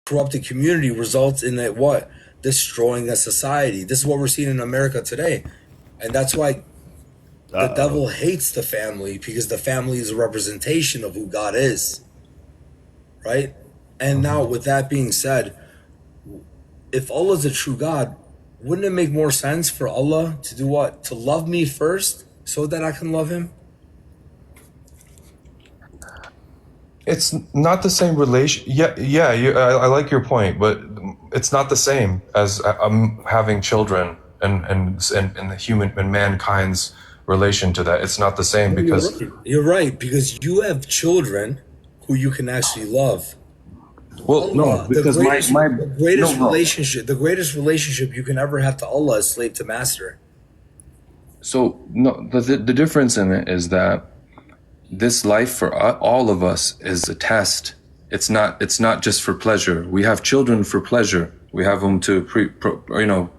corrupted community results in it what? Destroying a society. This is what we're seeing in America today. And that's why the devil hates the family, because the family is a representation of who God is. Right? And now, with that being said, if Allah is a true God, wouldn't it make more sense for Allah to do what? To love me first so that I can love him? It's not the same relation. Yeah. I like your point, but it's not the same as having children and the human and mankind's relation to that. It's not the same because You're right, because you have children who you can actually love. Well, no, Allah, because the greatest relationship, the greatest relationship you can ever have to Allah is slave to master. So no, the difference in it is that this life for all of us is a test. It's not just for pleasure. We have children for pleasure. We have them to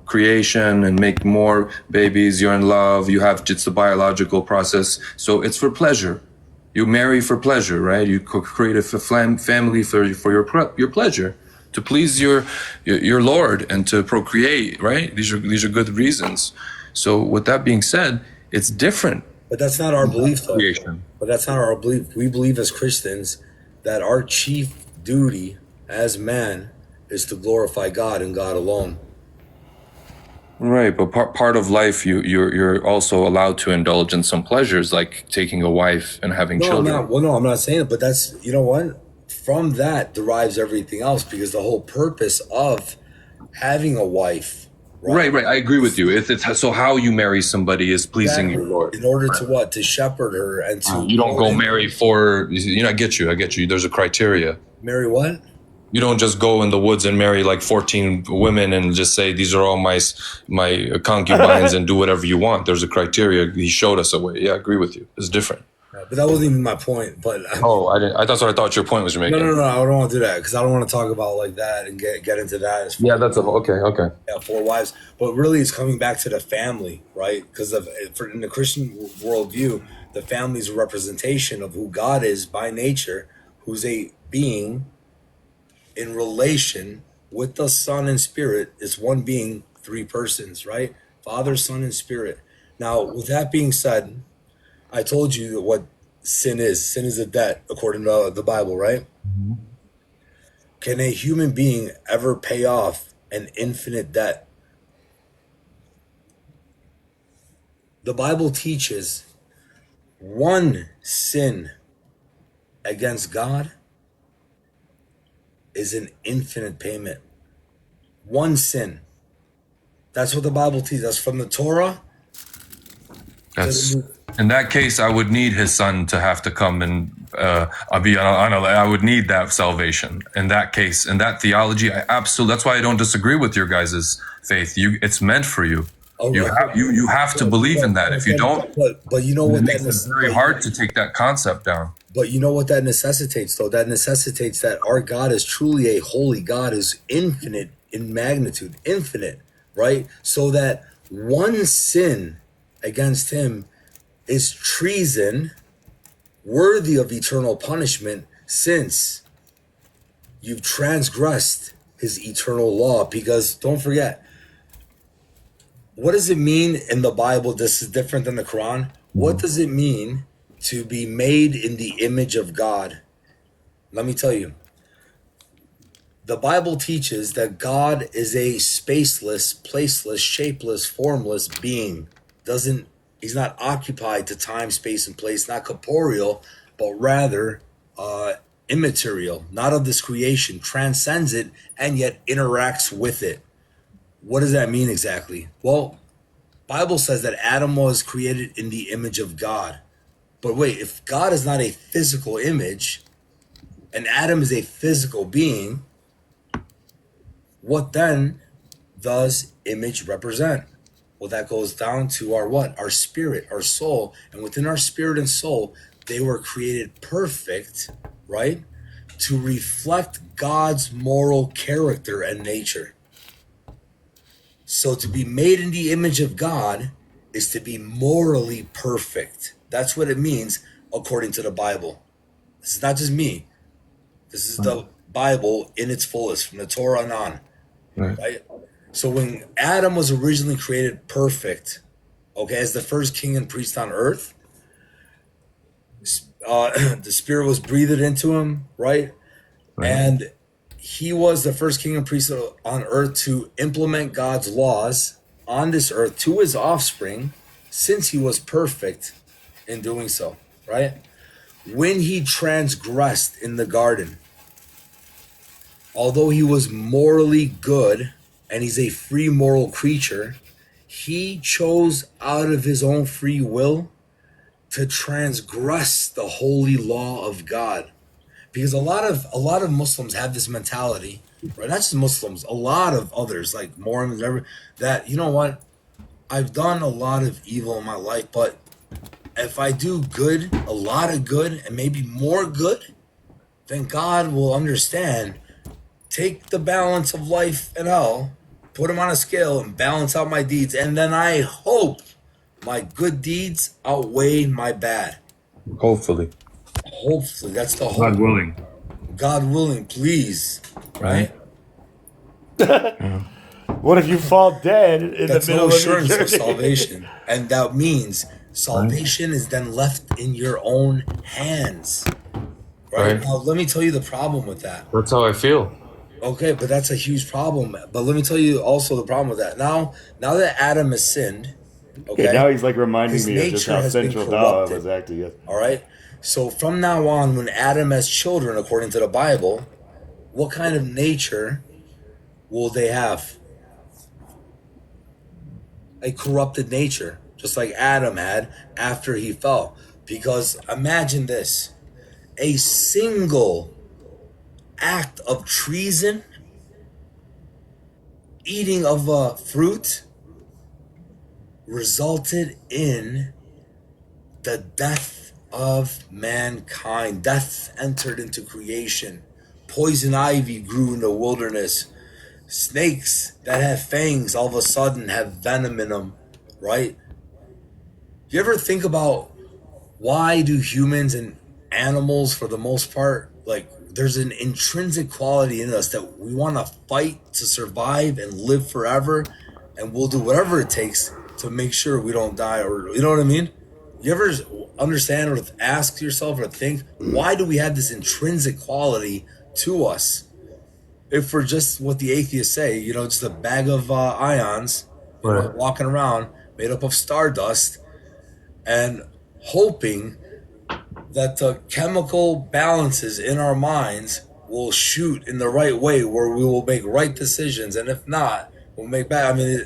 creation and make more babies. You're in love. You have it's the biological process. So it's for pleasure. You marry for pleasure, right? You create a family for your pleasure, to please your Lord and to procreate, right? These are good reasons. So with that being said, it's different. But that's not our belief, though. But that's not our belief. We believe as Christians that our chief duty as man is to glorify God and God alone. Right, but part of life, you're also allowed to indulge in some pleasures, like taking a wife and having children. I'm not saying it, but that's, you know what? From that derives everything else, because the whole purpose of having a wife. Right. I agree with you. It's so how you marry somebody is pleasing your Lord. In order to what? To shepherd her and to. You don't go marry for. I get you. There's a criteria. Marry what? You don't just go in the woods and marry like 14 women and just say these are all my concubines and do whatever you want. There's a criteria. He showed us a way. Yeah, I agree with you. It's different. But that wasn't even my point. But that's what I thought your point was you're making. No. I don't want to do that, because I don't want to talk about like that and get into that. Yeah, that's okay. Yeah, 4 wives. But really, it's coming back to the family, right? Because in the Christian worldview, the family is a representation of who God is by nature, who's a being in relation with the Son and Spirit. Is one being, 3 persons, right? Father, Son, and Spirit. Now, with that being said, I told you what sin is. Sin is a debt, according to the Bible, right? Mm-hmm. Can a human being ever pay off an infinite debt? The Bible teaches one sin against God is an infinite payment. One sin. That's what the Bible teaches. That's from the Torah. In that case, I would need his son to have to come and I would need that salvation. In that case, in that theology, that's why I don't disagree with your guys' faith. It's meant for you. You have to believe in that. If you don't, but you know what, it makes it very hard to take that concept down. But you know what that necessitates, though? That necessitates that our God is truly a holy God, is infinite in magnitude, infinite, right? So that one sin against him is treason, worthy of eternal punishment, since you've transgressed his eternal law. Because don't forget, what does it mean in the Bible? This is different than the Quran. What does it mean to be made in the image of God? Let me tell you. The Bible teaches that God is a spaceless, placeless, shapeless, formless being. He's not occupied to time, space, and place, not corporeal, but rather immaterial, not of this creation, transcends it, and yet interacts with it. What does that mean exactly? Well, Bible says that Adam was created in the image of God. But wait, if God is not a physical image, and Adam is a physical being, what then does image represent? Well, that goes down to our what? Our spirit, our soul. And within our spirit and soul, they were created perfect, right? To reflect God's moral character and nature. So to be made in the image of God is to be morally perfect. That's what it means according to the Bible. This is not just me. This is the Bible in its fullest, from the Torah and on, Right. right? So when Adam was originally created perfect, okay, as the first king and priest on earth, the spirit was breathed into him, right? Right. And he was the first king and priest on earth to implement God's laws on this earth to his offspring, since he was perfect in doing so, right? When he transgressed in the garden, although he was morally good and he's a free moral creature, he chose out of his own free will to transgress the holy law of God. Because a lot of Muslims have this mentality, right? Not just Muslims, a lot of others like Mormons, that, you know what? I've done a lot of evil in my life, but if I do good, a lot of good, and maybe more good, then God will understand. Take the balance of life and hell, put them on a scale, and balance out my deeds, and then I hope my good deeds outweigh my bad. Hopefully. Hopefully, that's the hope. God willing. God willing, please, right? What if you fall dead in That's the no middle of assurance your of journey? salvation, and that means salvation is then left in your own hands, right? Right. Now, let me tell you the problem with that. That's how I feel. Okay, but that's a huge problem. But let me tell you also the problem with that. Now that Adam has sinned, Okay, now he's like reminding his me of just nature how has been Central Dawa corrupted. was acting. Yes. All right. So from now on, when Adam has children, according to the Bible, what kind of nature will they have? A corrupted nature, just like Adam had after he fell. Because imagine this: a single act of treason, eating of a fruit, resulted in the death of mankind. Death entered into creation. Poison ivy grew in the wilderness. Snakes that have fangs all of a sudden have venom in them, right? You ever think about why do humans and animals, for the most part, like there's an intrinsic quality in us that we want to fight to survive and live forever, and we'll do whatever it takes to make sure we don't die, or you know what I mean? You ever understand or ask yourself or think, why do we have this intrinsic quality to us? If we're just what the atheists say, just a bag of ions, Right. walking around made up of stardust, and hoping that the chemical balances in our minds will shoot in the right way, where we will make right decisions, and if not, we'll make bad. I mean,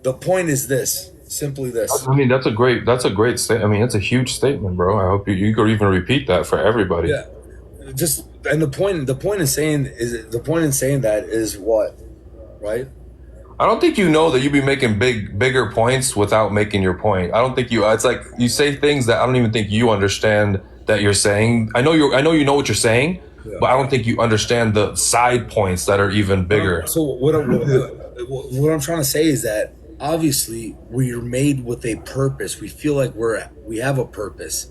the point is this: simply this. I mean, that's a great statement. I mean, it's a huge statement, bro. I hope you could even repeat that for everybody. Yeah, just and the point in saying that is what, right? I don't think you know that you be making bigger points without making your point. I don't think you. It's like you say things that I don't even think you understand that you're saying. I know you know what you're saying, but I don't think you understand the side points that are even bigger. So what I'm trying to say is that obviously we're made with a purpose. We feel like we have a purpose,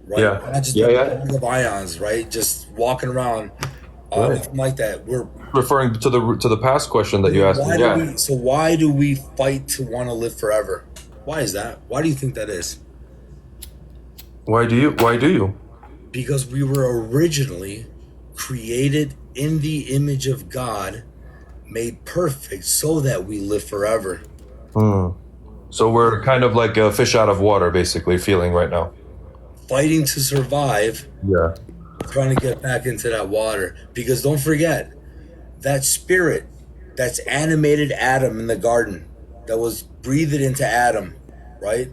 right? Yeah. We're not just Yeah, a yeah. bag of ions, right? Just walking around, Right. anything like that. We're Referring to the past question that you asked me. Yeah. why do we fight to want to live forever? Why is that? Why do you think that is? Why do you? Because we were originally created in the image of God, made perfect so that we live forever. So we're kind of like a fish out of water, basically, feeling right now. Fighting to survive, Yeah. trying to get back into that water. Because don't forget, that spirit that's animated Adam in the garden, that was breathed into Adam, right?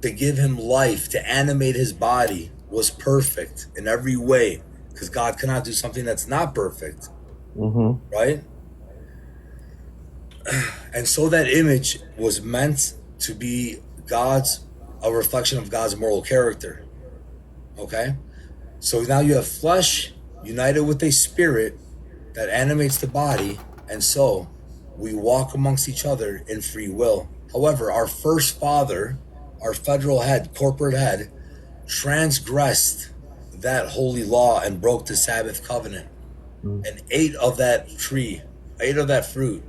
To give him life, to animate his body, was perfect in every way. Because God cannot do something that's not perfect, right? And so that image was meant to be a reflection of God's moral character. Okay? So now you have flesh united with a spirit that animates the body, and so we walk amongst each other in free will. However, our first father, our federal head, corporate head, transgressed that holy law and broke the Sabbath covenant. and ate of that tree, ate of that fruit,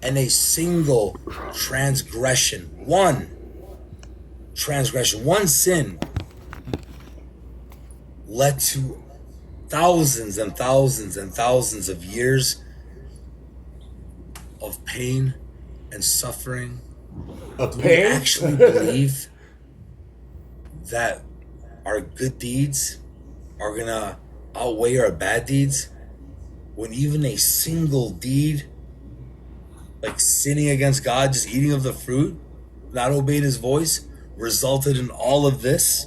and a single one transgression, one sin led to thousands and thousands and thousands of years of pain and suffering. A We pain? actually believe that our good deeds are gonna outweigh our bad deeds when even a single deed, like sinning against God, just eating of the fruit, not obeying his voice, resulted in all of this?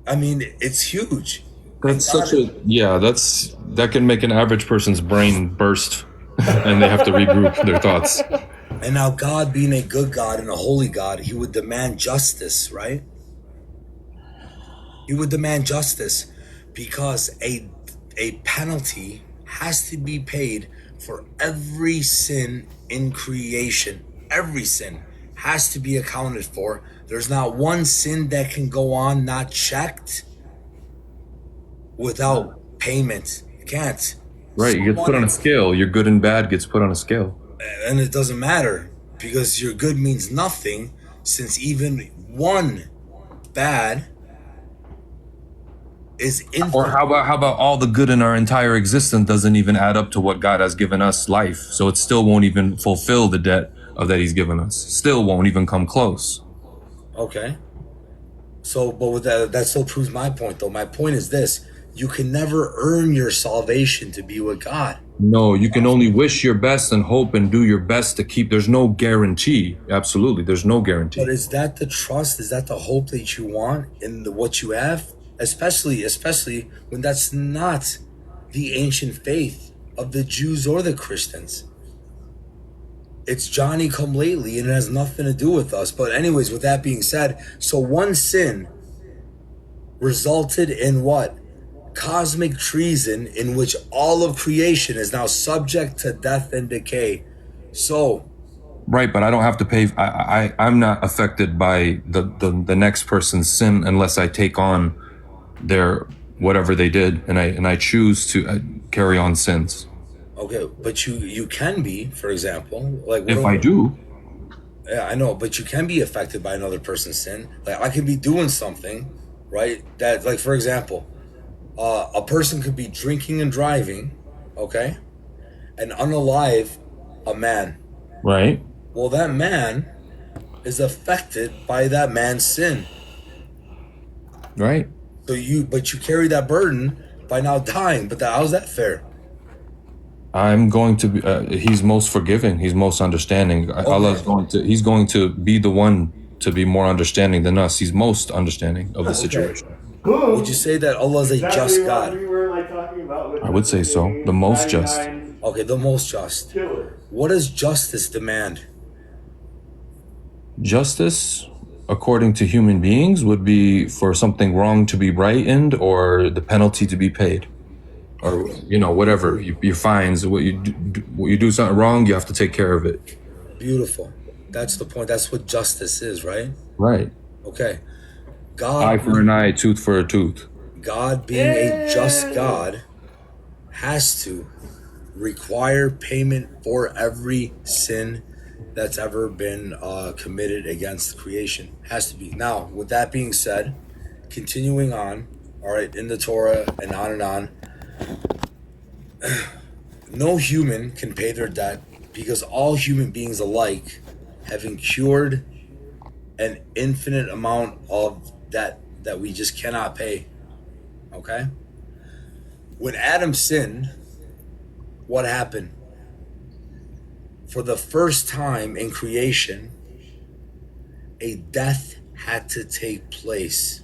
I mean, it's huge. That's And God- such a yeah. That can make an average person's brain burst, and they have to regroup their thoughts. And now, God, being a good God and a holy God, he would demand justice, right? He would demand justice because a penalty has to be paid for every sin in creation. Every sin has to be accounted for. There's not one sin that can go on not checked without payment. You can't. Right, you get put on a scale. Your good and bad gets put on a scale. And it doesn't matter because your good means nothing, since even one bad is infinite. Or how about all the good in our entire existence doesn't even add up to what God has given us life, so it still won't even fulfill the debt of that He's given us. Still won't even come close. Okay. So, but with that still proves my point, though. My point is this: you can never earn your salvation to be with God. No, you can only wish your best and hope and do your best to keep. There's no guarantee. Absolutely, there's no guarantee. But is that the trust? Is that the hope that you want in what you have? Especially when that's not the ancient faith of the Jews or the Christians. It's Johnny come lately, and it has nothing to do with us. But anyways, with that being said, so one sin resulted in what? Cosmic treason, in which all of creation is now subject to death and decay. So, Right, but I don't have to pay. I'm not affected by the next person's sin unless I take on their whatever they did, and I choose to carry on sins. okay, but you can be, for example, like If I do, yeah, I know, but you can be affected by another person's sin. Like I can be doing something, right? That, like, for example, a person could be drinking and driving, okay, and unalive a man. right? Well, that man is affected by that man's sin. Right. But you carry that burden by now dying. But how's that fair? I'm going to be. He's most forgiving. He's most understanding. Allah's going to. He's going to be the one to be more understanding than us. He's most understanding of the situation. Would you say that Allah is a just God? We were like talking about with I would say so. The most just. Okay, the most just. Killer. What does justice demand? Justice, according to human beings, would be for something wrong to be rightened or the penalty to be paid, or whatever your fines. What you do something wrong, you have to take care of it. Beautiful. That's the point. That's what justice is, right? Right. Okay. Eye for an eye, tooth for a tooth. God, being a just God, has to require payment for every sin that's ever been committed against creation. Has to be. Now, with that being said, continuing on, all right, in the Torah and on, no human can pay their debt because all human beings alike have incurred an infinite amount of debt that we just cannot pay. Okay? When Adam sinned, what happened? For the first time in creation, a death had to take place.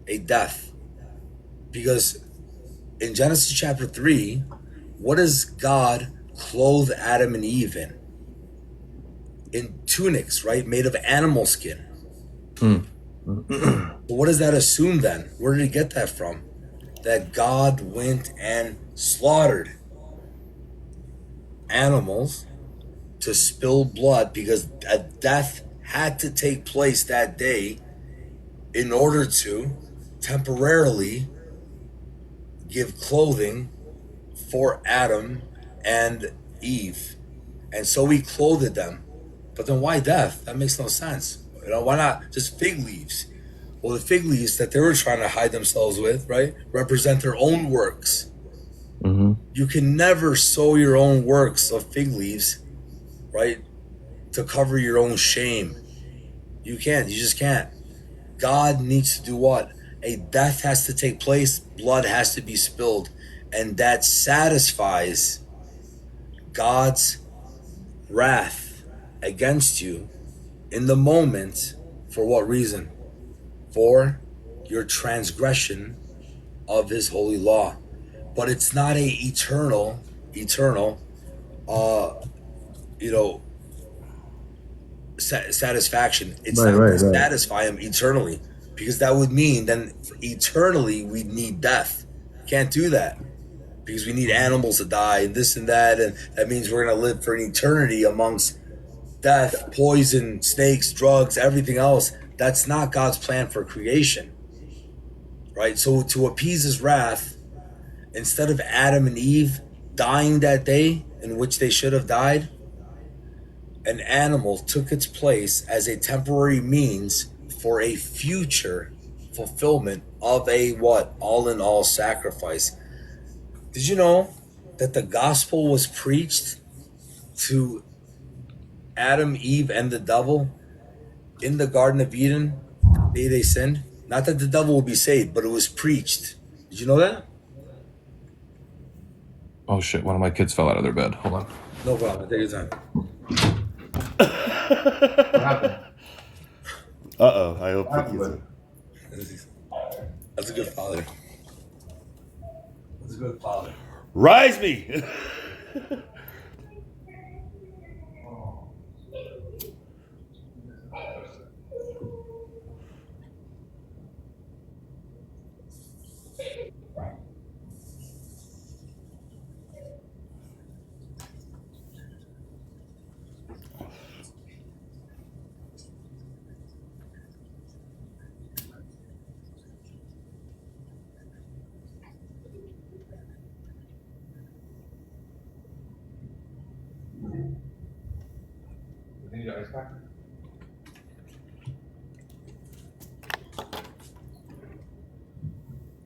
A death. Because in Genesis chapter 3, what does God clothe Adam and Eve in? In tunics, right? Made of animal skin. But what does that assume then? Where did he get that from? That God went and slaughtered animals to spill blood because a death had to take place that day in order to temporarily give clothing for Adam and Eve. And so he clothed them. But then why death? That makes no sense. Why not just fig leaves? Well, the fig leaves that they were trying to hide themselves with, right, represent their own works. Mm-hmm. You can never sow your own works of fig leaves, right, to cover your own shame. You can't. You just can't. God needs to do what? A death has to take place. Blood has to be spilled. And that satisfies God's wrath against you in the moment. For what reason? For your transgression of his holy law. But it's not a eternal, satisfaction. It's not going to satisfy him eternally, because that would mean then eternally we need death. Can't do that, because we need animals to die and this and that, and that means we're going to live for an eternity amongst death, poison, snakes, drugs, everything else. That's not God's plan for creation, right? So to appease his wrath, instead of Adam and Eve dying that day in which they should have died, an animal took its place as a temporary means for a future fulfillment of a what? All in all sacrifice. Did you know that the gospel was preached to Adam, Eve, and the devil in the Garden of Eden the day they sinned? Not that the devil will be saved, but it was preached. Did you know that? Oh shit! One of my kids fell out of their bed. Hold on. No problem. Take your time. What happened? Uh-oh. I hope it That's a good father. That's a good father. Rise me!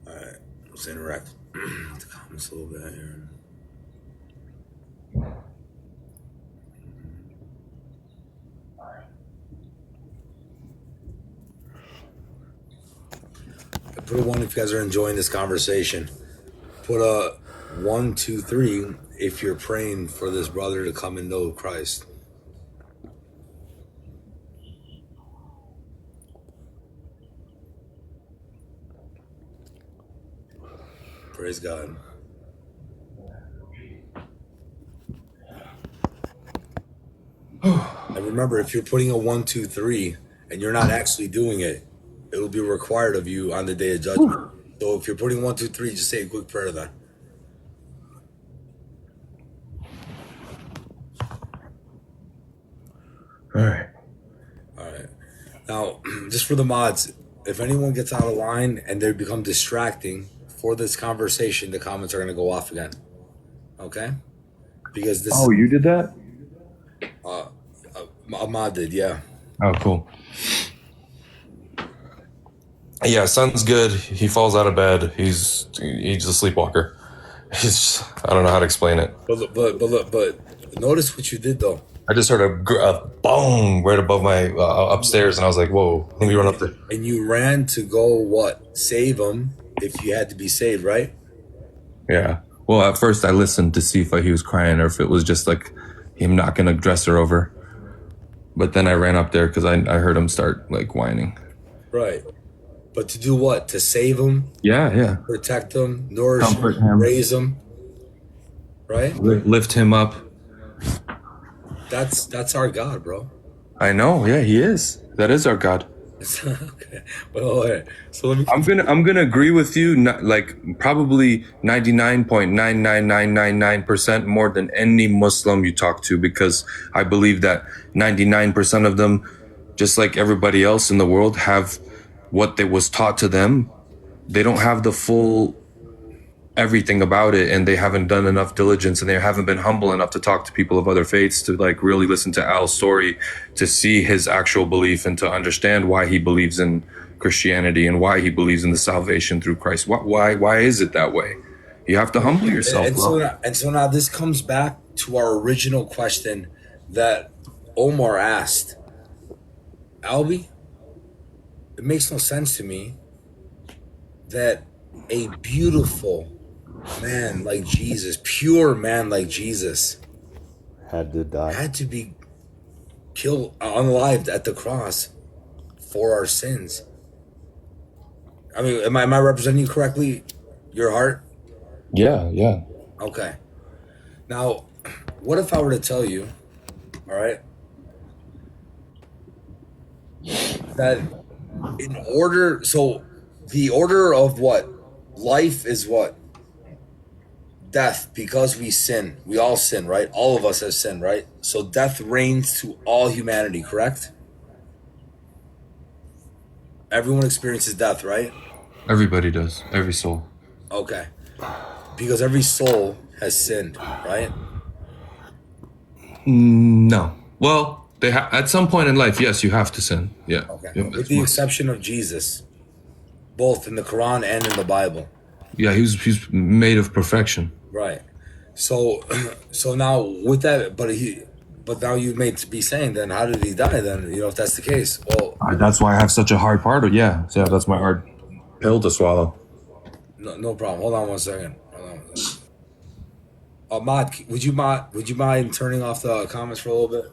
Alright, let's interact with the comments a little bit here. Put a 1 if you guys are enjoying this conversation. Put a 1, 2, 3 if you're praying for this brother to come and know Christ. Praise God. And remember, if you're putting a 1, 2, 3 and you're not actually doing it, it will be required of you on the day of judgment. So if you're putting 1, 2, 3, just say a quick prayer then. All right. All right. Now, just for the mods, if anyone gets out of line and they become distracting for this conversation, the comments are going to go off again. Okay? Because this. Oh, you did that? Ahmad did, yeah. Oh, cool. Yeah, son's good. He falls out of bed. He's a sleepwalker. I don't know how to explain it. But notice what you did though. I just heard a boom right above my upstairs, and I was like, "Whoa!" Let me run up there. And you ran to go what? Save him if you had to be saved, right? Yeah. Well, at first I listened to see if he was crying or if it was just like him knocking a dresser over. But then I ran up there because I heard him start like whining. Right. But to do what? To save him, Yeah. protect him, nourish Comfort him, him. raise him. Right? Lift him up. That's our God, bro. I know. Yeah, he is. That is our God. Okay. Well, all right. So let me. I'm gonna agree with you. Not, like probably 99.99999% more than any Muslim you talk to, because I believe that 99% of them, just like everybody else in the world, have what they was taught to them, they don't have the full everything about it, and they haven't done enough diligence, and they haven't been humble enough to talk to people of other faiths, to like really listen to Al's story, to see his actual belief and to understand why he believes in Christianity and why he believes in the salvation through Christ. Why is it that way? You have to humble yourself, And bro. so now this comes back to our original question that Omar asked. Albie, it makes no sense to me that a beautiful man like Jesus, pure man like Jesus, Had to die. had to be killed, unalived at the cross for our sins. I mean, am I representing you correctly? Your heart? Yeah. Okay. Now, what if I were to tell you, all right, that so the order of what? Life is what? Death, because we sin. We all sin, right? All of us have sinned, right? So death reigns to all humanity, correct? Everyone experiences death, right? Everybody does. Every soul. Okay. Because every soul has sinned, right? No. Well, at some point in life, yes, you have to sin. Yeah. Okay. Yeah, With that's the one. exception of Jesus, both in the Quran and in the Bible. Yeah, he's made of perfection. Right. So now with that, but now you may be saying, then how did he die then? If that's the case. Well, That's why I have such a hard part. Yeah, that's my hard pill to swallow. no problem. Hold on one second. Mad, would you mind turning off the comments for a little bit?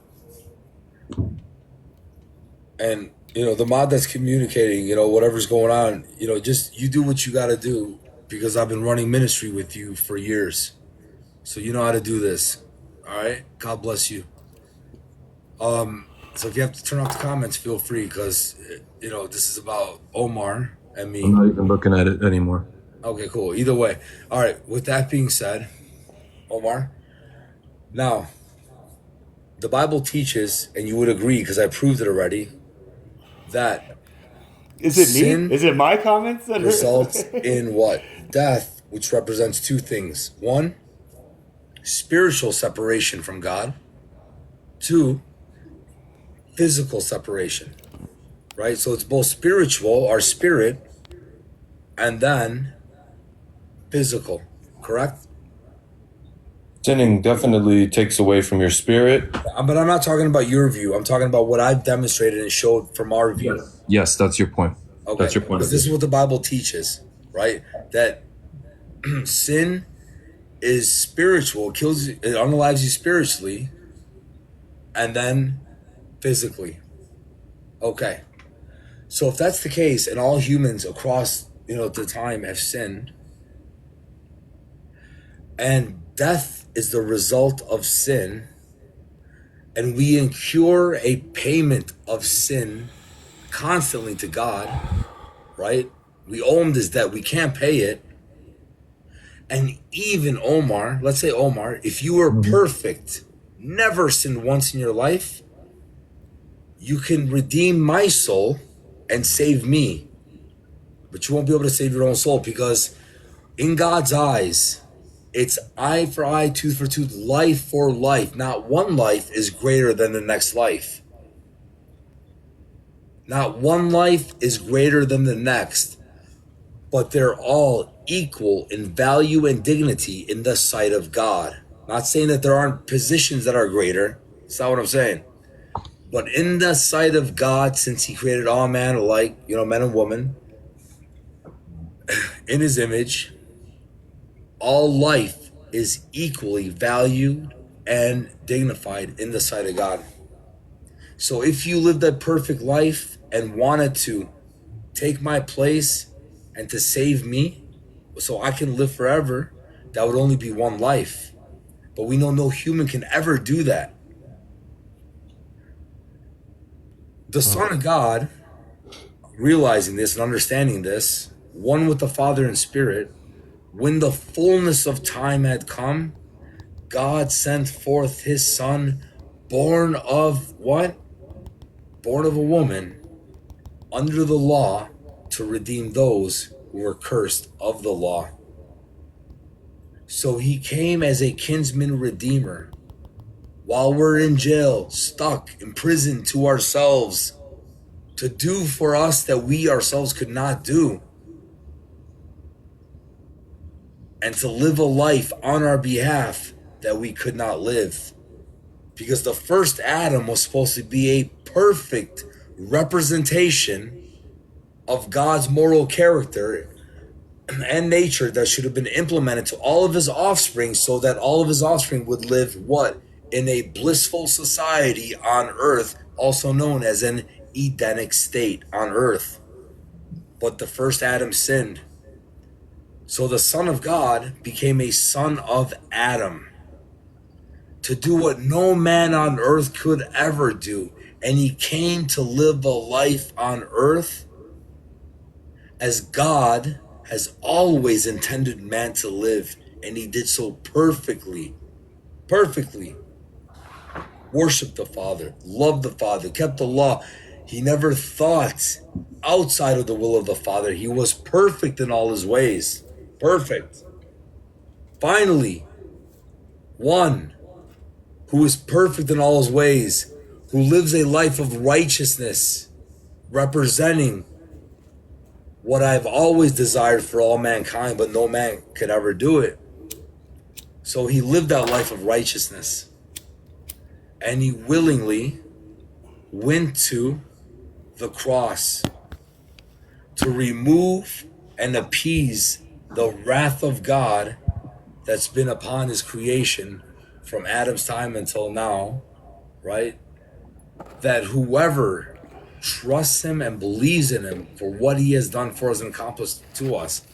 And the mod that's communicating, whatever's going on, just you do what you got to do, because I've been running ministry with you for years, so you know how to do this. All right, God bless you. So if you have to turn off the comments, feel free, because this is about Omar and me. I'm not even looking at it anymore. Okay, cool. Either way. All right. With that being said, Omar, now the Bible teaches, and you would agree because I proved it already, that Is it sin me? Is it my comments that results in what? Death, which represents two things. One, spiritual separation from God. Two, physical separation. Right? So it's both spiritual, our spirit, and then physical. Correct? Sinning definitely takes away from your spirit. But I'm not talking about your view. I'm talking about what I've demonstrated and showed from our view. Yes, that's your point. Okay. That's your point. Because this is what the Bible teaches, right? That sin is spiritual, it unalives you spiritually, and then physically. Okay. So if that's the case, and all humans across the time have sinned, and death is the result of sin, and we incur a payment of sin constantly to God, right? We owe him this debt. We can't pay it. And even Omar, let's say Omar, if you were perfect, never sinned once in your life, you can redeem my soul and save me. But you won't be able to save your own soul, because in God's eyes, it's eye for eye, tooth for tooth, life for life. Not one life is greater than the next life. Not one life is greater than the next, but they're all equal in value and dignity in the sight of God. Not saying that there aren't positions that are greater. That's not what I'm saying. But in the sight of God, since he created all man alike, men and women, in his image, all life is equally valued and dignified in the sight of God. So if you lived a perfect life and wanted to take my place and to save me so I can live forever, that would only be one life. But we know no human can ever do that. The Son of God, realizing this and understanding this, one with the Father and Spirit, when the fullness of time had come, God sent forth his Son, born of what? Born of a woman, under the law, to redeem those who were cursed of the law. So he came as a kinsman redeemer while we're in jail, stuck, imprisoned to ourselves, to do for us that we ourselves could not do, and to live a life on our behalf that we could not live. Because the first Adam was supposed to be a perfect representation of God's moral character and nature that should have been implemented to all of his offspring, so that all of his offspring would live what? In a blissful society on earth, also known as an Edenic state on earth. But the first Adam sinned. So the Son of God became a son of Adam to do what no man on earth could ever do. And he came to live a life on earth as God has always intended man to live. And he did so perfectly. Perfectly. Worshiped the Father, loved the Father, kept the law. He never thought outside of the will of the Father. He was perfect in all his ways. Perfect. Finally, one who is perfect in all his ways, who lives a life of righteousness, representing what I've always desired for all mankind, but no man could ever do it. So he lived that life of righteousness. And he willingly went to the cross to remove and appease the wrath of God that's been upon his creation from Adam's time until now, right? That whoever trusts him and believes in him for what he has done for us and accomplished to us,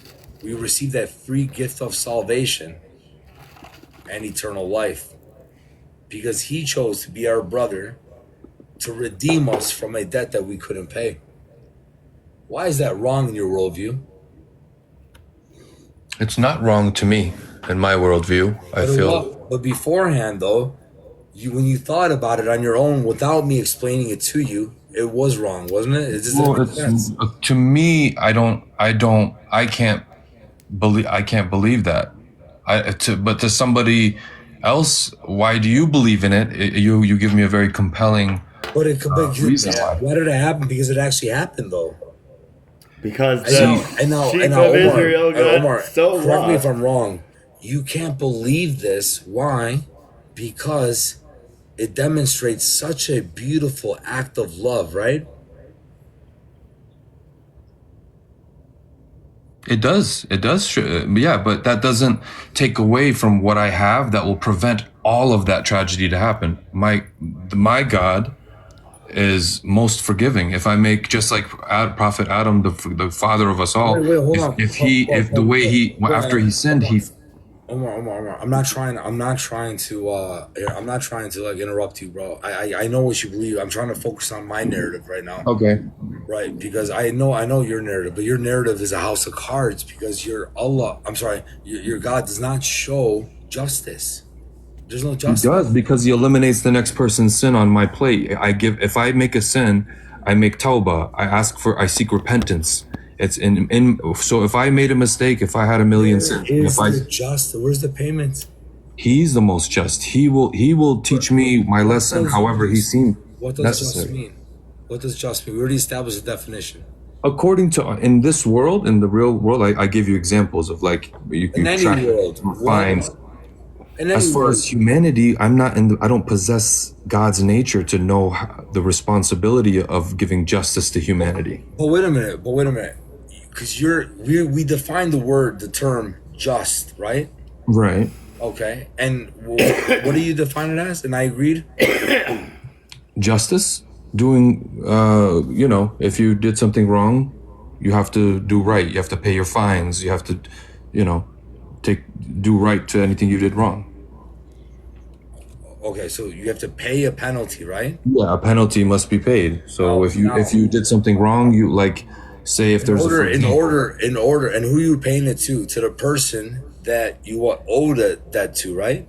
we receive that free gift of salvation and eternal life. Because he chose to be our brother, to redeem us from a debt that we couldn't pay. Why is that wrong in your worldview? It's not wrong to me in my worldview. I feel. But beforehand, though, when you thought about it on your own without me explaining it to you, it was wrong, wasn't it? It just didn't make sense. To me, I can't believe that. But to somebody else, why do you believe in it? You give me a very compelling reason why. Why did it happen? Because it actually happened, though. Because the sheep of Israel got Omar, so correct me lost. if I'm wrong. You can't believe this. Why? Because it demonstrates such a beautiful act of love, right? It does. Yeah, but that doesn't take away from what I have that will prevent all of that tragedy to happen. My God is most forgiving. If I make, just like Prophet Adam, the father of us all, Wait, hold on. if the way he, after he sinned, he. Omar, I'm not trying to like interrupt you, bro. I know what you believe. I'm trying to focus on my narrative right now. Okay. Right, because I know your narrative, but your narrative is a house of cards because your God does not show justice. There's no justice. He does, because he eliminates the next person's sin on my plate. If I make a sin, I make tawbah. I seek repentance. It's so if I made a mistake, if I had a million sins, where's the payment? He's the most just. He will teach me my lesson however he seems What does necessary. just mean? What does just mean? We already established the definition. According to, in this world, in the real world, I give you examples of like you In any track world, fines. In any As far world. as humanity, I don't possess God's nature to know the responsibility of giving justice to humanity. But wait a minute, because the term just, right? Right. Okay, and what do you define it as? And I agreed. Justice, doing, if you did something wrong, you have to do right. You have to pay your fines. You have to, do right to anything you did wrong. Okay, so you have to pay a penalty, right? Yeah, a penalty must be paid. So if you did something wrong, you say if there's in order, and who you paying it to? To the person that you owe that to, right?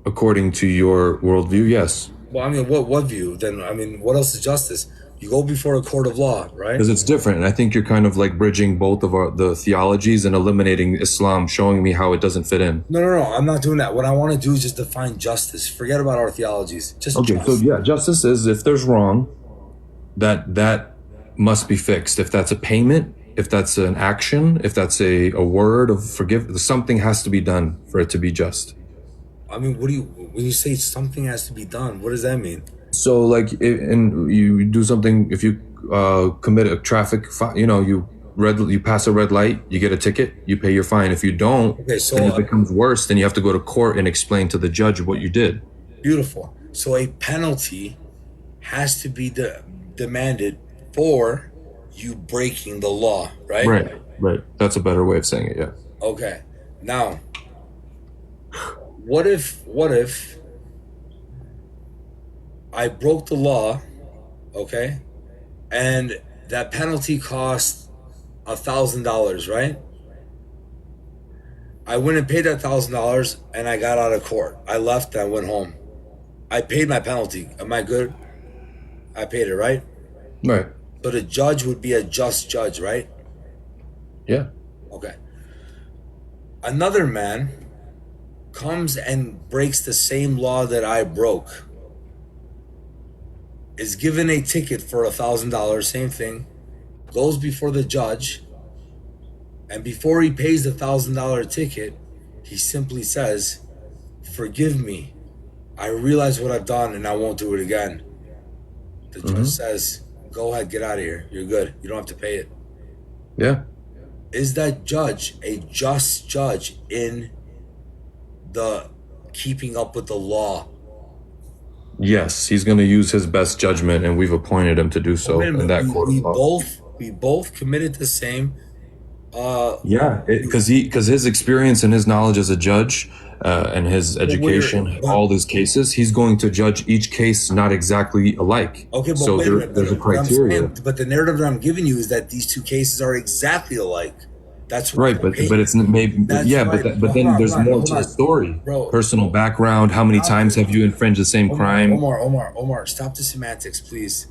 According to your worldview, yes. Well, I mean, what view? Then, I mean, what else is justice? You go before a court of law, right? Because it's different. And I think you're kind of like bridging both of the theologies and eliminating Islam, showing me how it doesn't fit in. No, I'm not doing that. What I want to do is just define justice. Forget about our theologies. Just Okay, justice. so yeah, justice is if there's wrong, that must be fixed. If that's a payment, if that's an action, if that's a word of forgive, something has to be done for it to be just. I mean, when you say something has to be done, what does that mean? So like, and you do something, if you commit a traffic, you pass a red light, you get a ticket, you pay your fine. If you don't, Okay, so and it becomes worse, then you have to go to court and explain to the judge what you did. beautiful. So a penalty has to be demanded for you breaking the law, right? Right. That's a better way of saying it. Yeah. Okay. Now, what if I broke the law, okay, and that penalty cost $1,000, right? I went and paid that $1,000 and I got out of court. I left and I went home. I paid my penalty. Am I good? I paid it, right? Right. So the judge would be a just judge, right? Yeah. Okay. Another man comes and breaks the same law that I broke, is given a ticket for $1,000, same thing, goes before the judge, and before he pays the $1,000 ticket, he simply says, "Forgive me. I realize what I've done and I won't do it again." The judge says, "Go ahead, get out of here. You're good. You don't have to pay it." Yeah. Is that judge a just judge in the keeping up with the law? Yes, he's going to use his best judgment, and we've appointed him to do so Wait a in minute, that court. we both committed the same. Yeah, because his experience and his knowledge as a judge and his education, all these cases, he's going to judge each case not exactly alike. Okay, but so wait a minute, there's a what I'm criteria. saying- but the narrative that I'm giving you is that these two cases are exactly alike. That's Right, but it's maybe That's yeah, right. but then Hold on, there's hold on, more hold to the on. story. Bro. Personal background, how many times have you infringed the same crime? Omar, stop the semantics, please.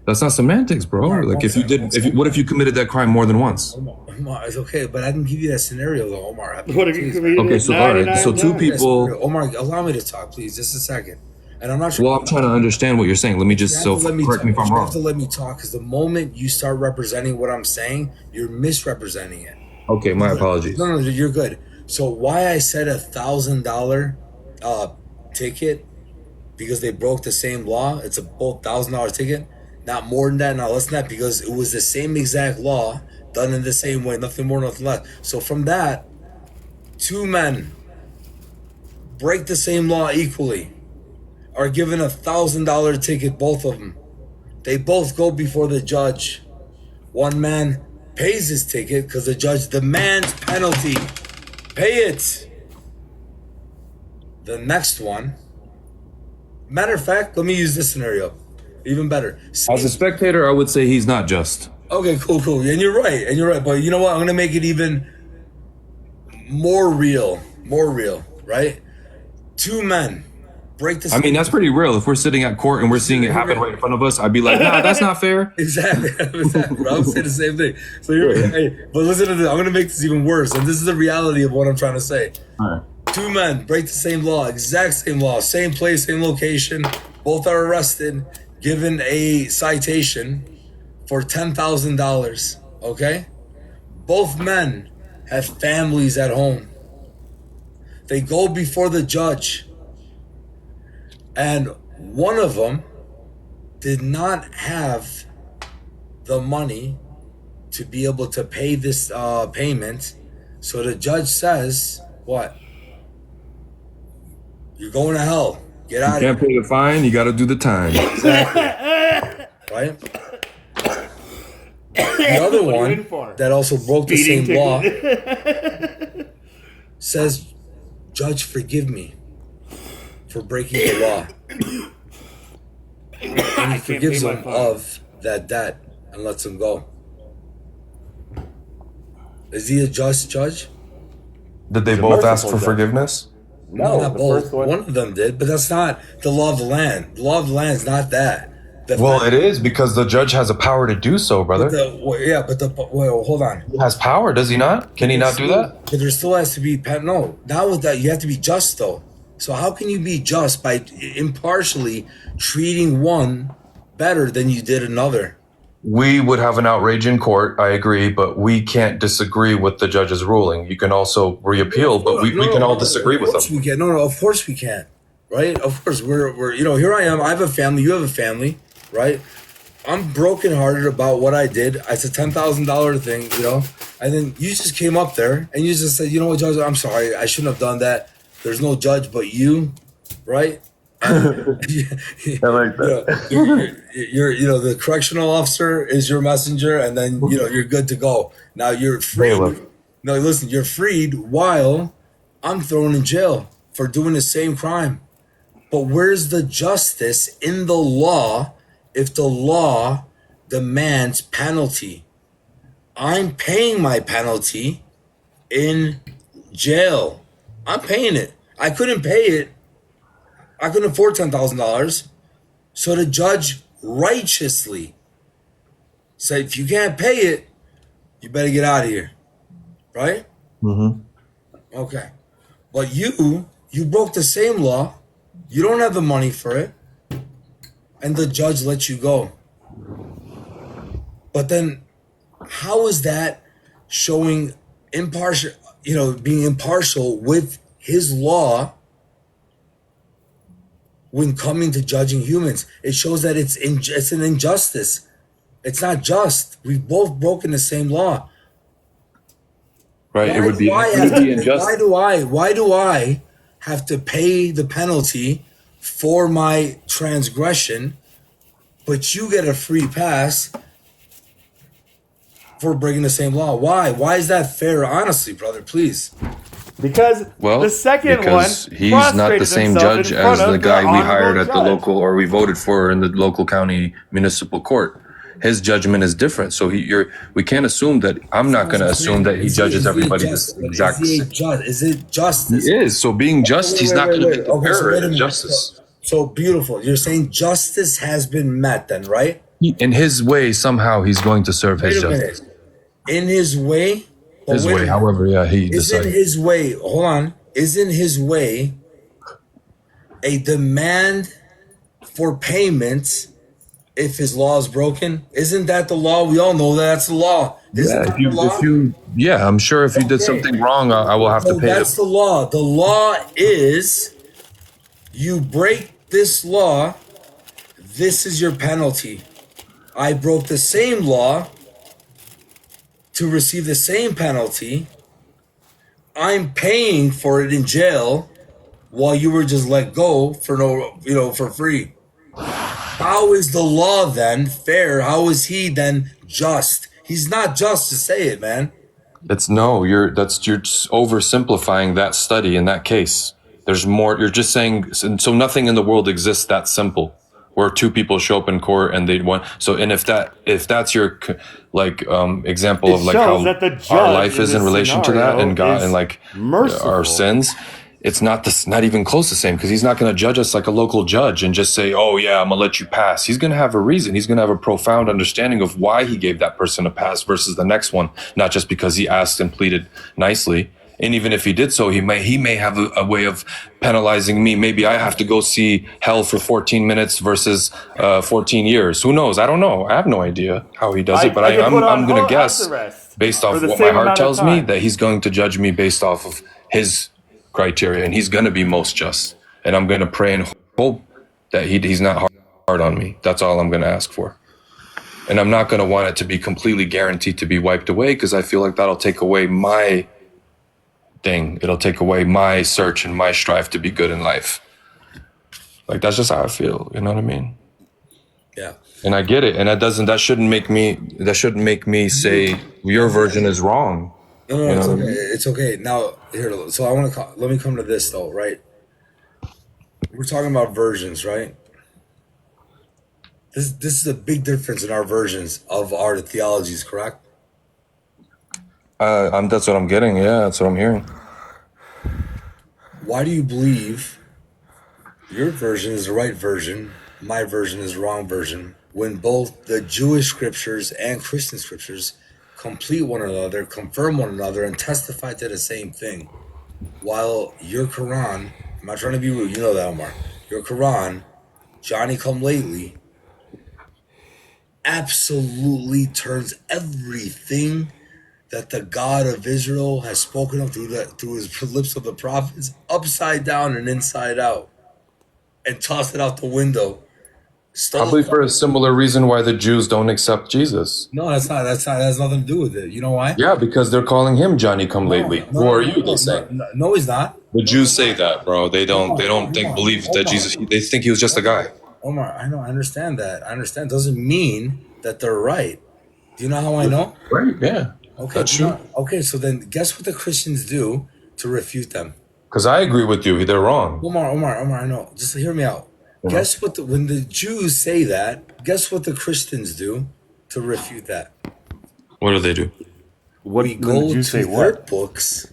That's not semantics, bro. Omar, Like one if you second, did, what if you committed that crime more than once? Omar, it's okay, but I didn't give you that scenario though, Omar. What if you Please. committed Okay, so all right, 99 so two times? people. Omar, allow me to talk, please, just a second. And I'm not sure. Well, I'm trying to understand what you're saying. Let me just You have to let me correct me if I'm You have wrong. to let me talk, because the moment you start representing what I'm saying, you're misrepresenting it. Okay, my apologies. No, you're good. So why I said $1,000 ticket, because they broke the same law. It's a both $1,000 ticket, not more than that, not less than that, because it was the same exact law done in the same way, nothing more, nothing less. So from that, two men break the same law equally, are given $1,000 ticket, both of them. They both go before the judge. One man pays his ticket because the judge demands penalty. Pay it. The next one. Matter of fact, let me use this scenario. Even better. As a spectator, I would say he's not just. Okay, cool. And you're right. But you know what? I'm going to make it even more real, right? Two men break the I mean, that's pretty real. If we're sitting at court and we're seeing it happen right in front of us, I'd be like, nah, that's not fair. Exactly. Bro, I would say the same thing. So hey, but listen to this. I'm going to make this even worse. And this is the reality of what I'm trying to say. All right. Two men break the same law, exact same law, same place, same location. Both are arrested, given a citation for $10,000. Okay? Both men have families at home. They go before the judge. And one of them did not have the money to be able to pay this payment. So the judge says, what? You're going to hell. Get out You of can't here. pay the fine, you got to do the time. Right? The other What are you in one for? that also broke the Speeding same law ticket. says, "Judge, forgive me for breaking the law." And he can't forgives pay my him fine. of that debt and lets him go. Is he a just judge? Did they He's a both ask merciful for judge. forgiveness? No, not the both. first one. One of them did, but that's not the law of the land. The law of the land is not that. Well, it is because the judge has a power to do so, brother. Hold on. He has power, does he not? Can he not do that? But there still has to be no. Not with that. You have to be just though. So how can you be just by impartially treating one better than you did another? We would have an outrage in court, I agree, but we can't disagree with the judge's ruling. You can also reappeal, but we can all disagree with them. Of course we can. Right? Of course we're here I am. I have a family, you have a family, right? I'm brokenhearted about what I did. It's a $10,000 thing, and then you just came up there and you just said, you know what, Judge, I'm sorry, I shouldn't have done that. There's no judge but you, right? I like that. You're the correctional officer is your messenger, and then you're good to go. Now you're free. No, listen, you're freed while I'm thrown in jail for doing the same crime. But where's the justice in the law if the law demands penalty? I'm paying my penalty in jail. I'm paying it. I couldn't pay it. I couldn't afford $10,000. So the judge righteously said, if you can't pay it, you better get out of here. Right? Mm-hmm. Okay. But you broke the same law. You don't have the money for it. And the judge lets you go. But then how is that showing impartial, being impartial with his law when coming to judging humans? It shows that it's an injustice. It's not just. We've both broken the same law. Right. Why It would be unjust. Why do I have to pay the penalty for my transgression, but you get a free pass for breaking the same law? Why? Why is that fair? Honestly, brother, please. Because the second one, he's not the same judge as the guy we hired at the local, or we voted for in the local county municipal court. His judgment is different, so we can't assume that. I'm not going to assume that he judges everybody the exact same. Is it justice? He is. So being just, he's not going to make the error in justice. So beautiful. You're saying justice has been met then, right? In his way, somehow he's going to serve his justice. In his way? His way, however, he decided. Isn't his way, hold on, isn't his way a demand for payment if his law is broken? Isn't that the law? We all know that's the law. I'm sure if you did something wrong, I will have to pay it. That's the law. The law is you break this law, this is your penalty. I broke the same law to receive the same penalty. I'm paying for it in jail while you were just let go for for free. How is the law then fair? How is he then just? He's not just to say it, man. You're oversimplifying that study in that case. There's more. You're just saying, so nothing in the world exists that simple, where two people show up in court and they want. So, and if that's your example of like how our life is in relation to that, and God and like merciful. Our sins, it's not even close the same, because he's not going to judge us like a local judge and just say, oh yeah, I'm gonna let you pass. He's going to have a reason. He's going to have a profound understanding of why he gave that person a pass versus the next one, not just because he asked and pleaded nicely. And even if he did so, he may have a way of penalizing me. Maybe I have to go see hell for 14 minutes versus 14 years. Who knows? I don't know. I have no idea how he does it, but I'm going to guess based off what my heart tells me that he's going to judge me based off of his criteria, and he's going to be most just. And I'm going to pray and hope that he's not hard on me. That's all I'm going to ask for. And I'm not going to want it to be completely guaranteed to be wiped away, because I feel like that'll take away my thing. It'll take away my search and my strive to be good in life. Like, that's just how I feel. You know what I mean? Yeah. And I get it. And that shouldn't make me say your version is wrong. No, it's okay. It's okay. Now, here, so let me come to this though, right? We're talking about versions, right? This is a big difference in our versions of our theologies, correct? That's what I'm getting. Yeah, that's what I'm hearing. Why do you believe your version is the right version? my version is wrong version. When both the Jewish scriptures and Christian scriptures complete one another, confirm one another, and testify to the same thing. While your Quran, I'm not trying to be rude, you know that, Omar. Your Quran, Johnny come lately, absolutely turns everything that the God of Israel has spoken of through his lips of the prophets upside down and inside out, and toss it out the window. Probably for a similar reason why the Jews don't accept Jesus. No, that's not. That has nothing to do with it. You know why? Yeah, because they're calling him Johnny Come Lately. Who are you? They say. No, he's not. The Jews say that, bro. They don't believe that Jesus. They think he was just a guy. Omar, I know. I understand that. I understand. Doesn't mean that they're right. Do you know how I know? Right. Yeah. Okay. That's true. Okay. So then, guess what the Christians do to refute them? Because I agree with you. They're wrong. Omar. I know. Just hear me out. Guess what? When the Jews say that, guess what the Christians do to refute that? What do they do? We go to their books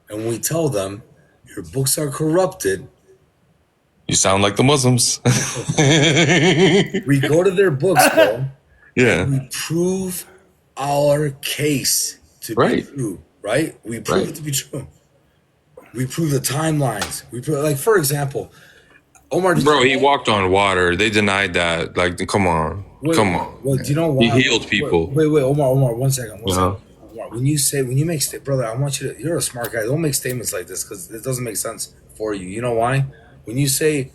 and we tell them your books are corrupted. You sound like the Muslims. We go to their books, bro. Yeah. And we prove our case to be true, right? We prove it to be true. We prove the timelines. We prove, like, for example, Omar. Bro, he walked on water. They denied that. Like, come on. Come on. Well, do you know why? He healed people. Wait, Omar, 1 second. Omar, when you make brother, I want you to, you're a smart guy. Don't make statements like this because it doesn't make sense for you. You know why? When you say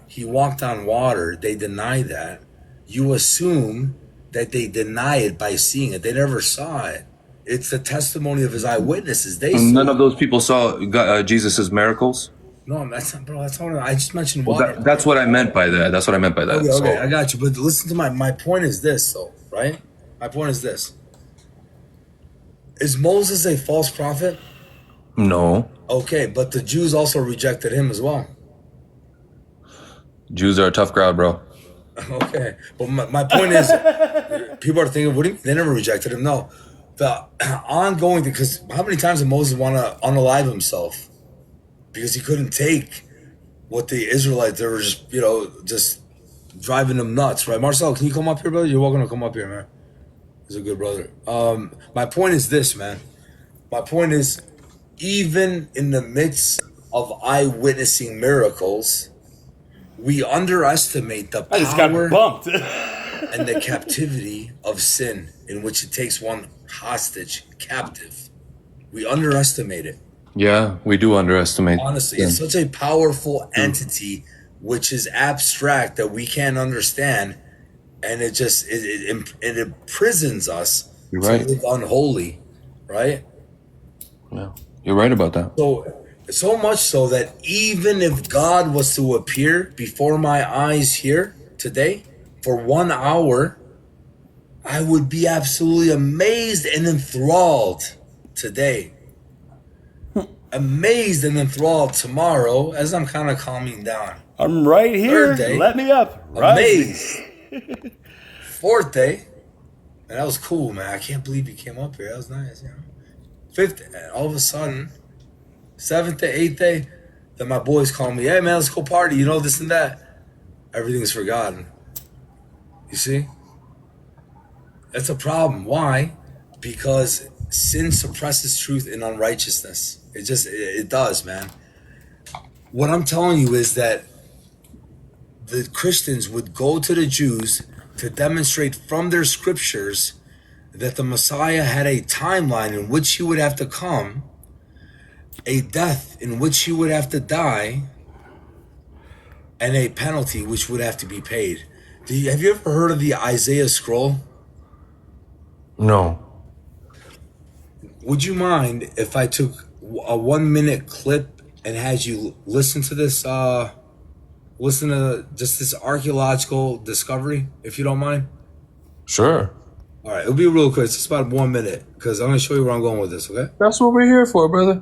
he walked on water, they deny that. You assume that they deny it by seeing it. They never saw it. It's the testimony of his eyewitnesses. None of those people saw Jesus' miracles? No, that's not, bro. That's not. I just mentioned water. Well, that's what I meant by that. Okay, I got you. But listen to my point is this, though, right? My point is this. Is Moses a false prophet? No. Okay, but the Jews also rejected him as well. Jews are a tough crowd, bro. Okay, but my point is, people are thinking, what do you mean? They never rejected him. No, the ongoing, because how many times did Moses want to unalive himself? Because he couldn't take what the Israelites, they were just driving them nuts, right? Marcel, can you come up here, brother? You're welcome to come up here, man. He's a good brother. My point is this, man. My point is, even in the midst of eyewitnessing miracles, we underestimate the power I just got bumped. and the captivity of sin, in which it takes one hostage, captive. We underestimate it. Yeah, we do underestimate. Honestly, it's such a powerful entity, which is abstract that we can't understand, and it just it imprisons us to live unholy, right? Yeah, you're right about that. So much so that even if God was to appear before my eyes here today for 1 hour, I would be absolutely amazed and enthralled today. Amazed and enthralled tomorrow as I'm kind of calming down. I'm right here. Let me up. Amazed. Fourth day. And that was cool, man. I can't believe you came up here. That was nice, you know. Fifth, and all of a sudden, seventh day, eighth day, then my boys call me, hey man, let's go party, you know, this and that. Everything's forgotten. You see? That's a problem. Why? Because sin suppresses truth in unrighteousness. It does, man. What I'm telling you is that the Christians would go to the Jews to demonstrate from their scriptures that the Messiah had a timeline in which he would have to come, a death in which he would have to die, and a penalty which would have to be paid. Have you ever heard of the Isaiah scroll? No. Would you mind if I took a 1 minute clip and had you listen to this, listen to just this archaeological discovery, if you don't mind? Sure. All right, it'll be real quick. It's just about 1 minute because I'm going to show you where I'm going with this, okay? That's what we're here for, brother.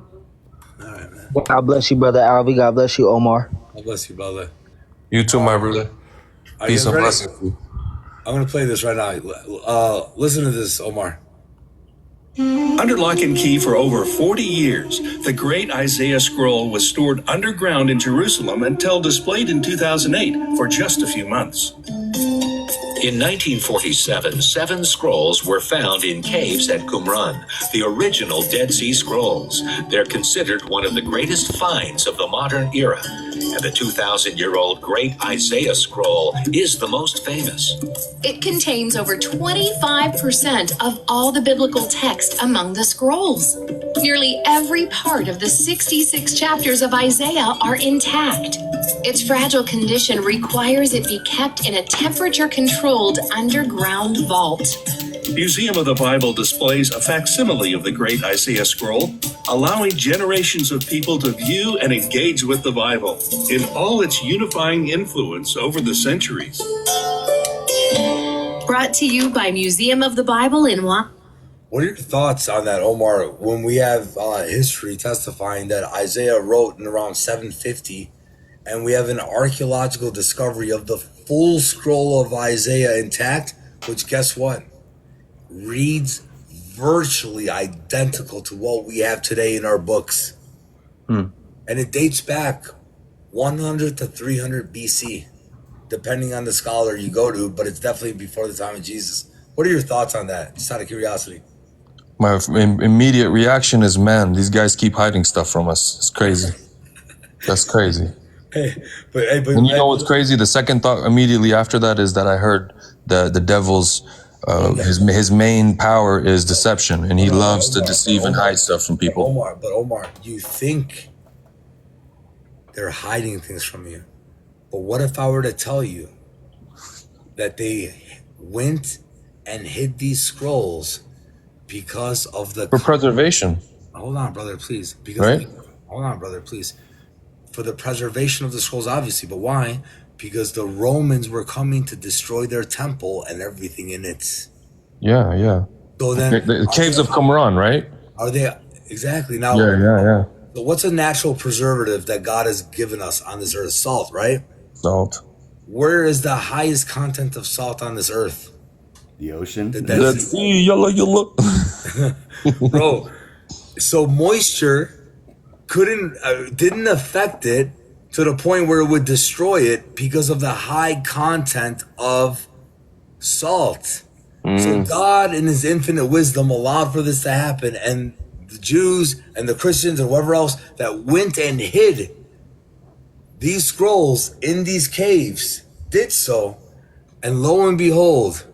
All right, man. God bless you, brother Alvy. God bless you, Omar. God bless you, brother. You too, my brother. Peace and blessings. I'm going to play this right now. Listen to this, Omar. Under lock and key for over 40 years, the Great Isaiah Scroll was stored underground in Jerusalem until displayed in 2008 for just a few months. In 1947, 7 scrolls were found in caves at Qumran, the original Dead Sea Scrolls. They're considered one of the greatest finds of the modern era, and the 2,000-year-old Great Isaiah Scroll is the most famous. It contains over 25% of all the biblical text among the scrolls. Nearly every part of the 66 chapters of Isaiah are intact. Its fragile condition requires it be kept in a temperature-controlled underground vault. Museum of the Bible displays a facsimile of the Great Isaiah Scroll, allowing generations of people to view and engage with the Bible in all its unifying influence over the centuries. Brought to you by Museum of the Bible in What are your thoughts on that, Omar? When we have history testifying that Isaiah wrote in around 750, and we have an archaeological discovery of the full scroll of Isaiah intact, which, guess what, reads virtually identical to what we have today in our books. And it dates back 100 to 300 BC, depending on the scholar you go to, but it's definitely before the time of Jesus. What are your thoughts on that, just out of curiosity? My immediate reaction is, man, these guys keep hiding stuff from us. It's crazy. That's crazy. But And you know what's crazy? The second thought immediately after that is that I heard the devil's his main power is deception, and he loves to deceive and hide stuff from people. Omar, you think they're hiding things from you. But what if I were to tell you that they went and hid these scrolls because of the... For preservation. Hold on, brother, please. Right? Hold on, brother, please. For the preservation of the scrolls, obviously. But why? Because the Romans were coming to destroy their temple and everything in it. Yeah, yeah. So then... The caves of Qumran, right? Are they... Exactly. Now, Yeah. So what's a natural preservative that God has given us on this earth? Salt, right? Salt. Where is the highest content of salt on this earth? The ocean. The Dead Let's see, yellow. Bro, so moisture didn't affect it to the point where it would destroy it because of the high content of salt. So God, in his infinite wisdom, allowed for this to happen, and the Jews and the Christians and whoever else that went and hid these scrolls in these caves did so, and lo and behold,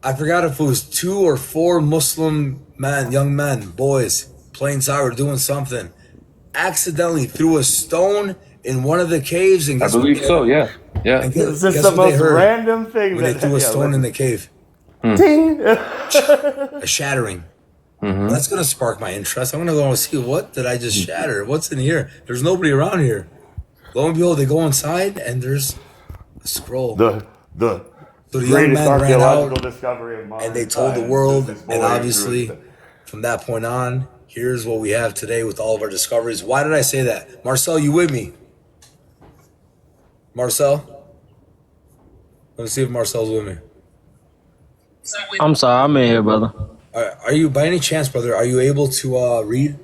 I forgot if it was 2 or 4 Muslim men, young men, boys, playing soccer, doing something, accidentally threw a stone in one of the caves, and I believe so, yeah. And This is the most random thing when they threw a stone in the cave. Ting! A shattering. That's gonna spark my interest. I'm gonna go and see, what did I just shatter? What's in here? There's nobody around here. Lo and behold, they go inside and there's a scroll. The So the young greatest man ran archaeological out discovery of modern and they told the times world, is this and boy obviously through from that point on, here's what we have today with all of our discoveries. Why did I say that? Marcel, you with me? Marcel? Let me see if Marcel's with me. I'm sorry, I'm in here, brother. Are you, by any chance, brother, are you able to read?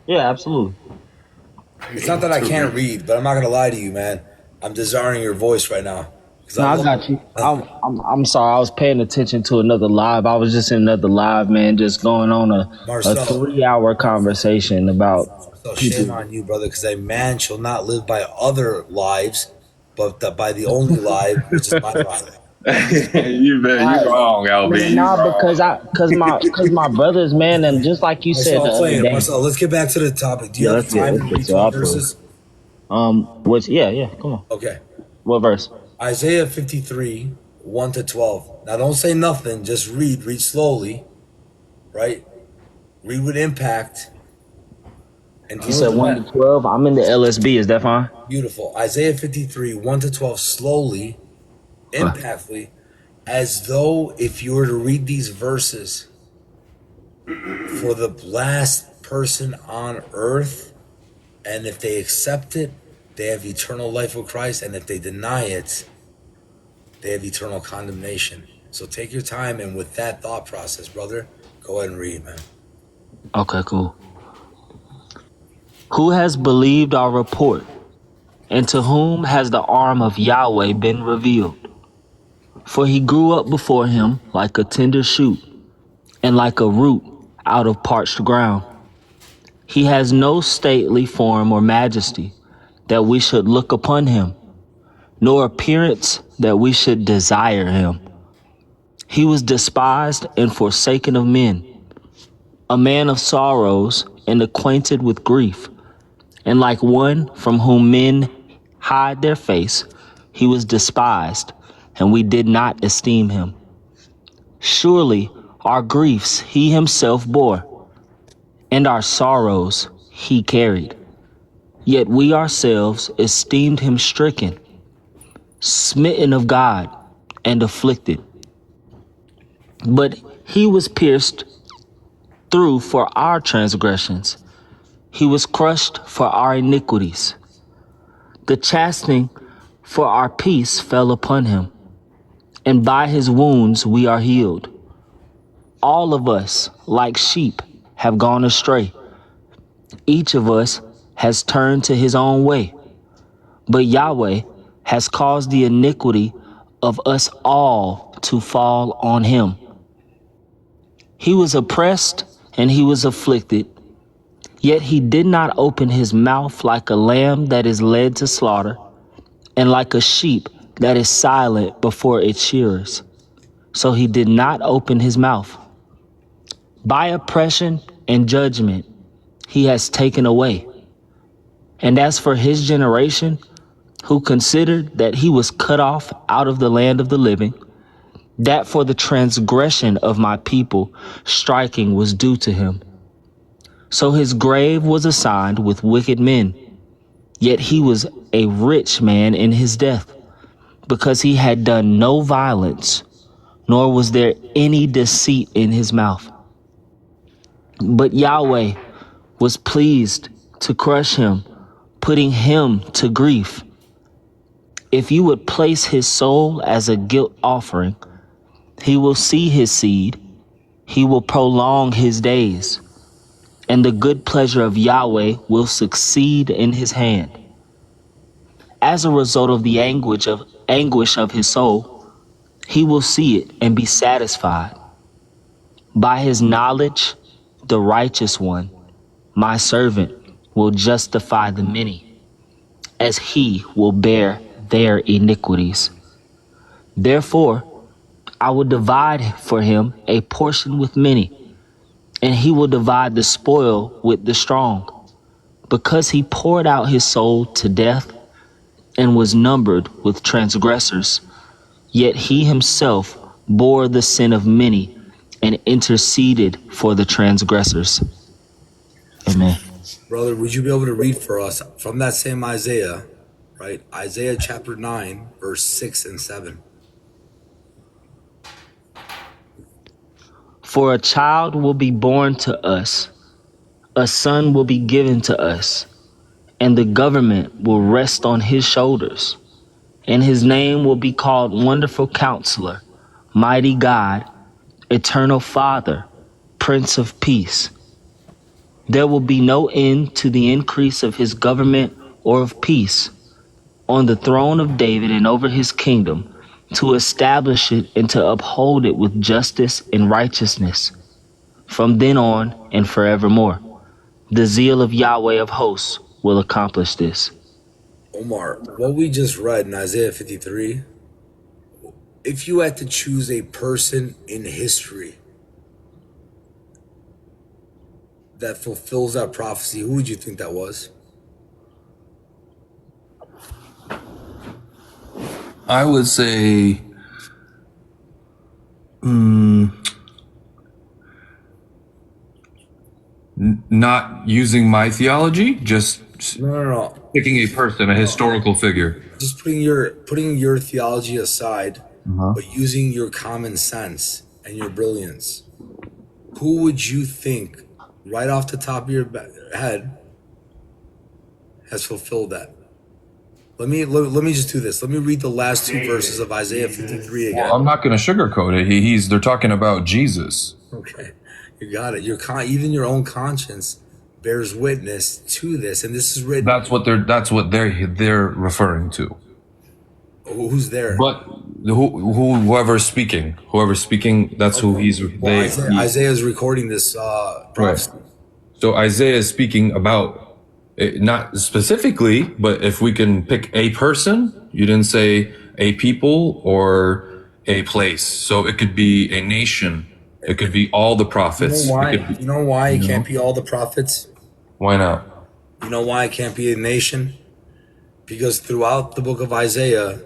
Yeah, absolutely. It's not that I can't read, but I'm not gonna lie to you, man. I'm desiring your voice right now. No, I got you. I'm sorry. I was paying attention to another live. I was just in another live, man, just going on a 3-hour conversation about So shame on you, brother, because a man shall not live by other lives, but by the only life, which is my life. You wrong, LB. Because my brothers, man, and just like you said the other day. Marcel, let's get back to the topic. Do you have time to read some verses? Yeah, come on. Okay. What verse? Isaiah 53, 1 to 12. Now don't say nothing, just read slowly, right? Read with impact. And You said 1 to 12. I'm in the LSB. Is that fine? Beautiful. Isaiah 53, 1 to 12, slowly, impactfully, as though if you were to read these verses for the last person on earth, and if they accept it, they have eternal life with Christ, and if they deny it, they have eternal condemnation. So take your time, and with that thought process, brother, Go ahead and read, man. Okay, cool. Who has believed our report, and to whom has the arm of Yahweh been revealed? For he grew up before him like a tender shoot, and like a root out of parched ground. He has no stately form or majesty that we should look upon him, nor appearance that we should desire him. He was despised and forsaken of men, a man of sorrows and acquainted with grief, and like one from whom men hide their face, he was despised, and we did not esteem him. Surely our griefs he himself bore, and our sorrows he carried. Yet we ourselves esteemed him stricken, smitten of God, and afflicted. But he was pierced through for our transgressions. He was crushed for our iniquities. The chastening for our peace fell upon him, and by his wounds we are healed. All of us, like sheep, have gone astray. Each of us has turned to his own way, but Yahweh has caused the iniquity of us all to fall on him. He was oppressed and he was afflicted, yet he did not open his mouth. Like a lamb that is led to slaughter, and like a sheep that is silent before its shearers, so he did not open his mouth. By oppression and judgment he has taken away. And as for his generation, who considered that he was cut off out of the land of the living, that for the transgression of my people striking was due to him. So his grave was assigned with wicked men, yet he was a rich man in his death, because he had done no violence, nor was there any deceit in his mouth. But Yahweh was pleased to crush him, putting him to grief. If you would place his soul as a guilt offering, he will see his seed, he will prolong his days, and the good pleasure of Yahweh will succeed in his hand. As a result of the anguish of his soul, he will see it and be satisfied. By his knowledge, the righteous one, my servant, will justify the many, as he will bear their iniquities. Therefore, I will divide for him a portion with many, and he will divide the spoil with the strong, because he poured out his soul to death and was numbered with transgressors. Yet he himself bore the sin of many and interceded for the transgressors. Amen. Brother, would you be able to read for us from that same Isaiah, right? Isaiah chapter 9, verse 6 and 7. For a child will be born to us, a son will be given to us, and the government will rest on his shoulders. And his name will be called Wonderful Counselor, Mighty God, Eternal Father, Prince of Peace. There will be no end to the increase of his government or of peace on the throne of David and over his kingdom, to establish it and to uphold it with justice and righteousness from then on and forevermore. The zeal of Yahweh of hosts will accomplish this. Omar, what we just read in Isaiah 53, if you had to choose a person in history that fulfills that prophecy, who would you think that was? I would say, not using my theology, just No. picking a person, a historical figure. Just putting your theology aside, but using your common sense and your brilliance. Who would you think, right off the top of your head, has fulfilled that? Let me just do this. Let me read the last two verses of Isaiah 53 again. Well, I'm not going to sugarcoat it. They're talking about Jesus. Okay. You got it. Even your own conscience bears witness to this, and this is written. That's what they're referring to. Who's there? But whoever's speaking, that's who he's. Well, Isaiah is recording this prophecy. Right. So Isaiah is speaking about not specifically, but if we can pick a person, you didn't say a people or a place. So it could be a nation. It could be all the prophets. You know why it can't be all the prophets? Why not? You know why it can't be a nation? Because throughout the book of Isaiah,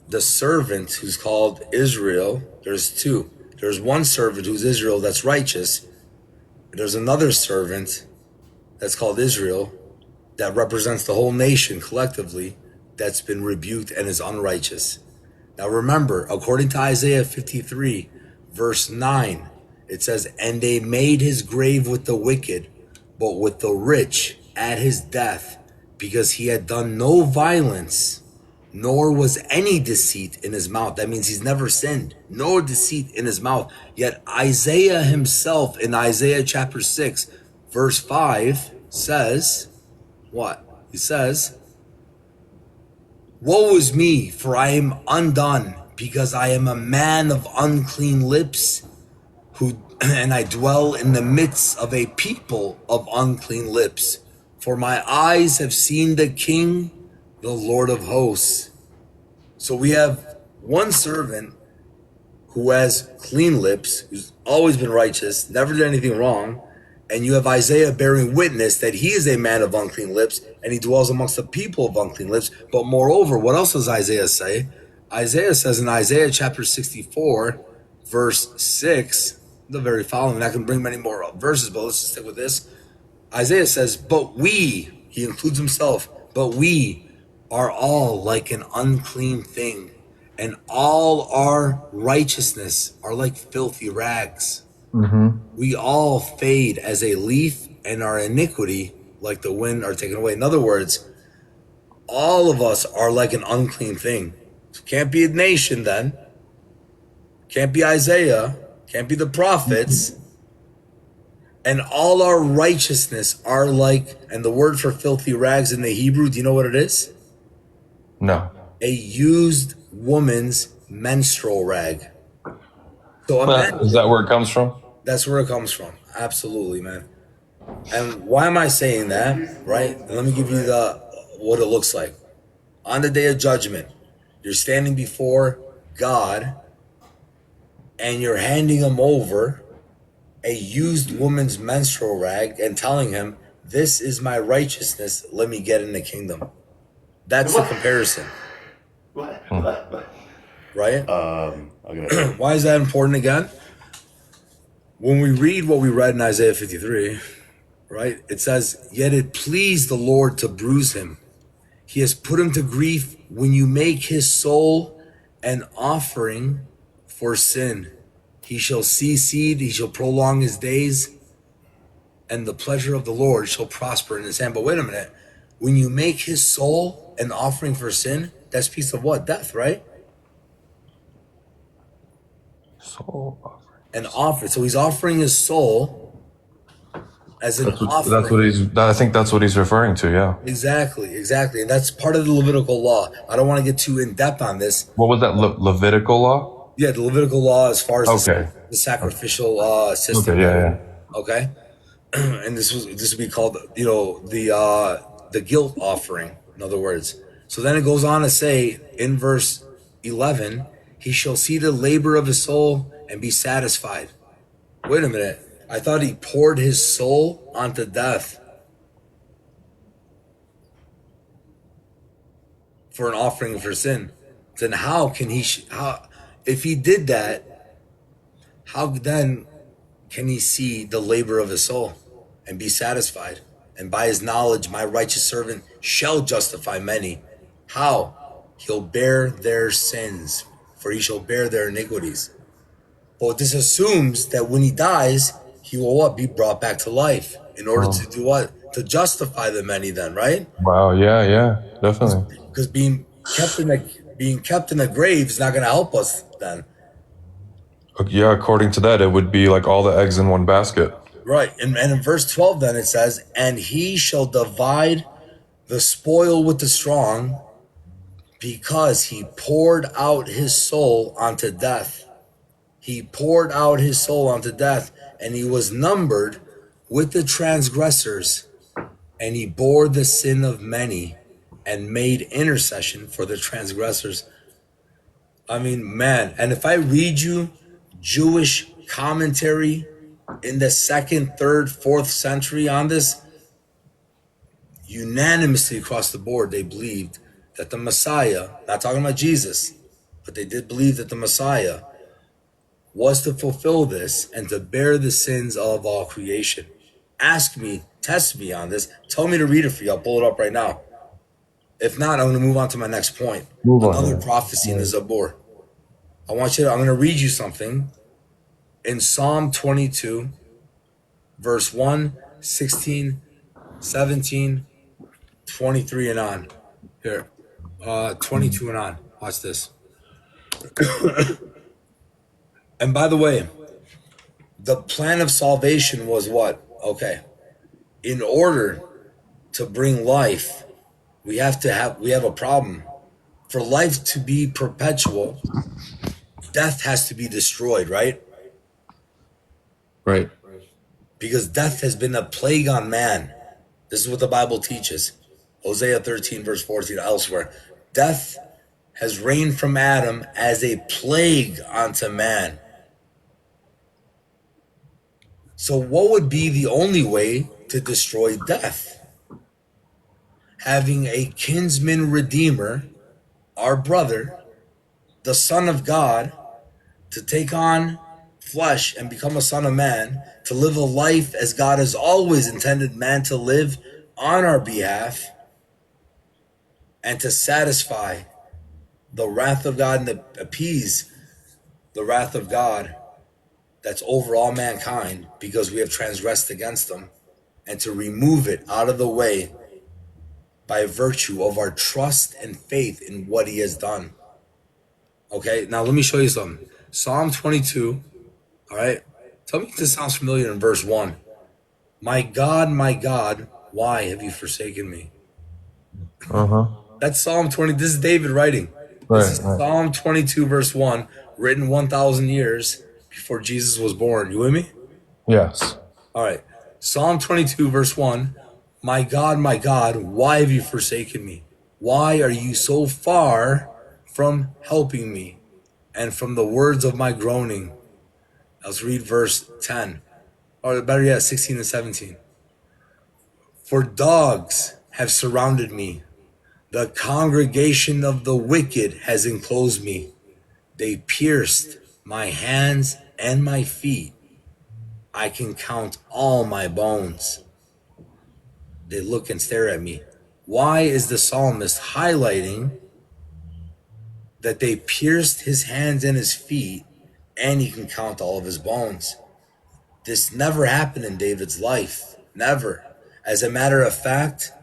the servant who's called Israel, there's two. There's one servant who's Israel that's righteous. There's another servant that's called Israel that represents the whole nation collectively that's been rebuked and is unrighteous. Now remember, according to Isaiah 53, verse 9, it says, "And they made his grave with the wicked, but with the rich at his death, because he had done no violence, nor was any deceit in his mouth." That means he's never sinned, nor deceit in his mouth. Yet Isaiah himself in Isaiah chapter 6, verse 5 says, what? He says, "Woe is me, for I am undone, because I am a man of unclean lips, and I dwell in the midst of a people of unclean lips. For my eyes have seen the King, the Lord of hosts." So we have one servant who has clean lips, who's always been righteous, never did anything wrong. And you have Isaiah bearing witness that he is a man of unclean lips, and he dwells amongst the people of unclean lips. But moreover, what else does Isaiah say? Isaiah says in Isaiah chapter 64, verse 6, the very following, and I can bring many more verses, but let's just stick with this. Isaiah says, "But we," he includes himself, "but we are all like an unclean thing, and all our righteousness are like filthy rags. We all fade as a leaf, and our iniquity, like the wind, are taken away." In other words, all of us are like an unclean thing. So can't be a nation then. Can't be Isaiah. Can't be the prophets. And all our righteousness are like, and the word for filthy rags in the Hebrew, do you know what it is? No. A used woman's menstrual rag. So imagine, Is that where it comes from? that's where it comes from. Absolutely, man. And why am I saying that? Right? Let me give you what it looks like. On the day of judgment, you're standing before God and you're handing him over a used woman's menstrual rag and telling him, "This is my righteousness. Let me get in the kingdom." That's the comparison. What? Right? Okay. Why is that important again? When we read what we read in Isaiah 53, right? It says, "Yet it pleased the Lord to bruise him. He has put him to grief when you make his soul an offering for sin. He shall see seed, he shall prolong his days, and the pleasure of the Lord shall prosper in his hand." But wait a minute. When you make his soul an offering for sin, that speaks of what? Death, right? Soul offering. An offer. So he's offering his soul as an offering. I think that's what he's referring to. Yeah. Exactly. And that's part of the Levitical law. I don't want to get too in depth on this. What was that Levitical law? Yeah, the Levitical law as far as Okay. the sacrificial system. Okay. Yeah. Okay. And this would be called, the guilt offering, in other words. So then it goes on to say in verse 11, "He shall see the labor of his soul and be satisfied." Wait a minute. I thought he poured his soul onto death for an offering for sin. Then how can he, if he did that, how then can he see the labor of his soul and be satisfied? "And by his knowledge, my righteous servant shall justify many." How? "He'll bear their sins, for he shall bear their iniquities." But this assumes that when he dies, he will what? Be brought back to life in order to do what? To justify the many then, right? Wow. Yeah. Definitely. Because being kept in a grave is not going to help us then. Yeah, according to that, it would be like all the eggs in one basket. Right. And in verse 12, then it says, and he shall divide the spoil with the strong because he poured out his soul unto death. He poured out his soul unto death, and he was numbered with the transgressors, and he bore the sin of many and made intercession for the transgressors. I mean, man, and if I read you Jewish commentary in the 2nd, 3rd, 4th century on this, unanimously across the board, they believed that the Messiah, not talking about Jesus, but they did believe that the Messiah was to fulfill this and to bear the sins of all creation. Ask me, test me on this. Tell me to read it for you. I'll pull it up right now. If not, I'm going to move on to my next point. Move on, Another man. prophecy in the Zabur. I'm going to read you something in Psalm 22, verse 1, 16, 17, 23 and on. Here, 22 and on. Watch this. And by the way, the plan of salvation was what? Okay. In order to bring life, we have a problem. For life to be perpetual, death has to be destroyed, right? Right. Because death has been a plague on man. This is what the Bible teaches. Hosea 13, verse 14, elsewhere. Death has reigned from Adam as a plague unto man. So what would be the only way to destroy death? Having a kinsman redeemer, our brother, the Son of God, to take on flesh and become a son of man, to live a life as God has always intended man to live on our behalf, and to satisfy the wrath of God and to appease the wrath of God that's over all mankind because we have transgressed against them, and to remove it out of the way by virtue of our trust and faith in what he has done. Okay, now let me show you something. Psalm 22, all right? Tell me if this sounds familiar in verse 1. My God, why have you forsaken me? That's Psalm 20. This is David writing. This is Psalm 22, verse 1, written 1,000 years before Jesus was born. You with me? Yes. All right. Psalm 22, verse 1. My God, why have you forsaken me? Why are you so far from helping me and from the words of my groaning? Let's read verse 10. Or better yet, 16 and 17. For dogs have surrounded me. The congregation of the wicked has enclosed me. They pierced my hands and my feet. I can count all my bones. They look and stare at me. Why is the psalmist highlighting that they pierced his hands and his feet and he can count all of his bones? This never happened in David's life. Never. As a matter of fact,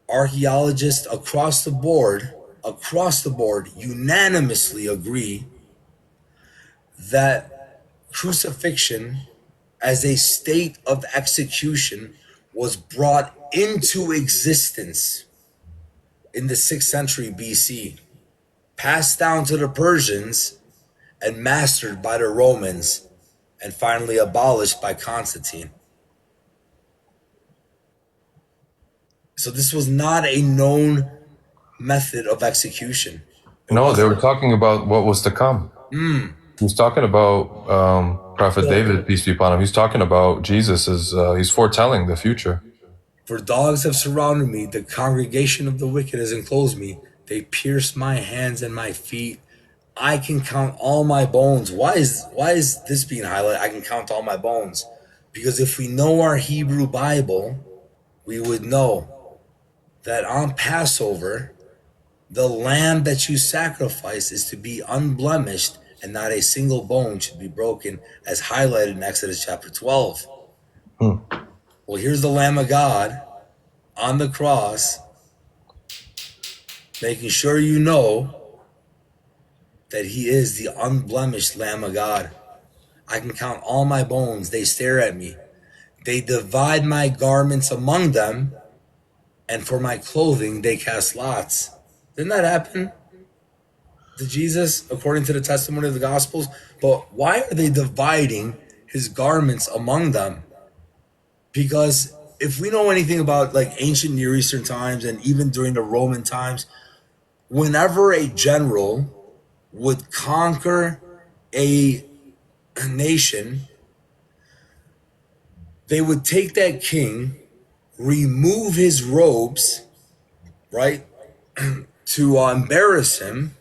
archaeologists across the board unanimously agree that crucifixion as a state of execution was brought into existence in the 6th century BC, passed down to the Persians and mastered by the Romans, and finally abolished by Constantine. So this was not a known method of execution. No, they were talking about what was to come. He's talking about Prophet David, peace be upon him. He's talking about Jesus as he's foretelling the future. For dogs have surrounded me, the congregation of the wicked has enclosed me. They pierced my hands and my feet. I can count all my bones. Why is this being highlighted? I can count all my bones. Because if we know our Hebrew Bible, we would know that on Passover, the lamb that you sacrifice is to be unblemished and not a single bone should be broken, as highlighted in Exodus chapter 12. Well, here's the Lamb of God on the cross, making sure you know that he is the unblemished Lamb of God. I can count all my bones. They stare at me. They divide my garments among them, and for my clothing they cast lots. Didn't that happen to Jesus according to the testimony of the Gospels? But why are they dividing his garments among them? Because if we know anything about like ancient Near Eastern times and even during the Roman times, whenever a general would conquer a nation, they would take that king, remove his robes, right, to embarrass him,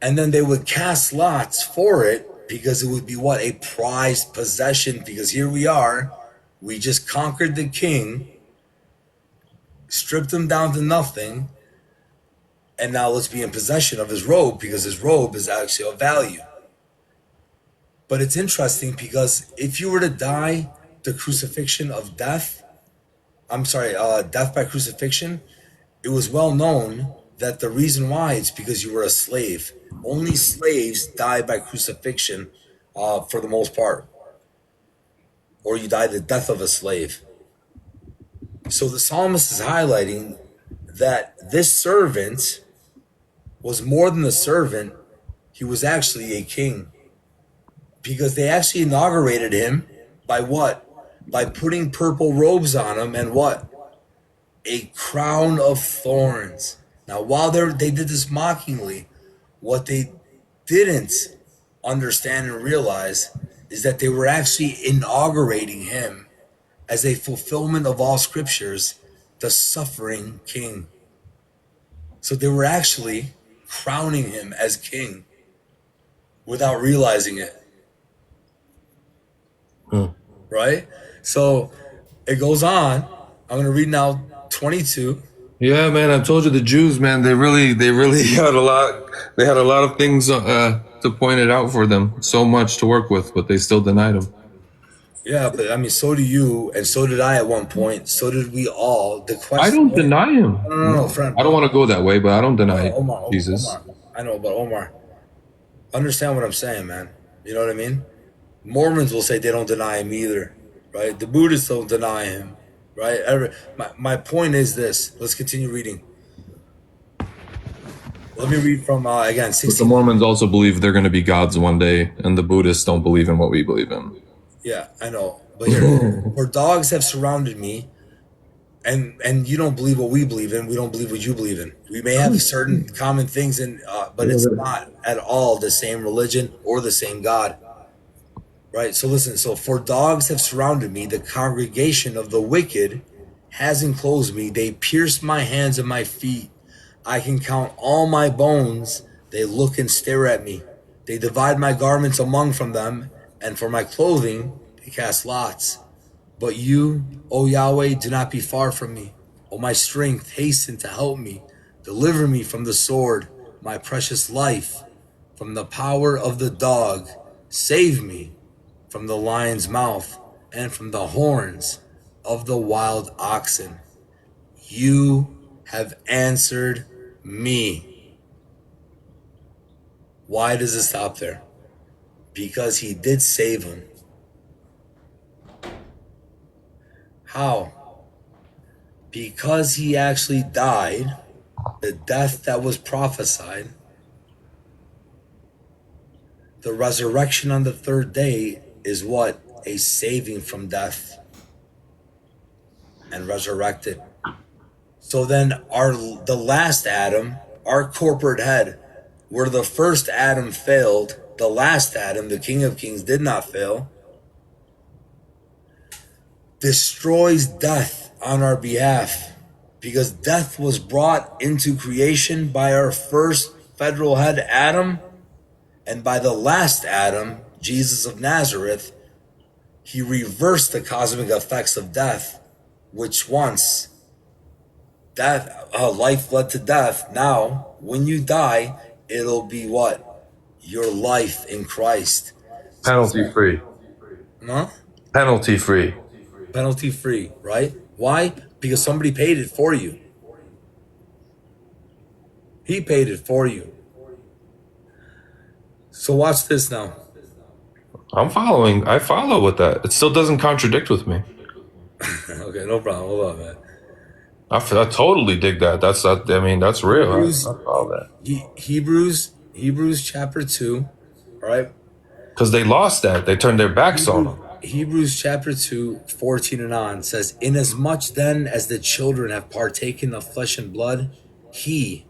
and then they would cast lots for it because it would be what? A prized possession. Because here we are, we just conquered the king, stripped him down to nothing, and now let's be in possession of his robe because his robe is actually of value. But it's interesting because if you were to die the crucifixion of death, death by crucifixion, it was well known that the reason why is because you were a slave. Only slaves die by crucifixion for the most part. Or you die the death of a slave. So the psalmist is highlighting that this servant was more than a servant. He was actually a king. Because they actually inaugurated him by what? By putting purple robes on him and what? A crown of thorns. Now, while they did this mockingly, what they didn't understand and realize is that they were actually inaugurating him as a fulfillment of all scriptures, the suffering king. So they were actually crowning him as king without realizing it. Right? So it goes on. I'm going to read now 22. Yeah, man, I told you the Jews, man, they really had a lot of things to point it out for them. So much to work with, but they still denied him. Yeah, but I mean, so do you, and so did I at one point. So did we all. The question, I don't deny him. No, friend. I don't want to go that way, but I don't deny Omar, Jesus. Omar. I know, but Omar, understand what I'm saying, man. You know what I mean? Mormons will say they don't deny him either, right? The Buddhists don't deny him, right? My point is this. Let's continue reading. Let me read from, again, But 16. the Mormons also believe they're going to be gods one day, and the Buddhists don't believe in what we believe in. Yeah, I know. But here, for dogs have surrounded me, and you don't believe what we believe in. We don't believe what you believe in. We may have certain common things, but it's not at all the same religion or the same God. Right? So listen, so for dogs have surrounded me, the congregation of the wicked has enclosed me. They pierced my hands and my feet. I can count all my bones. They look and stare at me. They divide my garments among from them, and for my clothing they cast lots. But you, O Yahweh, do not be far from me. O my strength, hasten to help me. Deliver me from the sword, my precious life, from the power of the dog. Save me from the lion's mouth and from the horns of the wild oxen. You have answered me. Why does it stop there? Because he did save him. How? Because he actually died, the death that was prophesied, the resurrection on the third day is what? A saving from death and resurrected. So then the last Adam, our corporate head, where the first Adam failed, the last Adam, the King of Kings, did not fail, destroys death on our behalf, because death was brought into creation by our first federal head, Adam, and by the last Adam, Jesus of Nazareth. He reversed the cosmic effects of death, which once life led to death. Now, when you die, it'll be what? Your life in Christ. Penalty free. Huh? Penalty free. Penalty free, right? Why? Because somebody paid it for you. He paid it for you. So watch this now. I follow with that. It still doesn't contradict with me. Okay, no problem. Hold on, man. I totally dig that. I mean, that's real. Hebrews, I follow that. Hebrews chapter 2, all right? Because they lost that. They turned their backs on them. Hebrews chapter 2, 14 and on says, inasmuch then as the children have partaken of flesh and blood, he,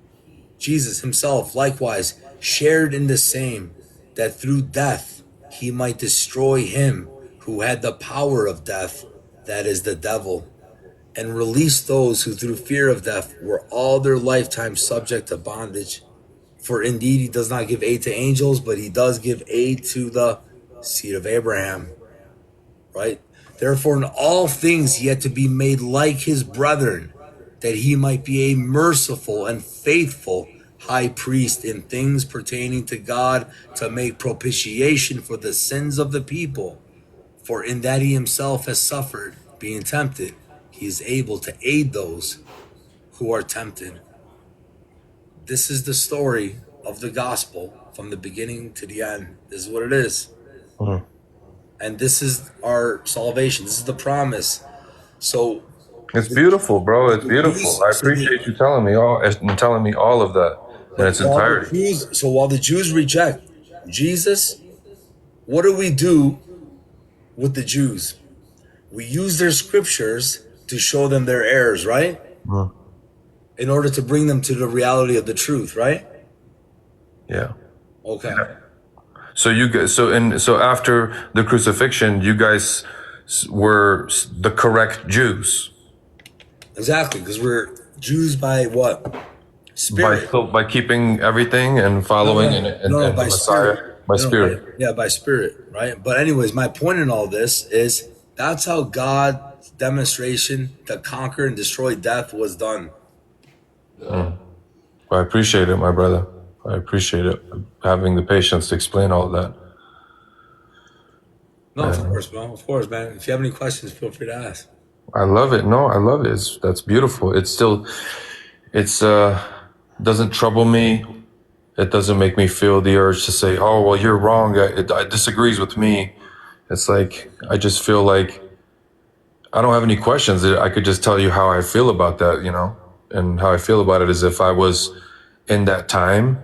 Jesus himself, likewise shared in the same, that through death he might destroy him who had the power of death, that is the devil, and release those who through fear of death were all their lifetime subject to bondage. For indeed he does not give aid to angels, but he does give aid to the seed of Abraham. Right? Therefore in all things he had to be made like his brethren, that he might be a merciful and faithful high priest in things pertaining to God, to make propitiation for the sins of the people. For in that he himself has suffered, being tempted, he is able to aid those who are tempted. This is the story of the gospel from the beginning to the end. This is what it is. Mhm. And this is our salvation. This is the promise. So It's beautiful, bro. It's beautiful. I appreciate you telling me all of that in its entirety. So while the Jews reject Jesus, what do we do with the Jews? We use their scriptures to show them their errors, right? Mhm. In order to bring them to the reality of the truth, right? Yeah. Okay. So you guys, so after the crucifixion, you guys were the correct Jews Exactly, because we're Jews by what? Spirit. by keeping everything and following and the by Messiah spirit. by spirit. By spirit, right? But anyways, my point in all this is that's how God's demonstration to conquer and destroy death was done. Well, I appreciate it, my brother. I appreciate it, having the patience to explain all of that. No, of course, bro. Of course, man. If you have any questions, feel free to ask. I love it. No, I love it. That's beautiful. It's doesn't trouble me. It doesn't make me feel the urge to say, "Oh, well, you're wrong. It disagrees with me." It's like I just feel like I don't have any questions. I could just tell you how I feel about that, and how I feel about it is if I was in that time,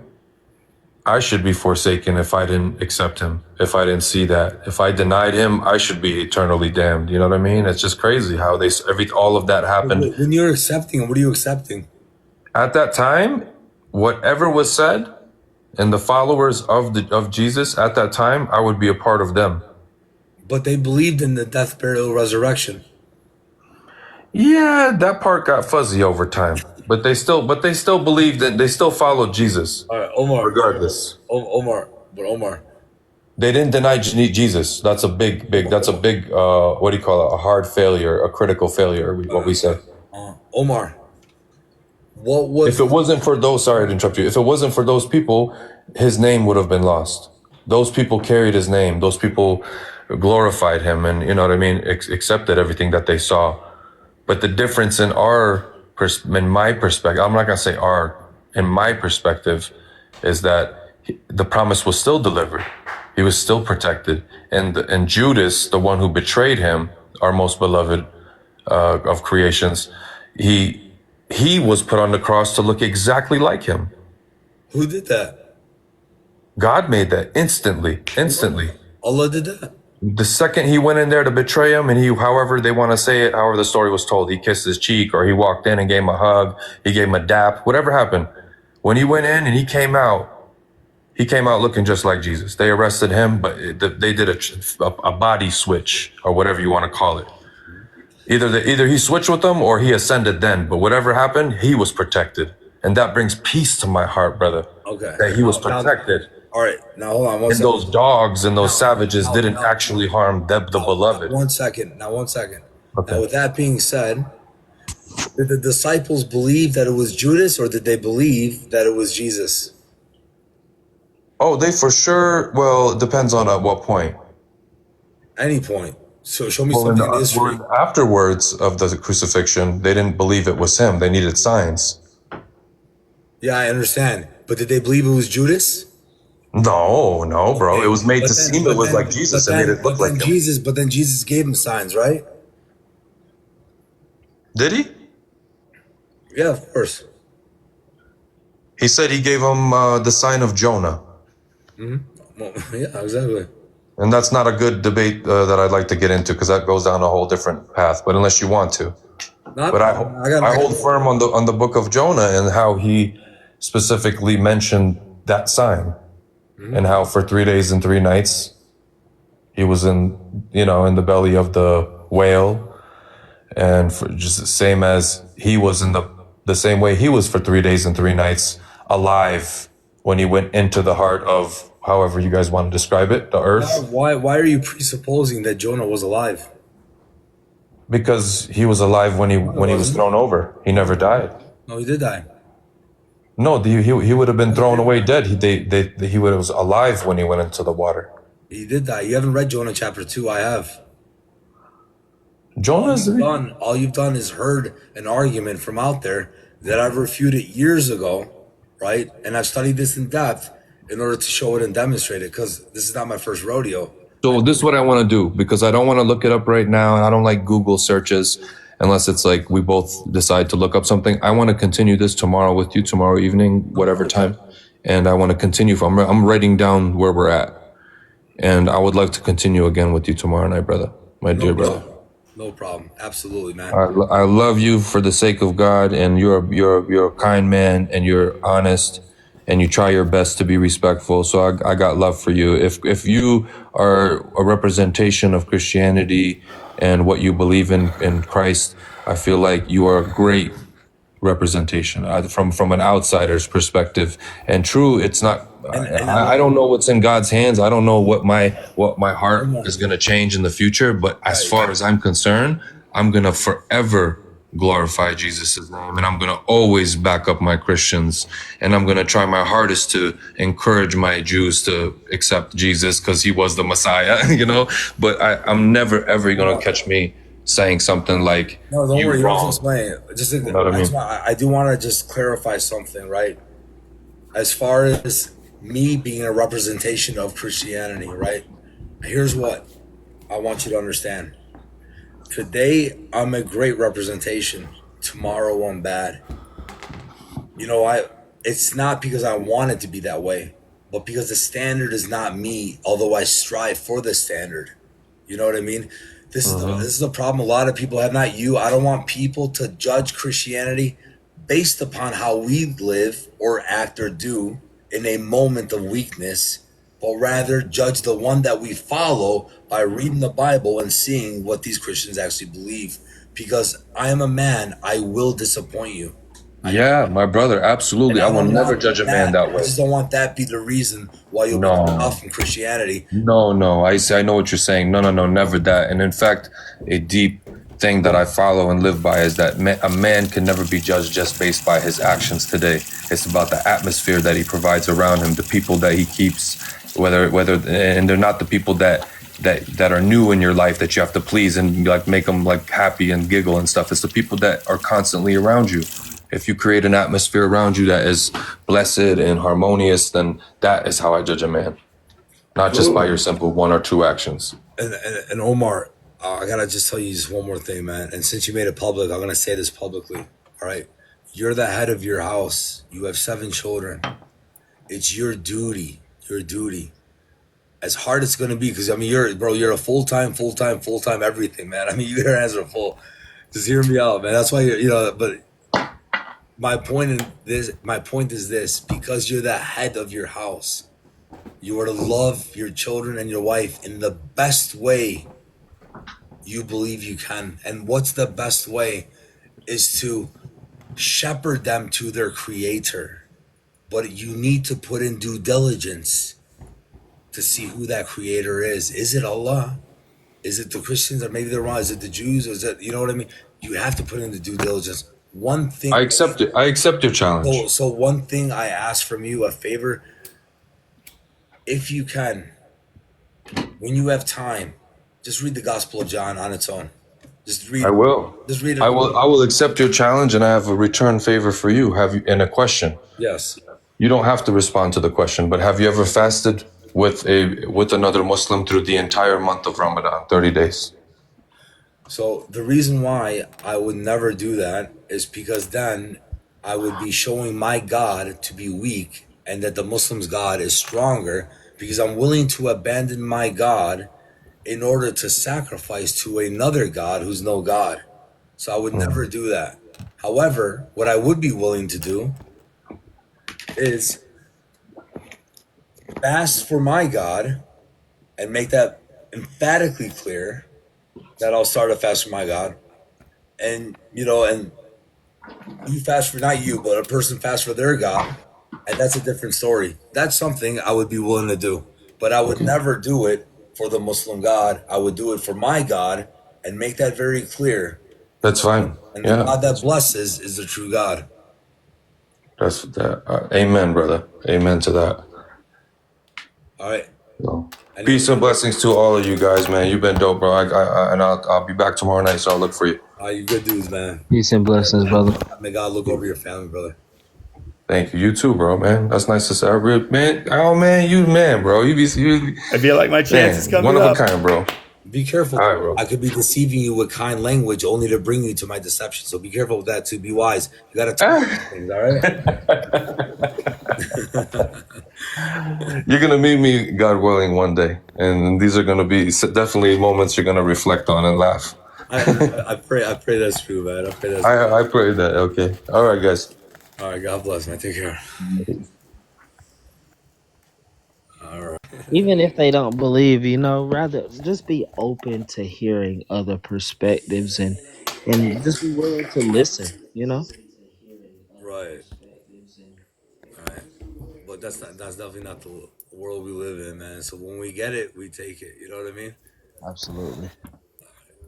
I should be forsaken if I didn't accept him, if I didn't see that. If I denied him, I should be eternally damned. You know what I mean? It's just crazy how all of that happened. When you're accepting, what are you accepting? At that time, whatever was said, and the followers of Jesus at that time, I would be a part of them. But they believed in the death, burial, resurrection. Yeah, that part got fuzzy over time, but they still believed that they still followed Jesus. All right, Omar. Regardless, Omar, they didn't deny Jesus. That's a big. What do you call it? A hard failure, a critical failure. What we say. Omar. What was? If it wasn't for those, sorry to interrupt you. If it wasn't for those people, his name would have been lost. Those people carried his name. Those people glorified him, and you know what I mean. Accepted everything that they saw. But the difference in my perspective, I'm not gonna say in my perspective, is that the promise was still delivered. He was still protected, and Judas, the one who betrayed him, our most beloved of creations, he was put on the cross to look exactly like him. Who did that? God made that instantly. Allah did that. The second he went in there to betray him, and however they want to say it, however the story was told, he kissed his cheek, or he walked in and gave him a hug, he gave him a dap, whatever happened. When he went in and he came out looking just like Jesus. They arrested him, but they did a body switch, or whatever you want to call it. Either he switched with them or he ascended then, but whatever happened, he was protected. And that brings peace to my heart, brother. Okay. That he was protected. All right, now hold on one And second. those dogs and those savages didn't actually harm the beloved. 1 second. Okay. Now, with that being said, did the disciples believe that it was Judas, or did they believe that it was Jesus? Oh, they for sure. Well, it depends on at what point. Any point. So show me Well, something in history. afterwards of the crucifixion, they didn't believe it was him. They needed signs. Yeah, I understand. But did they believe it was Judas? No, bro. It was made But to then, seem it was like Jesus and made it look like him. But then Jesus gave him signs, right? Did he? Yeah, of course. He said he gave him the sign of Jonah. Well, yeah, exactly. And that's not a good debate that I'd like to get into because that goes down a whole different path. But unless you want to, but I hold firm on the book of Jonah and how he specifically mentioned that sign, and how for 3 days and 3 nights he was in the belly of the whale, and for just the same as he was in the same way he was for 3 days and 3 nights alive when he went into the heart of, however you guys want to describe it, the earth. Why are you presupposing that Jonah was alive? Because he was alive when he was thrown over. He never died. No, he did die. No, he would have been thrown away dead. He was alive when he went into the water. He did die. You haven't read Jonah chapter 2. I have. Jonah's All you've done is heard an argument from out there that I've refuted years ago, right? And I've studied this in depth in order to show it and demonstrate it, because this is not my first rodeo. So this is what I want to do, because I don't want to look it up right now, and I don't like Google searches unless it's like we both decide to look up something. I want to continue this tomorrow with you, tomorrow evening, whatever time, and I want to continue. I'm writing down where we're at, and I would like to continue again with you tomorrow night, brother, my dear brother. No problem. Absolutely, man. I love you for the sake of God, and you're a kind man, and you're honest, and you try your best to be respectful. So I got love for you. If you are a representation of Christianity and what you believe in Christ, I feel like you are a great representation from an outsider's perspective. And true, it's not. I don't know what's in God's hands. I don't know what my heart is going to change in the future. But as far as I'm concerned, I'm going to forever glorify Jesus' name, and I'm going to always back up my Christians, and I'm going to try my hardest to encourage my Jews to accept Jesus because he was the Messiah, But I'm never ever going to catch me saying something like, no, don't worry. wrong. You know what I mean? I do want to just clarify something, right? As far as me being a representation of Christianity, right? Here's what I want you to understand. Today, I'm a great representation. Tomorrow, I'm bad. It's not because I want it to be that way, but because the standard is not me, although I strive for the standard. You know what I mean? This is the problem a lot of people have, not you. I don't want people to judge Christianity based upon how we live or act or do in a moment of weakness, but rather judge the one that we follow by reading the Bible and seeing what these Christians actually believe. Because I am a man, I will disappoint you. Yeah, my brother, absolutely. I will never judge a man that way. I just don't want that be the reason why you'll be off from Christianity. No. I know what you're saying. No, never that. And in fact, a deep thing that I follow and live by is that a man can never be judged just based by his actions today. It's about the atmosphere that he provides around him, the people that he keeps, whether and they're not the people that are new in your life that you have to please and like make them like happy and giggle and stuff. It's the people that are constantly around you. If you create an atmosphere around you that is blessed and harmonious, then that is how I judge a man, not just by your simple 1 or 2 actions. And Omar, I gotta just tell you just one more thing, man. And since you made it public, I'm gonna say this publicly. All right, you're the head of your house. You have 7 children. It's your duty. As hard as it's gonna be, because you're a full-time everything, man. Your hands are full. Just hear me out, man. That's why but my point is this: because you're the head of your house, you are to love your children and your wife in the best way you believe you can. And what's the best way is to shepherd them to their creator. But you need to put in due diligence to see who that creator is. Is it Allah? Is it the Christians? Or maybe they're wrong. Is it the Jews? Or is it, you know what I mean? You have to put in the due diligence. One thing I accept it. I accept your challenge. So one thing I ask from you, a favor, if you can, when you have time, just read the Gospel of John on its own. Just read. I will. Just read it. I will accept your challenge, and I have a return favor for you. And a question. Yes. You don't have to respond to the question, but have you ever fasted with another Muslim through the entire month of Ramadan, 30 days? So the reason why I would never do that is because then I would be showing my God to be weak and that the Muslim's God is stronger, because I'm willing to abandon my God in order to sacrifice to another God who's no God. So I would never do that. However, what I would be willing to do is fast for my God and make that emphatically clear that I'll start a fast for my God. And, and you fast for, not you, but a person fast for their God. And that's a different story. That's something I would be willing to do. But I would never do it for the Muslim God. I would do it for my God and make that very clear. That's fine. And the Yeah. God that blesses is the true God. That's that. Amen, brother. Amen to that. All right. So, peace and blessings to all of you guys, man. You've been dope, bro. I'll be back tomorrow night, so I'll look for you. You good dudes, man. Peace and blessings, brother. May God look over your family, brother. Thank you. You too, bro, man. That's nice to say. Man, oh man, you man, bro. You I feel like my chance is coming one up. of a kind, bro. Be careful. All right, bro. I could be deceiving you with kind language only to bring you to my deception. So be careful with that too. Be wise. You got to tell things, all right? You're gonna meet me, God willing, one day, and these are gonna be definitely moments you're gonna reflect on and laugh. I pray that's true, man. I pray that's true. I pray that. Okay. All right, guys. All right. God bless, man. Take care. Even if they don't believe, rather just be open to hearing other perspectives and just be willing to listen, Right. Right. But that's definitely not the world we live in, man. So when we get it, we take it. You know what I mean? Absolutely.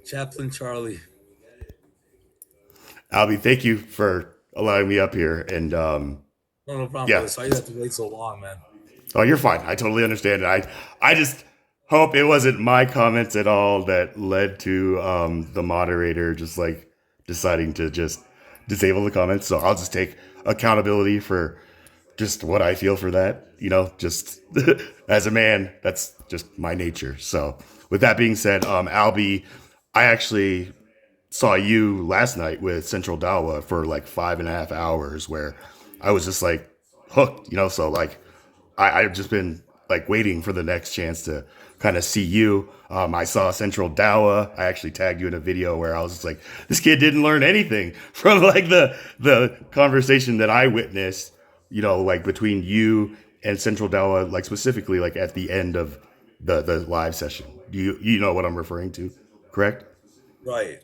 Chaplain Charlie. Albie, thank you for allowing me up here. And No problem. Yeah. Sorry you have to wait so long, man. oh, you're fine. I totally understand. I just hope it wasn't my comments at all that led to the moderator just like deciding to just disable the comments. So I'll just take accountability for just what I feel for that. Just as a man, that's just my nature. So with that being said, Albie, I actually saw you last night with Central Dawa for like 5.5 hours where I was just like hooked, so like I've just been like waiting for the next chance to kind of see you. I saw Central Dawa. I actually tagged you in a video where I was just like, this kid didn't learn anything from like the conversation that I witnessed, like between you and Central Dawa, like specifically like at the end of the live session. You know what I'm referring to, correct? Right.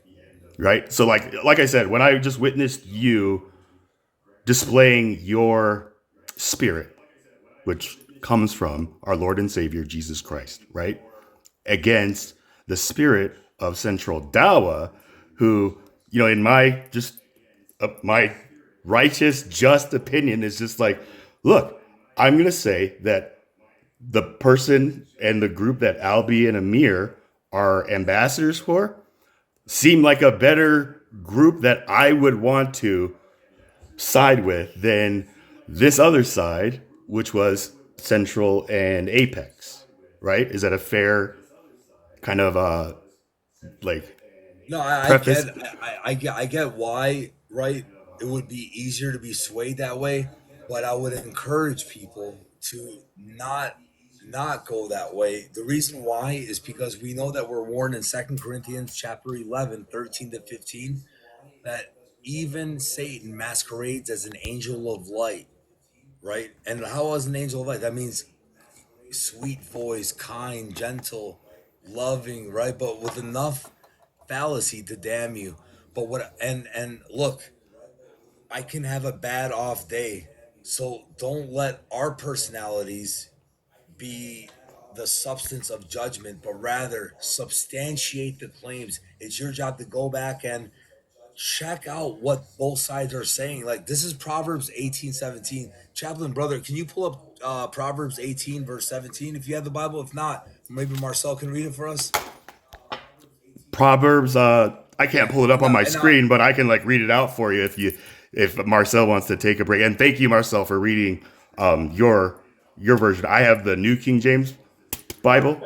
Right. So like I said, when I just witnessed you displaying your spirit, which comes from our Lord and Savior, Jesus Christ, right? Against the spirit of Central Dawa, who, in my my righteous, just opinion is just like, look, I'm going to say that the person and the group that Albie and Amir are ambassadors for seem like a better group that I would want to side with than this other side, which was Central and Apex, right? Is that a fair kind of like No, I preface? I get why, right? It would be easier to be swayed that way, but I would encourage people to not go that way. The reason why is because we know that we're warned in 2 Corinthians chapter 11, 13 to 15, that even Satan masquerades as an angel of light, right? And how is an angel of light? That means sweet voice, kind, gentle, loving, right? But with enough fallacy to damn you. But and look, I can have a bad off day. So don't let our personalities be the substance of judgment, but rather substantiate the claims. It's your job to go back and check out what both sides are saying. Like, this is Proverbs 18:17. Chaplain brother, can you pull up Proverbs 18 verse 17 if you have the Bible? If not, maybe Marcel can read it for us. Proverbs, I can't pull it up on my screen, but I can like read it out for you if Marcel wants to take a break. And thank you, Marcel, for reading your version. I have the New King James Bible.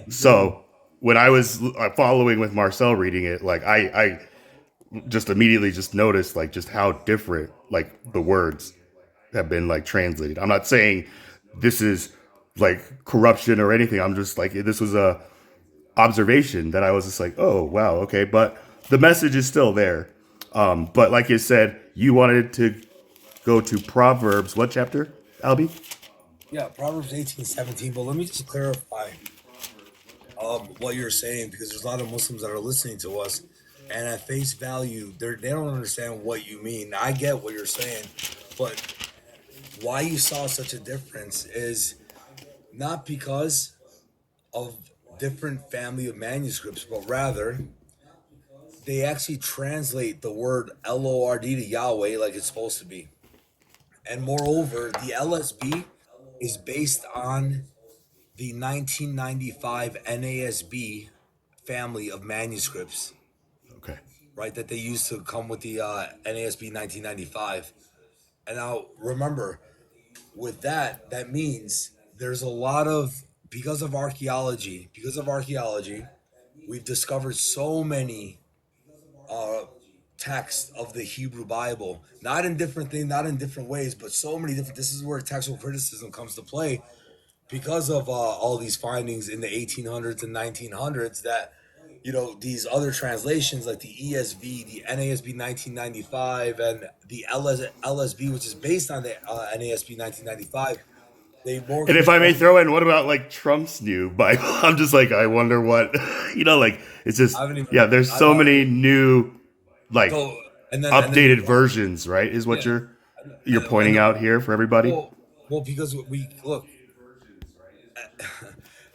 So when I was following with Marcel reading it, like I just immediately just noticed like just how different like the words have been like translated. I'm not saying this is like corruption or anything. I'm just like this was a observation that I was just like, oh wow, okay, but the message is still there. But like you said, you wanted to go to Proverbs. What chapter, Albie? Yeah, Proverbs 18:17. But let me just clarify what you're saying, because there's a lot of Muslims that are listening to us, and at face value, they don't understand what you mean. I get what you're saying, but why you saw such a difference is not because of different family of manuscripts, but rather they actually translate the word Lord to Yahweh like it's supposed to be. And moreover, the LSB is based on the 1995 NASB family of manuscripts, Okay. right? That they used to come with the NASB 1995. And now remember, with that, that means there's a lot of, because of archaeology, we've discovered so many texts of the Hebrew Bible, not in different things, not in different ways, but so many different. This is where textual criticism comes to play, because of all these findings in the 1800s and 1900s, that these other translations like the ESV, the NASB 1995, and the LSB, which is based on the NASB 1995, they more. And if I may throw in, what about like Trump's new Bible? I'm just like, I wonder what, like it's just, there's so many new, like updated versions, right? Is what you're pointing out here for everybody? Well, because we look,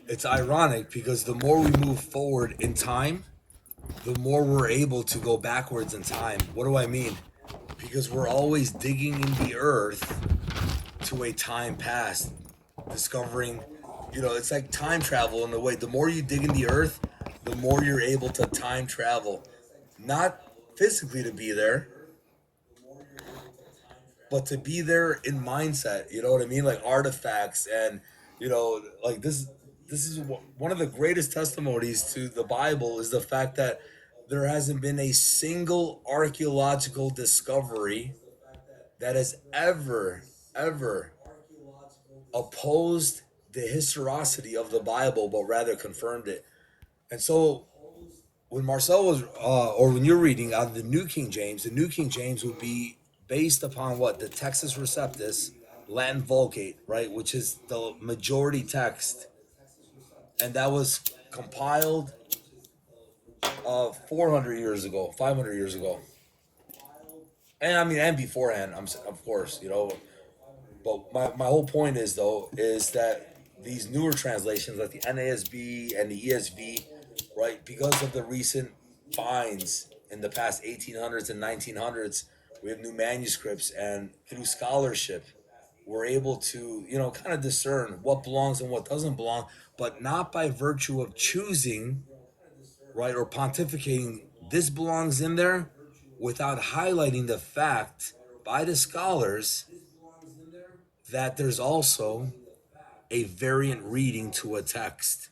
it's ironic because the more we move forward in time, the more we're able to go backwards in time. What do I mean? Because we're always digging in the earth to a time past, discovering, it's like time travel in a way. The more you dig in the earth, the more you're able to time travel. Not physically to be there, but to be there in mindset. You know what I mean? Like artifacts and, like this is one of the greatest testimonies to the Bible is the fact that there hasn't been a single archaeological discovery that has ever opposed the historicity of the Bible, but rather confirmed it. And so when Marcel was, or when you're reading out of the New King James would be based upon what? The Textus Receptus, Latin Vulgate, right? Which is the majority text. And that was compiled 400 years ago, 500 years ago. And beforehand, of course, But my whole point is that these newer translations like the NASB and the ESV, right, because of the recent finds in the past 1800s and 1900s, we have new manuscripts, and through scholarship, we're able to, kind of discern what belongs and what doesn't belong, but not by virtue of choosing, right, or pontificating this belongs in there, without highlighting the fact by the scholars that there's also a variant reading to a text.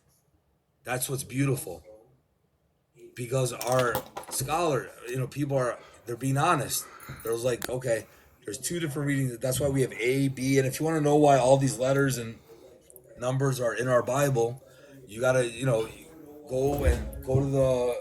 That's what's beautiful. Because our scholar, they're being honest. There's like, okay, there's two different readings. That's why we have A, B, and if you want to know why all these letters and numbers are in our Bible, you gotta, go to the,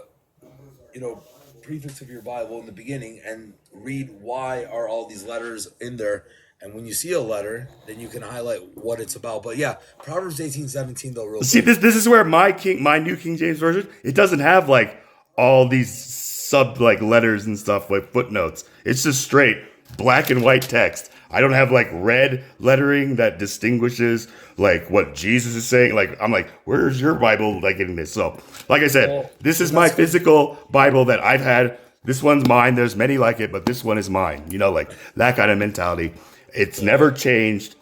prefix of your Bible in the beginning and read why are all these letters in there. And when you see a letter, then you can highlight what it's about. But yeah, Proverbs 18:17 though, real See, quick. this is where my New King James version, it doesn't have like all these sub like letters and stuff like footnotes. It's just straight black and white text. I don't have like red lettering that distinguishes like what Jesus is saying. Like I'm like, where's your Bible like getting this? So, like I said, this is my physical Bible that I've had. This one's mine. There's many like it, but this one is mine. Like that kind of mentality. It's never changed,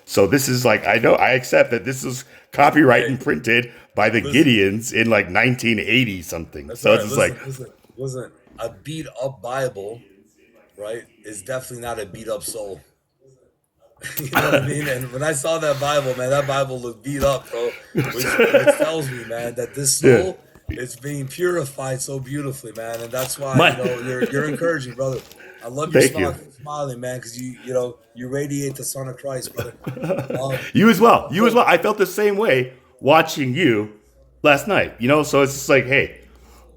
So this is like, I accept that this is copyright and printed by the Gideons in like 1980 something. That's so right. it's listen, a beat up Bible, right, is definitely not a beat up soul. You know what I mean? And when I saw that Bible, man, that Bible looked beat up, bro. Which tells me, man, that this soul is being purified so beautifully, man. And that's why, My- you're encouraging, brother. I love your Thank you. smiling, man, because you radiate the Son of Christ, brother. You as well. You as well. I felt the same way watching you last night. So it's just like, hey,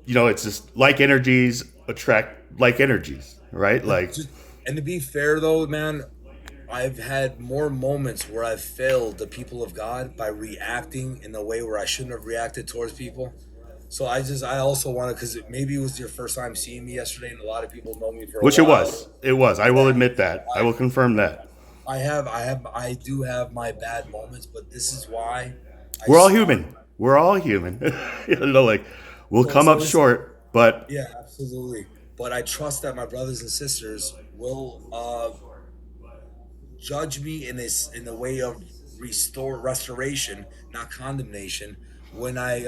it's just like energies attract like energies, right? Like, And to be fair, though, man, I've had more moments where I've failed the people of God by reacting in a way where I shouldn't have reacted towards people. So I also want to, because maybe it was your first time seeing me yesterday, and a lot of people know me for a which it while. was. It was. I will admit that. I will confirm that. I do have my bad moments, but this is why We're all human. We're all human. Like, we'll come up short, but Yeah, absolutely. But I trust that my brothers and sisters will judge me in the way of restoration, not condemnation, when I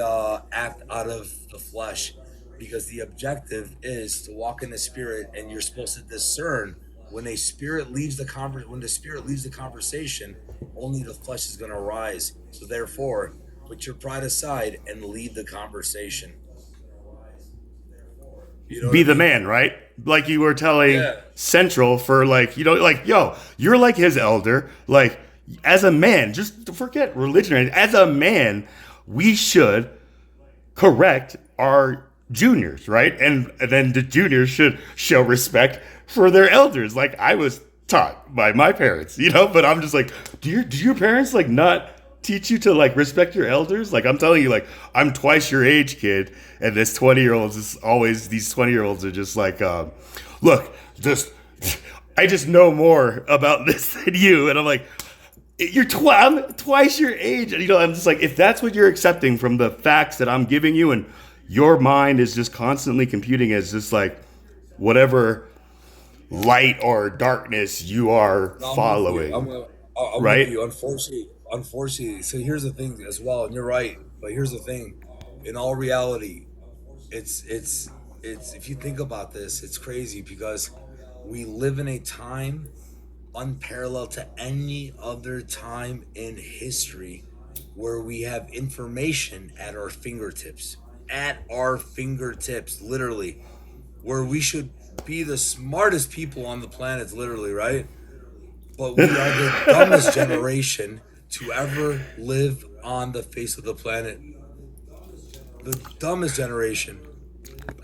act out of the flesh, because the objective is to walk in the spirit, and you're supposed to discern when the spirit leaves the conversation, only the flesh is going to rise. So therefore, put your pride aside and leave the conversation. You know be what I the mean? man, right? Like you were telling Yeah. Central for like, yo, you're like his elder. Like, as a man, just forget religion. As a man, we should correct our juniors, right? And then the juniors should show respect for their elders. Like I was taught by my parents, but I'm just like, do your parents like not teach you to like respect your elders? Like I'm telling you, like I'm twice your age, kid, and these 20-year-olds are just like, look, I just know more about this than you. And I'm like, I'm twice your age. And, I'm just like, if that's what you're accepting from the facts that I'm giving you, and your mind is just constantly computing as just like whatever light or darkness you are following. I'm right? with you. Unfortunately. So here's the thing as well, and you're right. But here's the thing: in all reality, it's if you think about this, it's crazy because we live in a time unparalleled to any other time in history where we have information at our fingertips, literally, where we should be the smartest people on the planet, literally, right? But we are the dumbest generation to ever live on the face of the planet. The dumbest generation.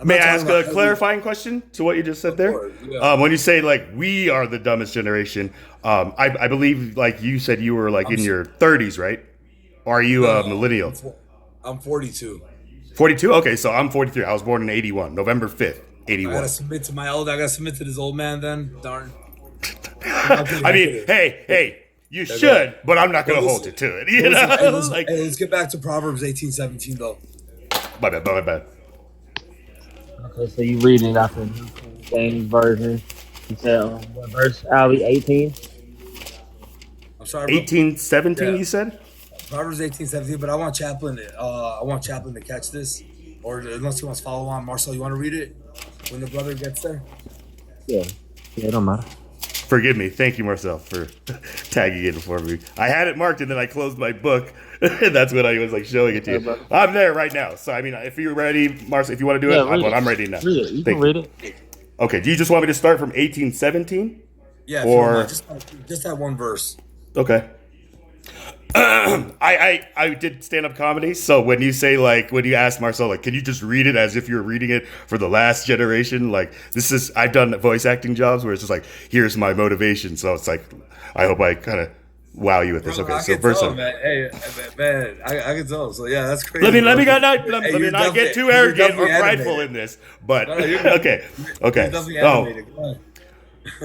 May I ask a clarifying question to what you just said there? Yeah. When you say like we are the dumbest generation, I believe like you said you were like in your 30s, right? Or are you a millennial? I'm 42. 42? Okay, so I'm 43. I was born in 81, November 5th, 81. I gotta submit to my elder. I gotta submit to this old man then. Darn. I mean, hey, you should, but I'm not gonna hold you to it. Let's get back to Proverbs 18:17 though. My bad. Okay, so you read it out the New King James Version. You said what verse? Ali 18. I'm sorry. Bro. 18:17, Yeah. you said? Proverbs 18:17. But I want Chaplin. I want Chaplin to catch this, or unless he wants to follow on. Marcel, you want to read it when the brother gets there? Yeah, it don't matter. Forgive me. Thank you, Marcel, for tagging it for me. I had it marked and then I closed my book. That's when I was like showing it to you. I'm there right now. So, I mean, if you're ready, Marcel, if you want to do it, I'm ready now. Read it. You Thank can read it. Okay. Do you just want me to start from 18:17? Yeah. if Or- you don't mind, just that one verse. Okay. I did stand-up comedy, so when you say like when you ask Marcel like, can you just read it as if you're reading it for the last generation? Like I've done voice acting jobs where it's just like, here's my motivation. So it's like, I hope I kind of wow you with this. Okay, I so can verse tell, one. man. Hey, man, I can tell. So yeah, that's crazy. Let me bro. not Hey, you're not get definitely- too you're arrogant or definitely prideful animated. in this, but No, you're- okay. You're definitely animated. Come on.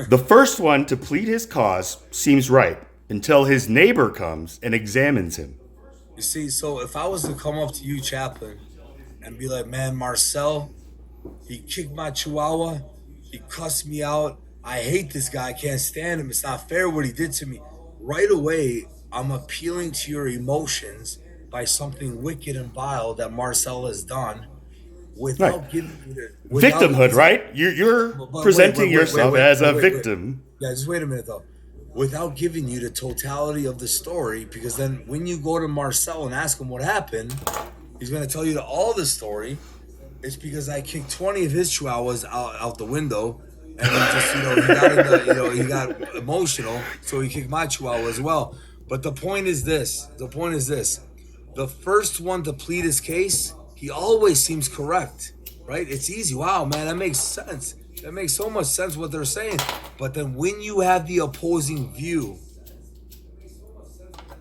The first one to plead his cause seems right until his neighbor comes and examines him. You see, so if I was to come up to you, Chaplin, and be like, man, Marcel, he kicked my chihuahua, he cussed me out, I hate this guy, I can't stand him, it's not fair what he did to me. Right away, I'm appealing to your emotions by something wicked and vile that Marcel has done without Right. giving me the Victimhood, right? You're But presenting wait, yourself wait, as a wait. victim. Yeah, just wait a minute though. without giving you the totality of the story, because then when you go to Marcel and ask him what happened, he's going to tell you all the story. It's because I kicked 20 of his chihuahuas out the window, and he just, he got emotional, so he kicked my chihuahua as well. But the point is this. The first one to plead his case, he always seems correct, right? It's easy. Wow, man, that makes sense. That makes so much sense what they're saying. But then when you have the opposing view,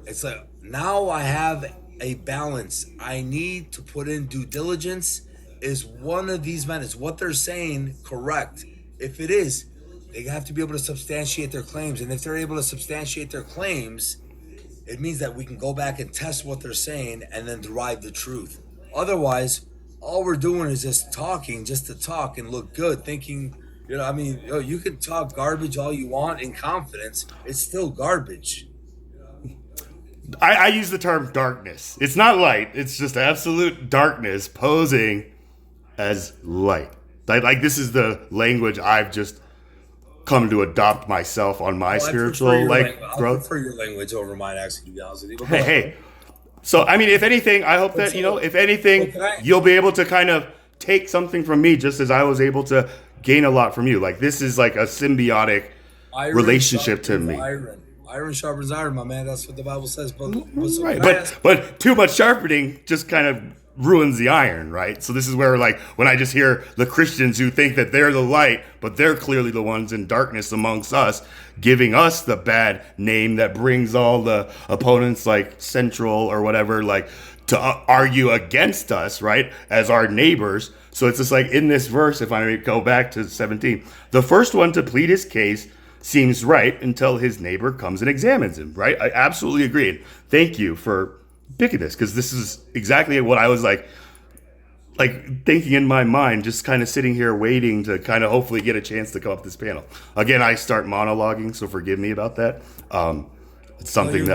it's like, now I have a balance. I need to put in due diligence. Is one of these men, is what they're saying correct? If it is, they have to be able to substantiate their claims. And if they're able to substantiate their claims, it means that we can go back and test what they're saying and then derive the truth. Otherwise, all we're doing is just talking just to talk and look good, thinking, you can talk garbage all you want in confidence. It's still garbage. I use the term darkness. It's not light. It's just absolute darkness posing as light. Like this is the language I've just come to adopt myself on my spiritual growth. I prefer your language over mine, actually, to be honest with you. Hey. So, I mean, if anything, I hope that, you'll be able to kind of take something from me just as I was able to gain a lot from you. Like, this is like a symbiotic relationship to me. Iron sharpens iron, my man. That's what the Bible says. But too much sharpening just kind of ruins the iron, right? So this is where, like, when I just hear the Christians who think that they're the light, but they're clearly the ones in darkness amongst us, giving us the bad name that brings all the opponents, like Central or whatever, like, to argue against us, right, as our neighbors. So it's just like in this verse, if I go back to 17, the first one to plead his case seems right until his neighbor comes and examines him, right? I absolutely agree. And thank you for picking this, because this is exactly what I was like thinking in my mind, just kind of sitting here waiting to kind of hopefully get a chance to come up this panel. Again, I start monologuing, so forgive me about that. It's something do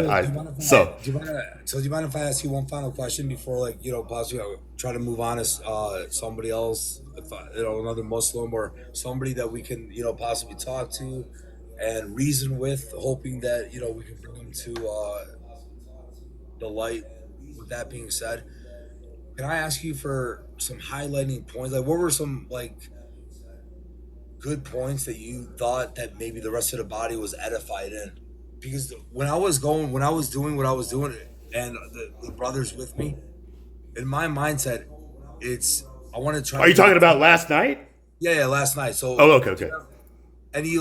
you mind if I ask you one final question before, possibly try to move on to somebody else, another Muslim or somebody that we can, possibly talk to and reason with, hoping that, we can bring them to the light. With that being said, can I ask you for some highlighting points? Like, what were some good points that you thought that maybe the rest of the body was edified in? Because when I was doing what I was doing, and the brothers with me, in my mindset, I want to try. Are you talking about last night? Yeah, last night. So. Oh, okay. Any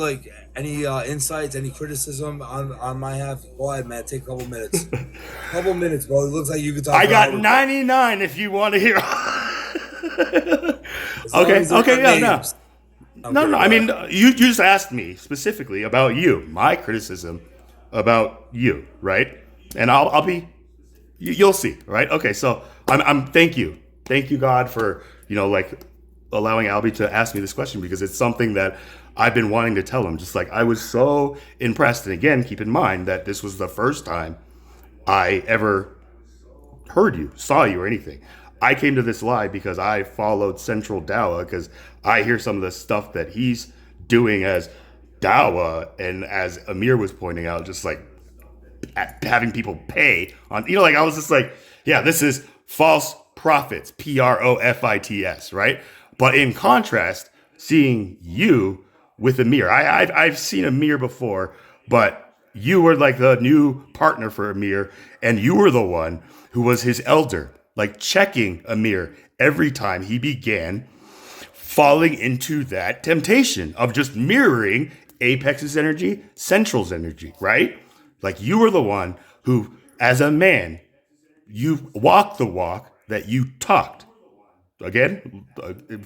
insights, any criticism on my half? Go ahead, man. Take a couple minutes. Couple minutes, bro. It looks like you could talk. I got 99 if you want to hear. Okay. No. I mean, you just asked me specifically about you, my criticism about you, right? And I'll be. You'll see, right? Okay. So I'm. Thank you, God, for allowing Albie to ask me this question, because it's something that I've been wanting to tell him. Just like, I was so impressed. And again, keep in mind that this was the first time I ever heard you, saw you, or anything. I came to this live because I followed Central Dawa, because I hear some of the stuff that he's doing as Dawa, and as Amir was pointing out, just like having people pay on, I was just like, yeah, this is false prophets, Profits, right? But in contrast, seeing you with Amir, I've seen Amir before, but you were like the new partner for Amir, and you were the one who was his elder, like checking Amir every time he began falling into that temptation of just mirroring Apex's energy, Central's energy, right? Like, you were the one who, as a man, you walked the walk that you talked. Again,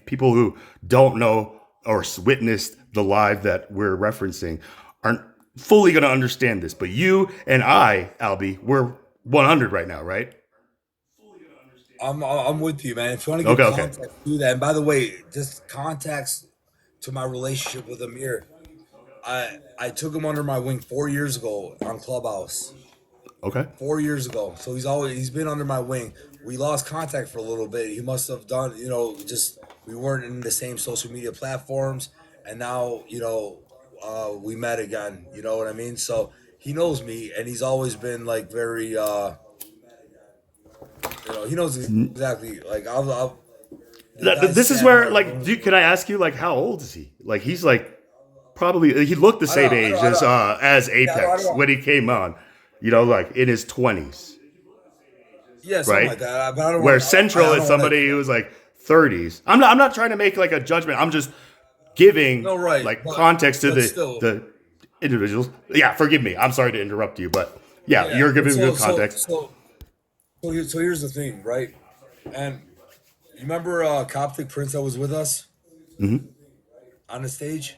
people who don't know or witnessed the live that we're referencing aren't fully going to understand this. But you and I, Albie, we're 100 right now, right? I'm with you, man. If you want to give context, do that. And by the way, just context to my relationship with Amir. I took him under my wing 4 years ago on Clubhouse. Okay. 4 years ago. So he's been under my wing. We lost contact for a little bit. He must have done, just we weren't in the same social media platforms. And now, we met again. You know what I mean? So he knows me, and he's always been like very, he knows exactly. Like I'll the guy's This is sad where, heart like, knows. dude, can I ask you, like, how old is he? Like, he's like probably he looked the same age as Yeah, I Apex don't. when he came on. Like in his 20s, Yeah, something right? like that. But I don't Where want. Central I is don't want somebody to. who's like 30s. I'm not trying to make like a judgment. I'm just giving No, right, like context to but the still, the individuals. Yeah, forgive me. I'm sorry to interrupt you, but yeah, yeah. you're But giving good context. so here's the thing, right? And you remember Coptic Prince that was with us on the stage?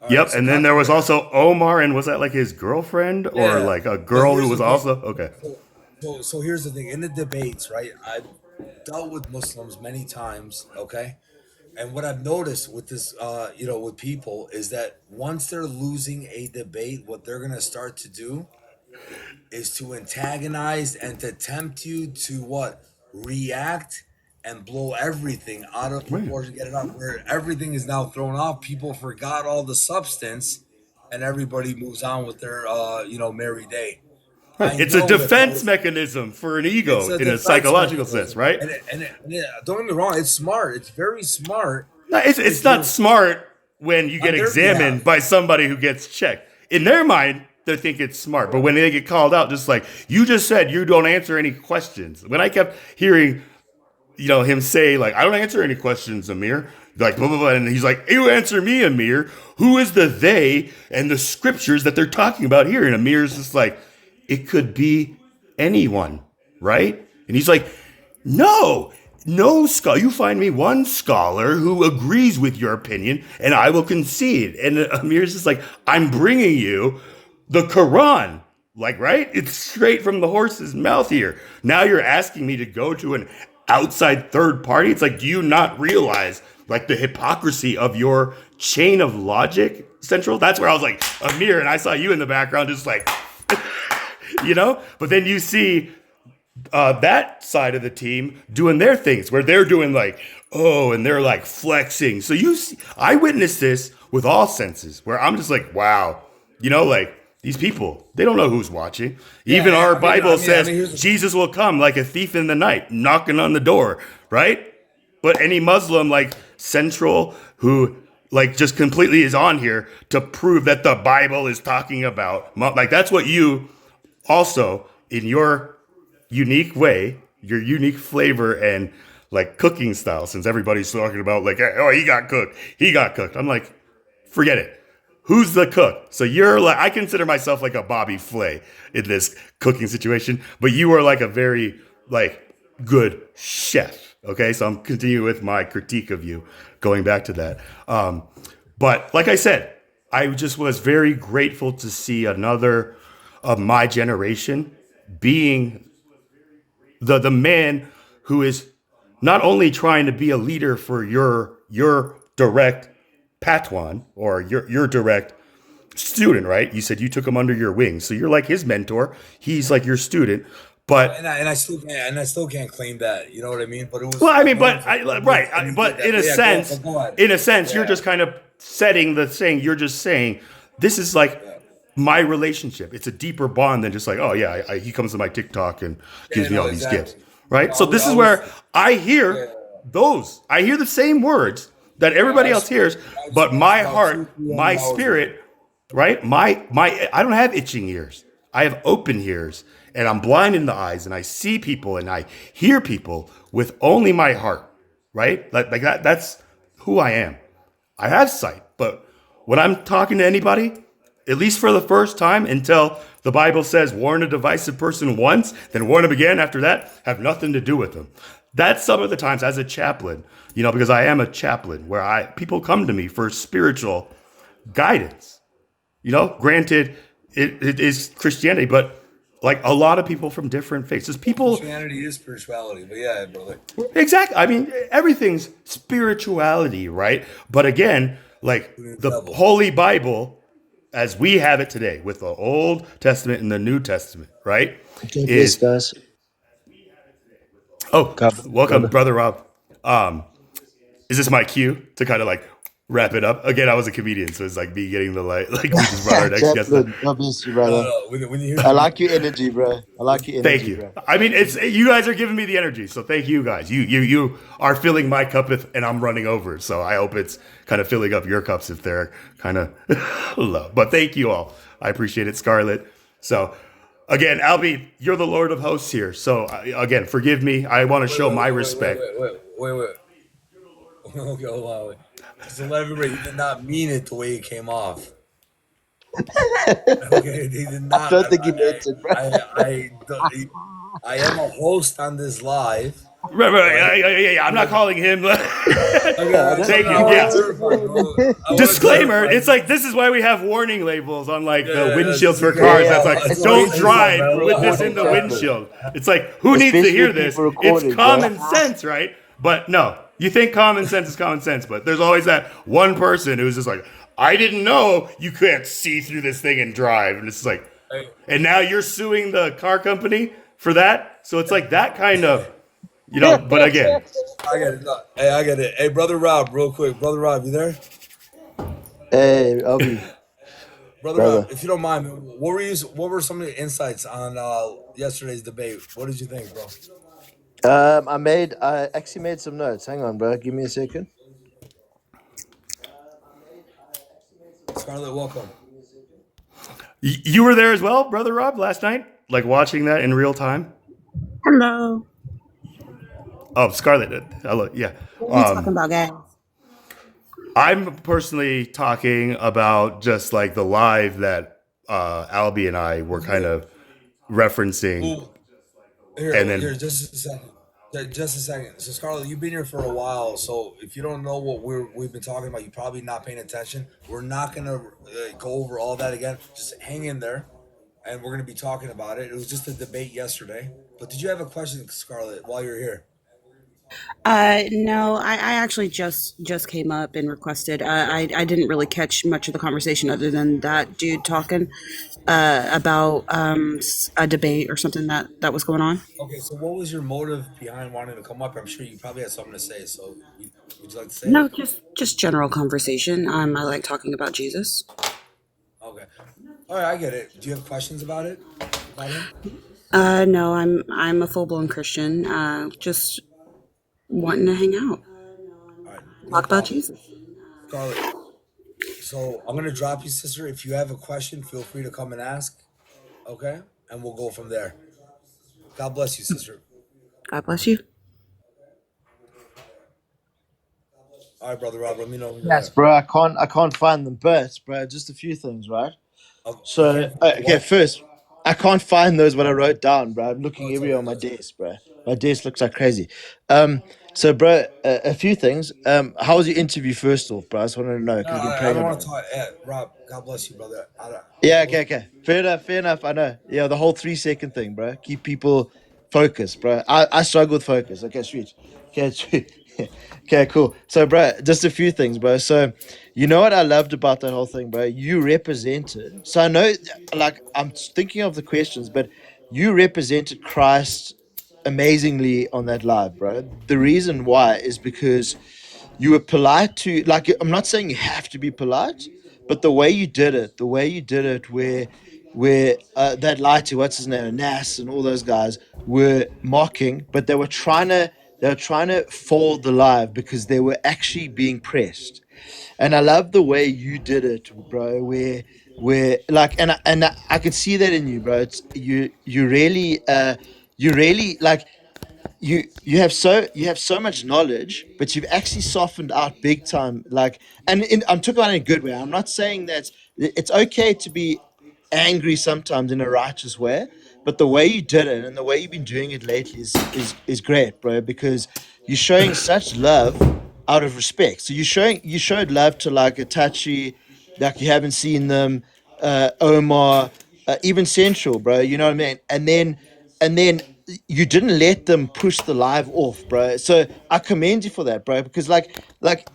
All right, Yep, so and then there Coptic was Prince. also Omar, and was that like his girlfriend or Yeah, like a but girl who here's the was thing. also okay? So here's the thing. In the debates, right? I've dealt with Muslims many times, okay? And what I've noticed with this, with people is that once they're losing a debate, what they're gonna start to do is to antagonize and to tempt you to what? React and blow everything out of Right. proportion, get it out where everything is now thrown off. People forgot all the substance and everybody moves on with their merry day. I It's a know that defense those mechanism for an it's ego a in a defense psychological sense, mechanism. right? And don't get me wrong, it's smart. It's very smart No, it's if not you're smart when you get on their examined behalf. by somebody who gets checked. In their mind, they think it's smart. But when they get called out, just like you just said, you don't answer any questions. When I kept hearing, him say, like, I don't answer any questions, Amir. Like, blah, blah, blah. And he's like, you answer me, Amir. Who is the they and the scriptures that they're talking about here? And Amir's just like, it could be anyone, right? And he's like, no scholar. You find me one scholar who agrees with your opinion, and I will concede. And Amir's just like, I'm bringing you the Quran. Like, right? It's straight from the horse's mouth here. Now you're asking me to go to an outside third party. It's like, do you not realize like the hypocrisy of your chain of logic, Central? That's where I was like, Amir, and I saw you in the background, just like, But then you see that side of the team doing their things where they're doing like, and they're like flexing. So I witnessed this with all senses where I'm just like, wow, like these people, they don't know who's watching. Even Yeah, our I mean, Bible says here's the Jesus will come like a thief in the night, knocking on the door, right? But any Muslim like Central who like just completely is on here to prove that the Bible is talking about, like that's what you also in your unique way, your unique flavor and like cooking style, since everybody's talking about like, oh, he got cooked. I'm like, forget it. Who's the cook? So you're like, I consider myself like a Bobby Flay in this cooking situation, but you are like a very like good chef. Okay, so I'm continuing with my critique of you, going back to that. But like I said, I just was very grateful to see another of my generation being the man who is not only trying to be a leader for your direct Patuan or your direct student, right? You said you took him under your wing, so you're like his mentor. He's like your student, but and I still can't claim that. You know what I mean? But it was well, I mean, wonderful right, when you but did in that. a Yeah, sense, go ahead. you're Yeah, just kind of you're just saying this is like yeah, my relationship. It's a deeper bond than just like, oh yeah, he comes to my TikTok and gives yeah. me No, all these gifts, exactly. right? So this I is was, where I yeah, hear I hear the same words that everybody I else was, hears, I was but my about heart, 2, 300 my hours ago. spirit, right? My I don't have itching ears. I have open ears, and I'm blind in the eyes, and I see people and I hear people with only my heart, right? Like that. That's who I am. I have sight, but when I'm talking to anybody, at least for the first time, until the Bible says warn a divisive person once, then warn them again after that, have nothing to do with them. That's some of the times as a chaplain, because I am a chaplain where people come to me for spiritual guidance. Granted, it is Christianity, but like a lot of people from different faiths. There's people, Christianity is spirituality, but yeah, brother. exactly. I mean, everything's spirituality, right? But again, like the Level. Holy Bible, as we have it today, with the Old Testament and the New Testament, right? Check this, Is guys. oh, God bless, welcome, brother. brother Rob. Is this my cue to kind of like wrap it up. Again, I was a comedian, so it's like me getting the light. Like we just brought our next guest. Chaplain, God bless you, brother. No, when you hear I like your energy, bro. I like your Thank energy, you. bro. I mean, it's you guys are giving me the energy, so thank you guys. You are filling my cup and I'm running over. So I hope it's kind of filling up your cups if they're kind of low. But thank you all. I appreciate it, Scarlett. So again, Albie, you're the Lord of hosts here. So again, forgive me. I want to show my respect. Wait. Okay, hold on, wait. Just to let everybody, he did not mean it the way it came off. Okay, he did not. I don't think he meant it, bro. I am a host on this live. Right. Yeah. I'm not calling him. Thank you. Yeah. Yeah. Disclaimer: it's like this is why we have warning labels on like the windshields for cars. Yeah, That's like, it's don't crazy, drive bro. with this in the windshield. It's like, who needs to Especially hear if this? people recording, It's bro. common sense, right? But no, you think common sense is common sense, but there's always that one person who's just like, I didn't know you can't see through this thing and drive, and it's like, and now you're suing the car company for that. So it's like that kind of, But again. I get it. No, hey, I get it. Hey, brother Rob, real quick. Brother Rob, you there? Hey, Albie. Brother Brother. Rob, if you don't mind, man, what were some of the insights on yesterday's debate? What did you think, bro? I actually made some notes. Hang on, bro. Give me a second. Scarlett, welcome. You were there as well, Brother Rob, last night? Like watching that in real time? Hello. Oh, Scarlett. Hello. Yeah. What are you talking about, guys? I'm personally talking about just like the live that Albie and I were kind of referencing. Ooh, here, And then- just a second. Just a second. So, Scarlett, you've been here for a while. So, if you don't know what we've been talking about, you're probably not paying attention. We're not gonna go over all that again. Just hang in there, and we're gonna be talking about it. It was just a debate yesterday. But did you have a question, Scarlett, while you're here? No, I actually just came up and requested. I didn't really catch much of the conversation other than that dude talking about a debate or something that was going on. Okay. So, what was your motive behind wanting to come up? I'm sure you probably had something to say. So, would you like to say? No, just general conversation. I like talking about Jesus. Okay. All right, I get it. Do you have questions about it? About him? No, I'm a full blown Christian. Just wanting to hang out, All right. no talk about problem. Jesus. Scarlett. So I'm gonna drop you, sister. If you have a question, feel free to come and ask. Okay, and we'll go from there. God bless you, sister. God bless you. All right, brother Rob. Let me know when you're Yes, bro. I can't find them, but bro, just a few things, right? there. So okay, first, I can't find those what I wrote down, bro. I'm looking everywhere on my desk, bro. My desk looks like crazy. So bro, a few things. How was your interview first off, bro? I just wanted to know No, because we've been I praying don't about want it. to talk. Yeah, Rob. God bless you, brother. Yeah, okay. Fair enough. I know. Yeah, the whole 3 second thing, bro. Keep people focused, bro. I struggle with focus. Okay, sweet. Okay, sweet. Okay, cool. So, bro, just a few things, bro. So, you know what I loved about that whole thing, bro? You represented. So I know, like, I'm thinking of the questions, but you represented Christ amazingly on that live, bro. The reason why is because you were polite to, like, I'm not saying you have to be polite, but the way you did it, where that lighty, what's his name, Nas and all those guys were mocking, but they were trying to fold the live because they were actually being pressed. And I love the way you did it, bro. Where like, I could see that in you, bro. It's you really like you have so much knowledge, but you've actually softened out big time. Like, I'm talking about it in a good way. I'm not saying that it's okay to be angry sometimes in a righteous way, but the way you did it and the way you've been doing it lately is great, bro. Because you're showing such love out of respect. So you showed love to like Itachi, like you haven't seen them, Omar, even Central, bro. You know what I mean? And then you didn't let them push the live off, bro. So I commend you for that, bro. Because like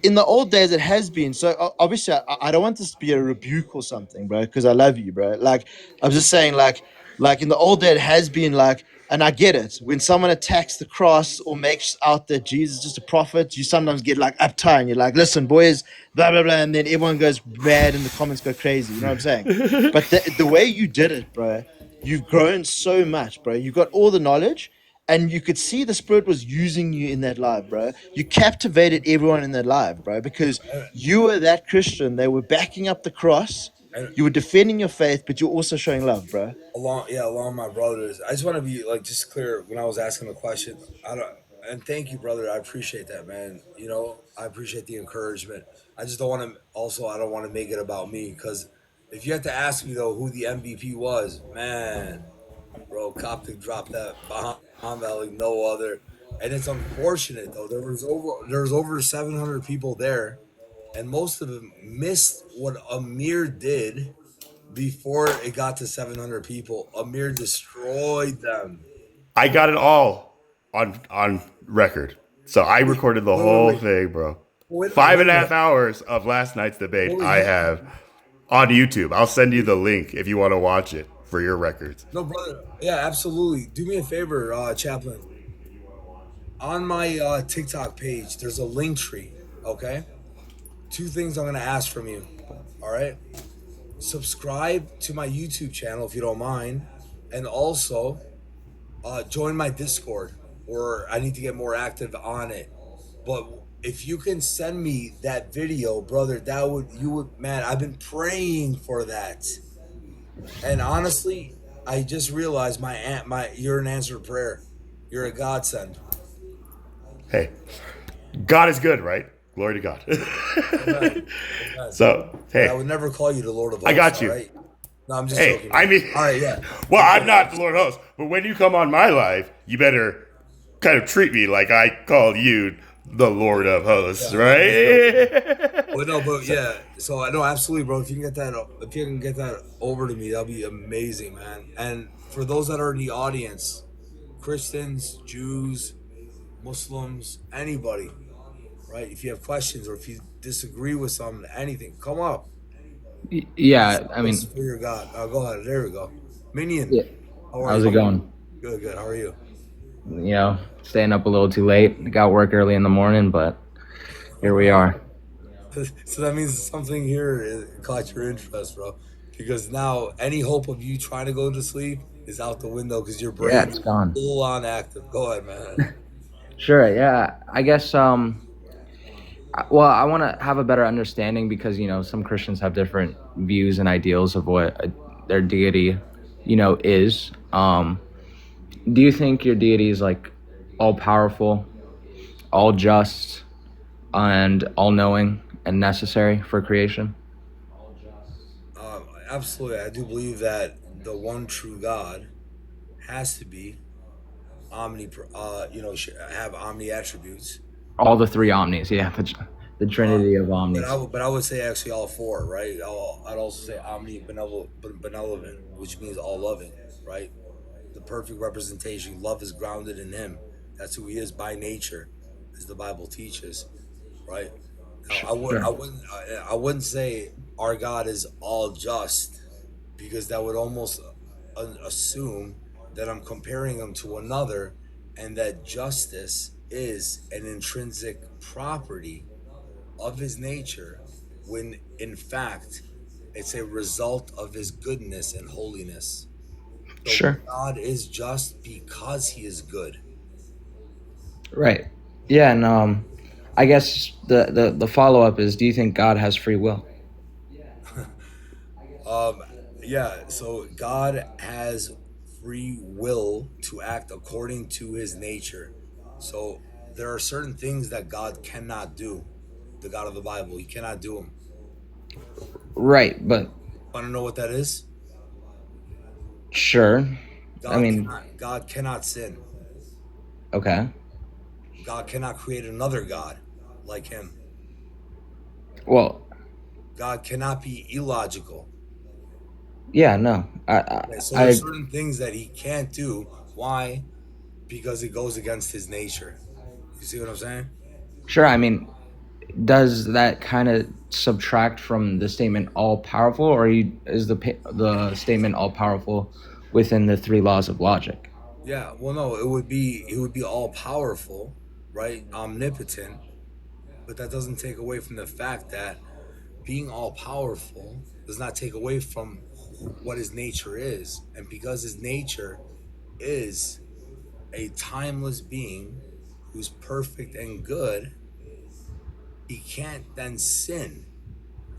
in the old days, it has been. So obviously, I don't want this to be a rebuke or something, bro. Because I love you, bro. Like I'm just saying, like Like in the old day, it has been like, and I get it. When someone attacks the cross or makes out that Jesus is just a prophet, you sometimes get like uptight and you're like, listen, boys, blah, blah, blah. And then everyone goes mad and the comments go crazy. You know what I'm saying? But the way you did it, bro, you've grown so much, bro. You got all the knowledge and you could see the Spirit was using you in that live, bro. You captivated everyone in that live, bro, because you were that Christian. They were backing up the cross. You were defending your faith, but you're also showing love, bro. Along my brothers. I just want to be like just clear when I was asking the question. I don't, and thank you, brother. I appreciate that, man. You know, I appreciate the encouragement. I just don't want to. Also, I don't want to make it about me because if you had to ask me though who the MVP was, man, bro, Coptic dropped that bomb like no other. And it's unfortunate though. There was over 700 people there, and most of them missed what Amir did before it got to 700 people. Amir destroyed them. I got it all on record. So I recorded the whole thing, bro. 5.5 hours of last night's debate I have on YouTube. I'll send you the link if you want to watch it for your records. No, brother. Yeah, absolutely. Do me a favor, Chaplain. On my TikTok page, there's a link tree, okay? 2 things I'm going to ask from you, all right? Subscribe to my YouTube channel if you don't mind, and also join my Discord, or I need to get more active on it. But if you can send me that video, brother, man, I've been praying for that. And honestly, I just realized you're an answered prayer. You're a godsend. Hey, God is good, right? Glory to God. Amen. So, hey. I would never call you the Lord of Hosts. I got you. Right? No, I'm just hey, joking. I mean, all right, yeah. Well, I'm not the Lord host, but when you come on my live, you better kind of treat me like I called you the Lord of Hosts, right? Well, no, but yeah. So I know absolutely, bro. If you can get that over to me, that'll be amazing, man. And for those that are in the audience, Christians, Jews, Muslims, anybody, right? If you have questions or if you disagree with something, anything, come up. Yeah, I mean, for your God. Go ahead. There we go. Minion. Yeah. How's it going? Good. How are you? You know, staying up a little too late. Got work early in the morning, but here we are. So that means something here caught your interest, bro. Because now any hope of you trying to go to sleep is out the window because your brain it's gone. Full on active. Go ahead, man. Sure. Yeah. I guess. Well, I want to have a better understanding because some Christians have different views and ideals of what their deity, is. Do you think your deity is like all powerful, all just, and all knowing and necessary for creation? Absolutely. I do believe that the one true God has to be have omni attributes. All the 3 omnis, yeah, the trinity of omnis. But I would say actually all 4, right? I'd also say omni-benevolent, which means all loving, right? The perfect representation. Love is grounded in Him. That's who He is by nature, as the Bible teaches, right? Now, I wouldn't say our God is all just, because that would almost assume that I'm comparing Him to another, and that justice is an intrinsic property of His nature, when in fact it's a result of His goodness and holiness. So sure. God is just because He is good. Right. Yeah, and I guess the follow-up is, do you think God has free will? Yeah, so God has free will to act according to His nature. So there are certain things that God cannot do. The God of the Bible, He cannot do them. Right, but Want to know what that is? Sure. God cannot sin. Okay. God cannot create another God like Him. Well, God cannot be illogical. Yeah, no. So there's certain things that He can't do. Why? Because it goes against His nature. You see what I'm saying? Sure. I mean, does that kind of subtract from the statement all powerful, or is the statement all powerful within the three laws of logic. Yeah, well, no, it would be all powerful, right? Omnipotent, but that doesn't take away from the fact that being all powerful does not take away from what his nature is. And because his nature is a timeless being who's perfect and good, he can't then sin.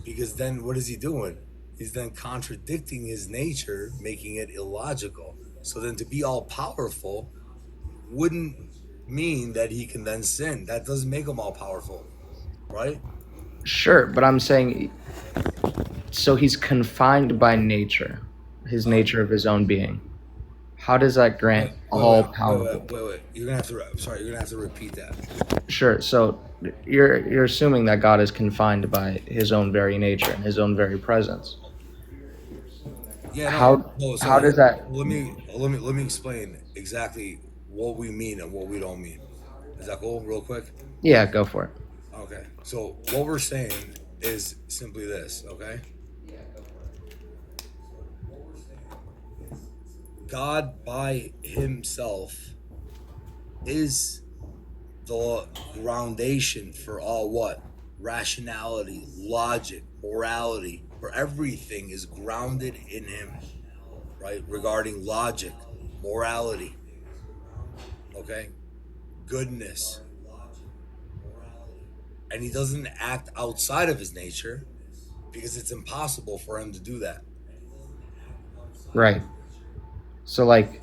Because then what is he doing? He's then contradicting his nature, making it illogical. So then to be all powerful wouldn't mean that he can then sin. That doesn't make him all powerful, right? Sure, but I'm saying, so he's confined by nature, his nature of his own being. How does that grant all power? Wait. You're gonna have to. I'm sorry. You're gonna have to repeat that. Sure. So you're assuming that God is confined by his own very nature and his own very presence. Yeah. How does that? Let me explain exactly what we mean and what we don't mean. Is that cool? Real quick. Yeah, go for it. Okay. So what we're saying is simply this. Okay. God by himself is the foundation for all what? Rationality, logic, morality, for everything is grounded in him, right? Regarding logic, morality, okay? Goodness. And he doesn't act outside of his nature because it's impossible for him to do that. Right. So, like,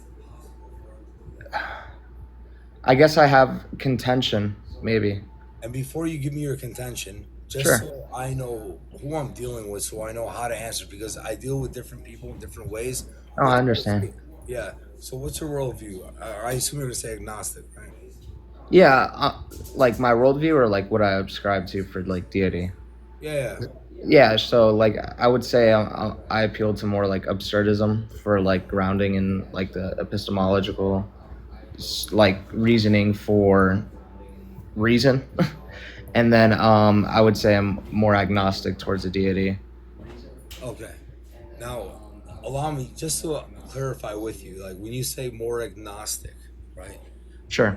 I guess I have contention, maybe. And before you give me your contention, just Sure. so I know who I'm dealing with, so I know how to answer, because I deal with different people in different ways. Oh, I understand. Yeah. So what's your worldview? I assume you're going to say agnostic, right? Yeah, like my worldview or like what I subscribe to for like deity. Yeah. Yeah, so like I would say I appeal to more like absurdism for like grounding in like the epistemological like reasoning for reason. And then I would say I'm more agnostic towards the deity. Okay. Now, allow me just to clarify with you, like when you say more agnostic, right? Sure.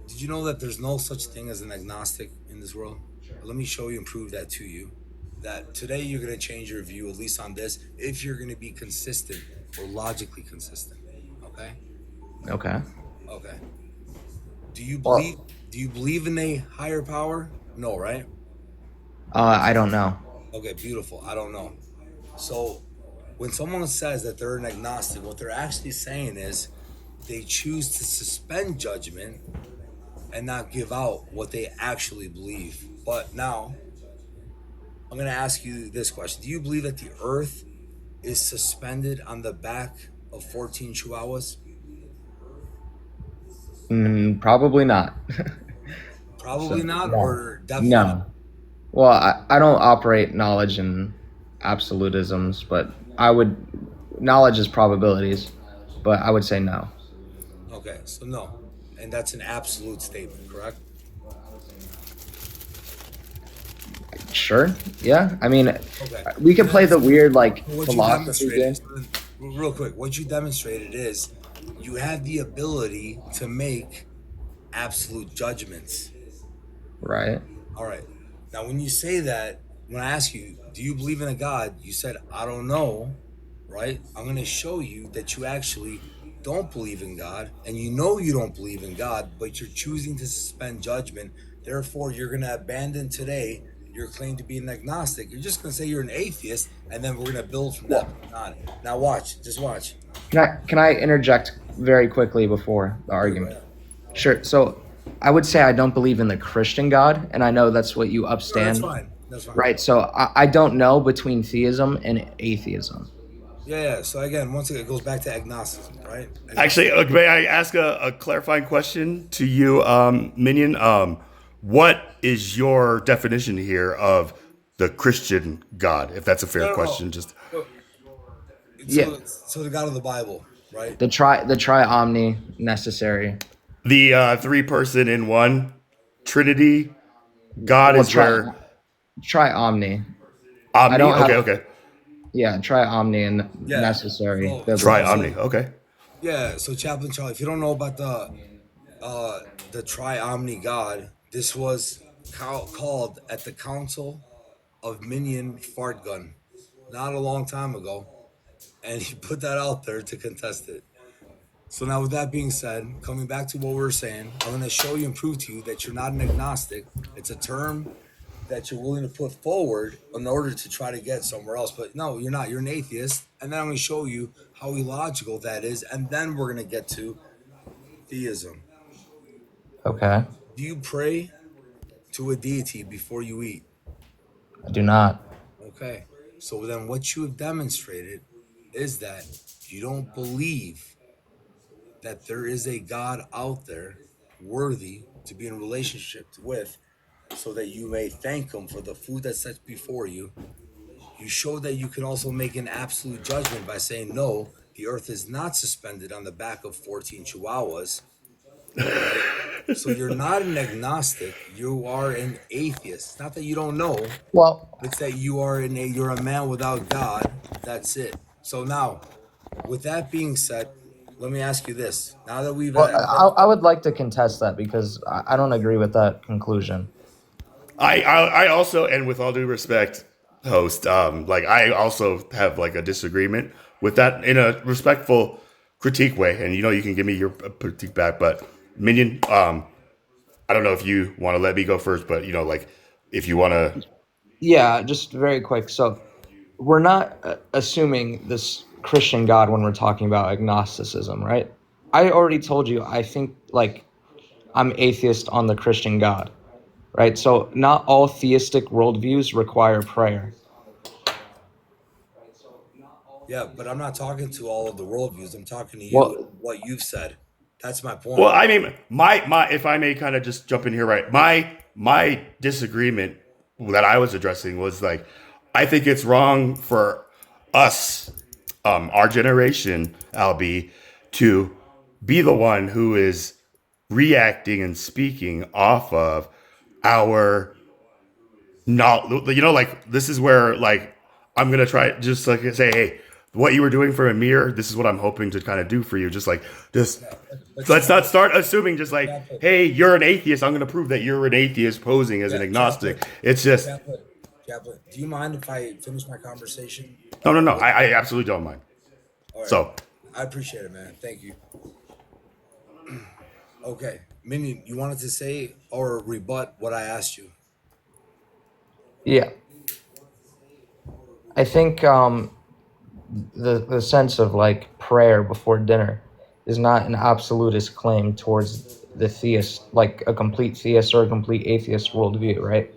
Did you know that there's no such thing as an agnostic in this world? Let me show you and prove that to you. That today you're going to change your view, at least on this, if you're going to be consistent or logically consistent. Okay? Okay. Okay. Do you Well- believe? Do you believe in a higher power? No, right? I don't know. Okay, beautiful. I don't know. So, when someone says that they're an agnostic, what they're actually saying is they choose to suspend judgment and not give out what they actually believe. But now, I'm going to ask you this question. Do you believe that the earth is suspended on the back of 14 chihuahuas? Probably not. Probably So, not, no. or definitely No. not? Well, I don't operate knowledge in absolutisms, but knowledge is probabilities, but I would say no. Okay, so no. And that's an absolute statement, correct? Sure. Yeah. I mean, Okay. we could play the weird like What you philosophy game. demonstrated, real quick, what you demonstrated is you have the ability to make absolute judgments. Right. All right. Now, when you say that, when I ask you, do you believe in a God? You said, I don't know, right? I'm going to show you that you actually don't believe in God, and you know you don't believe in God, but you're choosing to suspend judgment. Therefore, you're going to abandon today your claim to be an agnostic. You're just going to say you're an atheist, and then we're going to build from that point on. Now, watch. Just watch. Can I interject very quickly before the argument? Sure. So I would say I don't believe in the Christian God, and I know that's what you No, that's upstand. fine. That's fine. Right. So I don't know between theism and atheism. Yeah. So again, once again, it goes back to agnosticism, right? Actually, may I ask a clarifying question to you, Minion? What is your definition here of the Christian God, if that's a fair No. question? Just Yeah. So the God of the Bible, right? The tri omni necessary. the three-person in one Trinity God Well, is where tri omni. omni. I don't Okay, have- okay. Yeah, tri-omni and Yeah. necessary. So, biblical. Try Omni. Okay. yeah. So Chaplain Charlie, if you don't know about the tri-omni God, this was called at the Council of Minion Fart Gun, not a long time ago, and he put that out there to contest it. So now, with that being said, coming back to what we were saying, I'm going to show you and prove to you that you're not an agnostic. It's a term that you're willing to put forward in order to try to get somewhere else. But no, you're not. You're an atheist. And then I'm going to show you how illogical that is. And then we're going to get to theism. Okay. Do you pray to a deity before you eat? I do not. Okay. So then what you have demonstrated is that you don't believe that there is a God out there worthy to be in relationship with, so that you may thank him for the food that's set before you. You show that you can also make an absolute judgment by saying, no, the earth is not suspended on the back of 14 chihuahuas. Right? So you're not an agnostic, you are an atheist. It's not that you don't know, Well, it's that you're a man without God. That's it. So now, with that being said, let me ask you this. Now that we've I would like to contest that because I don't agree with that conclusion. I also, and with all due respect, host, like I also have like a disagreement with that in a respectful critique way. And you can give me your critique back, but Minion, I don't know if you want to let me go first, but like if you want to. Yeah, just very quick. So we're not assuming this Christian God when we're talking about agnosticism, right? I already told you, I think like I'm atheist on the Christian God, right? So not all theistic worldviews require prayer. Yeah, but I'm not talking to all of the worldviews. I'm talking to you, Well, what you've said. That's my point. Well, I mean, my if I may kind of just jump in here, right? My disagreement that I was addressing was like, I think it's wrong for us, our generation, Albie, to be the one who is reacting and speaking off of our not, like this is where like I'm gonna try just like say, hey, what you were doing for Amir, this is what I'm hoping to kind of do for you. Just let's not start assuming just like, hey, you're an atheist. I'm gonna prove that you're an atheist posing as an agnostic. It's just Chaplain, do you mind if I finish my conversation? no. I absolutely don't mind. All right. So I appreciate it, man. Thank you. Okay, Minion, you wanted to say or rebut what I asked you? yeah. I think the sense of like prayer before dinner is not an absolutist claim towards the theist, like a complete theist or a complete atheist worldview, right?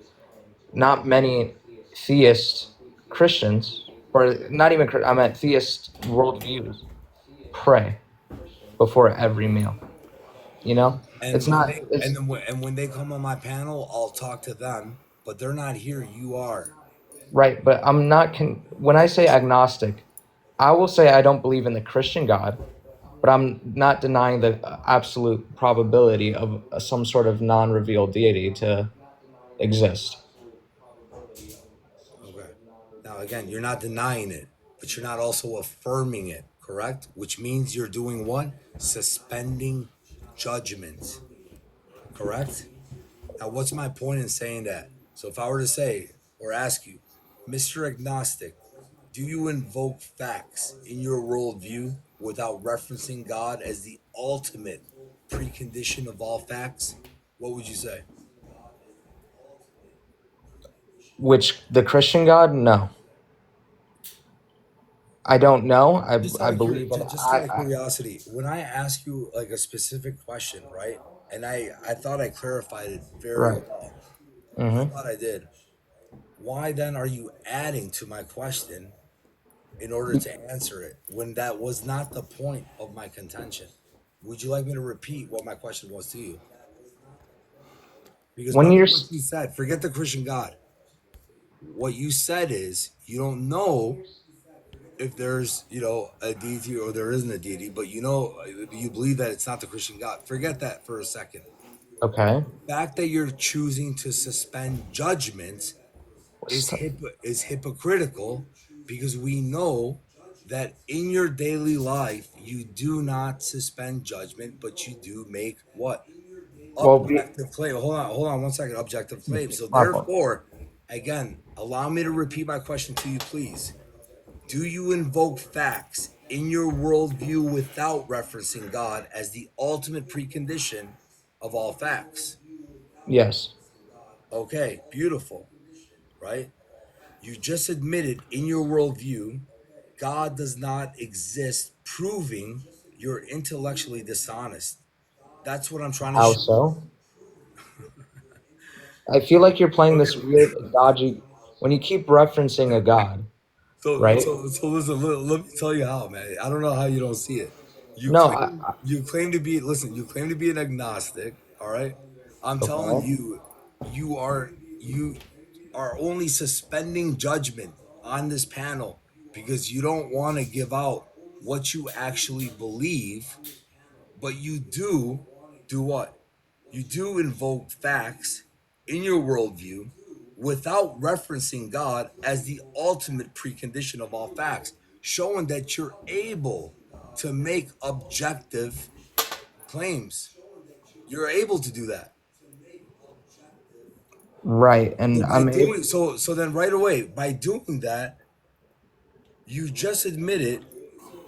Not many theist Christians, or not even, I meant theist worldviews, pray before every meal. And It's when not. they and when they come on my panel, I'll talk to them, but they're not here. You are. Right, but I'm not. When I say agnostic, I will say I don't believe in the Christian God, but I'm not denying the absolute probability of some sort of non-revealed deity to exist. Okay. Now again, you're not denying it, but you're not also affirming it, correct? Which means you're doing what? Suspending judgment. Correct? Now what's my point in saying that? So if I were to say or ask you, Mr. Agnostic, do you invoke facts in your worldview without referencing God as the ultimate precondition of all facts? What would you say? Which the Christian God? No, I don't know. Just I out of believe in. just out of curiosity, when I ask you like a specific question, right? And I thought I clarified it very Right. well. I Mm-hmm. thought I did. Why then are you adding to my question in order to answer it when that was not the point of my contention? Would you like me to repeat what my question was to you? Because When remember you're what you said, forget the Christian God. What you said is you don't know if there's, a deity or there isn't a deity, but you believe that it's not the Christian God. Forget that for a second. okay, The fact that you're choosing to suspend judgment is hypocritical because we know that in your daily life you do not suspend judgment, but you do make what? Well, Objective claim. Hold on 1 second. Objective claim. So my fault. therefore, again, allow me to repeat my question to you, please. Do you invoke facts in your worldview without referencing God as the ultimate precondition of all facts? Yes. Okay, beautiful, right? You just admitted in your worldview, God does not exist, proving you're intellectually dishonest. That's what I'm trying to How show. so? I feel like you're playing this Okay. weird, dodgy. When you keep referencing a god, So, right? so, so listen. Let me tell you how, man. I don't know how you don't see it. You No, claim you claim to be. Listen, you claim to be an agnostic. All right. I'm telling okay. you, you are only suspending judgment on this panel because you don't want to give out what you actually believe, but you do what? You do invoke facts in your worldview without referencing God as the ultimate precondition of all facts, showing that you're able to make objective claims. You're able to do that. Right. So And by doing so then right away, by doing that, you just admitted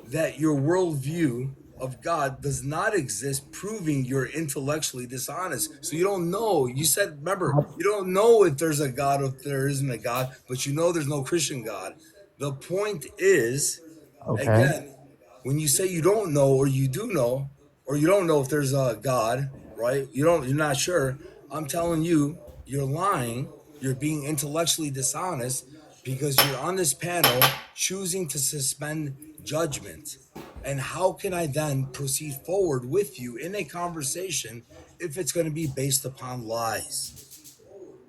that your worldview of God does not exist, proving you're intellectually dishonest. So you don't know. You said, remember, you don't know if there's a God or if there isn't a God, but you know there's no Christian God. The point is, okay. again, when you say you don't know or you do know, or you don't know if there's a God, right? You're not sure. I'm telling you, you're lying. You're being intellectually dishonest because you're on this panel choosing to suspend judgment. And how can I then proceed forward with you in a conversation if it's going to be based upon lies?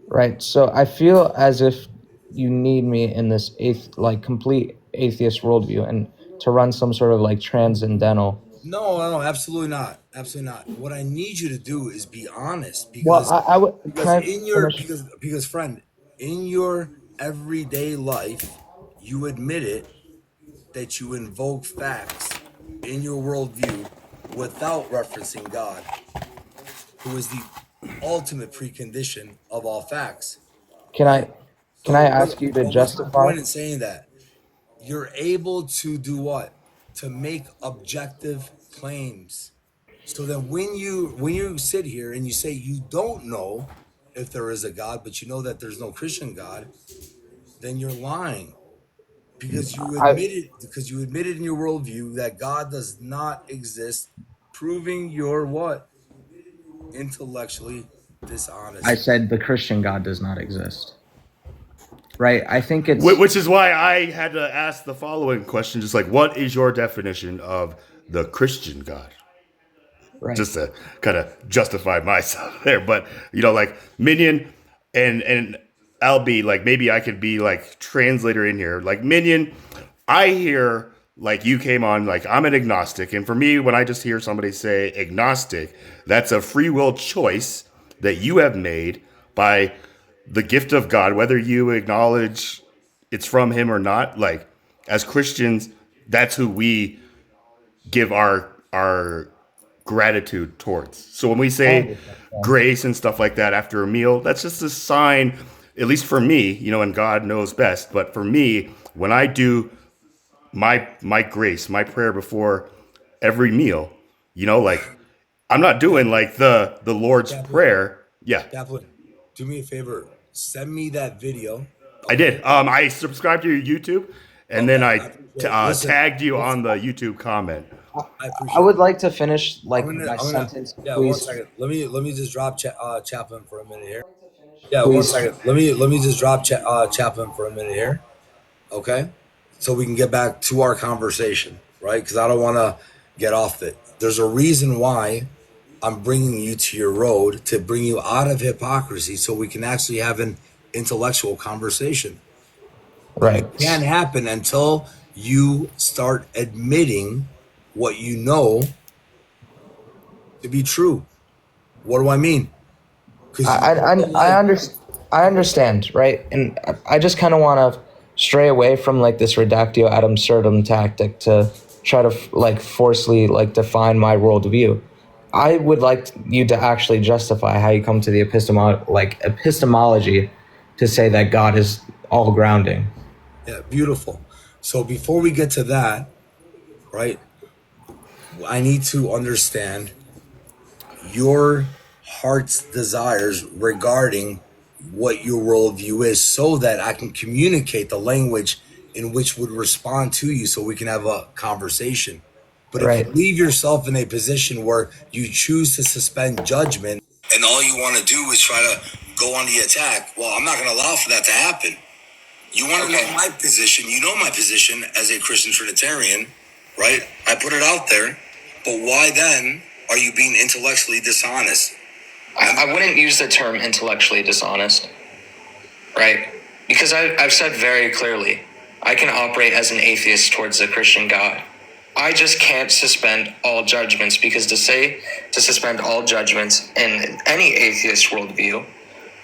Right. So I feel as if you need me in this complete atheist worldview and to run some sort of like transcendental. No, absolutely not. Absolutely not. What I need you to do is be honest Well, because I would. Can because I in your finish? because friend, in your everyday life, you admit it that you invoke facts in your worldview without referencing God, who is the ultimate precondition of all facts, Can right? I? Can I So ask you to what's my justify? point in saying that? You're able to do what? To make objective claims. So then when you sit here and you say you don't know if there is a God, but you know that there's no Christian God, then you're lying. I Because you admitted in your worldview that God does not exist, proving you're what? Intellectually I dishonest. said the Christian God does not exist. Right. I think it's Which is why I had to ask the following question, just like, what is your definition of the Christian God? right. Just to kind of justify myself there. But like Minion and LB, like maybe I could be like translator in here. Like Minion, I hear like you came on like I'm an agnostic, and for me, when I just hear somebody say agnostic, that's a free will choice that you have made by the gift of God, whether you acknowledge it's from Him or not. Like as Christians, that's who we give our gratitude towards. So when we I say understand. Yeah. grace and stuff like that after a meal, that's just a sign, at least for me, and God knows best, but for me, when I do my grace, my prayer before every meal, like I'm not doing like the Lord's Chaplain, prayer. Yeah, Chaplain, do me a favor. Send me that video. I Okay. did. I subscribed to your YouTube, and then Okay. I I appreciate it. Listen, tagged you listen, on the YouTube comment. I I appreciate would it. like to finish I'm like gonna, my I'm gonna, sentence, yeah, one please. second. Let me just drop Chaplain for a minute here. Yeah, one Please. second. Let me just drop Chaplain for a minute here. Okay, so we can get back to our conversation, right? Because I don't want to get off it. There's a reason why I'm bringing you to your road to bring you out of hypocrisy, so we can actually have an intellectual conversation. But it Right. can't happen until you start admitting what you know to be true. What do I mean? Because you I know I the I, life. under, I understand, right? And I just kind of want to stray away from like this reductio ad absurdum tactic to try to like forcefully like define my worldview. I would like you to actually justify how you come to the epistemology to say that God is all grounding. Yeah, beautiful. So before we get to that, right, I need to understand your heart's desires regarding what your worldview is so that I can communicate the language in which would respond to you so we can have a conversation. But if you leave yourself in a position where you choose to suspend judgment and all you want to do is try to go on the attack, well, I'm not going to allow for that to happen. You want to know my position. You know my position as a Christian Trinitarian, right? I put it out there. But why then are you being intellectually dishonest? I wouldn't use the term intellectually dishonest, right? Because I've said very clearly, I can operate as an atheist towards the Christian God. I just can't suspend all judgments, because to say to suspend all judgments in any atheist worldview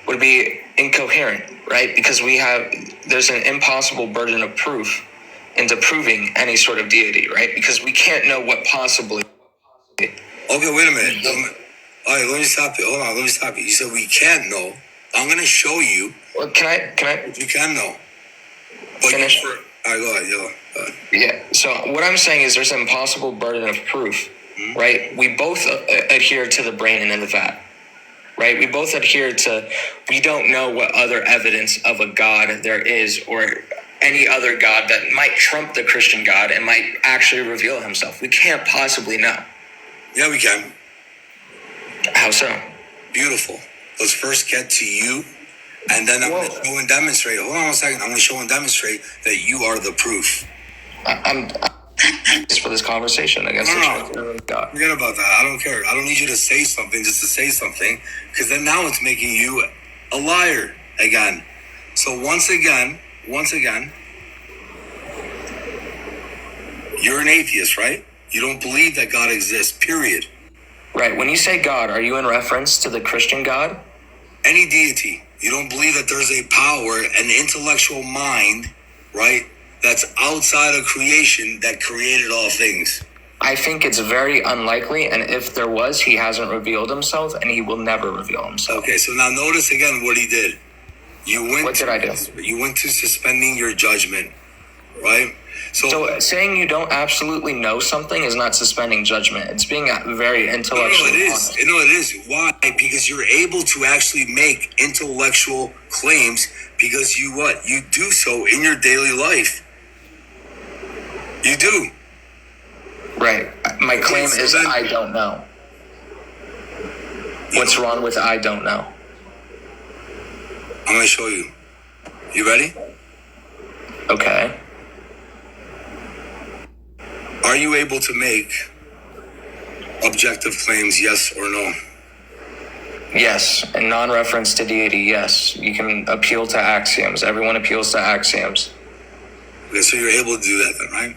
would be incoherent, right? Because there's an impossible burden of proof into proving any sort of deity, right? Because we can't know what possibly. Okay, wait a minute. All right, let me stop you. Hold on, let me stop you. You said we can't know. I'm going to show you. Well, can I? You can know. But finish? All right, go ahead. Go ahead. Yeah, so what I'm saying is there's an impossible burden of proof, right? We both adhere to the brain and in the vat, right? We both adhere to, we don't know what other evidence of a God there is, or any other God that might trump the Christian God and might actually reveal himself. We can't possibly know. Yeah, we can. How so? Beautiful. Let's first get to you, and then I'm going to show and demonstrate. Hold on a second. I'm going to show and demonstrate that you are the proof. I'm just for this conversation against the Trinitarian God. Forget about that. I don't care. I don't need you to say something just to say something, because then now it's making you a liar again. So once again, you're an atheist, right? You don't believe that God exists, period. Right. When you say God, are you in reference to the Christian God? Any deity. You don't believe that there's a power, an intellectual mind, right, that's outside of creation that created all things. I think it's very unlikely, and if there was, he hasn't revealed himself, and he will never reveal himself. Okay, so now notice again what he did. What did I do? You went to suspending your judgment, right? So saying you don't absolutely know something is not suspending judgment. It's being very intellectually honest. No, it is. Why? Because you're able to actually make intellectual claims because you do so in your daily life. You do. Right. My claim is I don't know. What's wrong with I don't know? I'm going to show you. You ready? Okay. Are you able to make objective claims, yes or no? Yes. In non-reference to deity, yes. You can appeal to axioms. Everyone appeals to axioms. Okay, so you're able to do that then, right?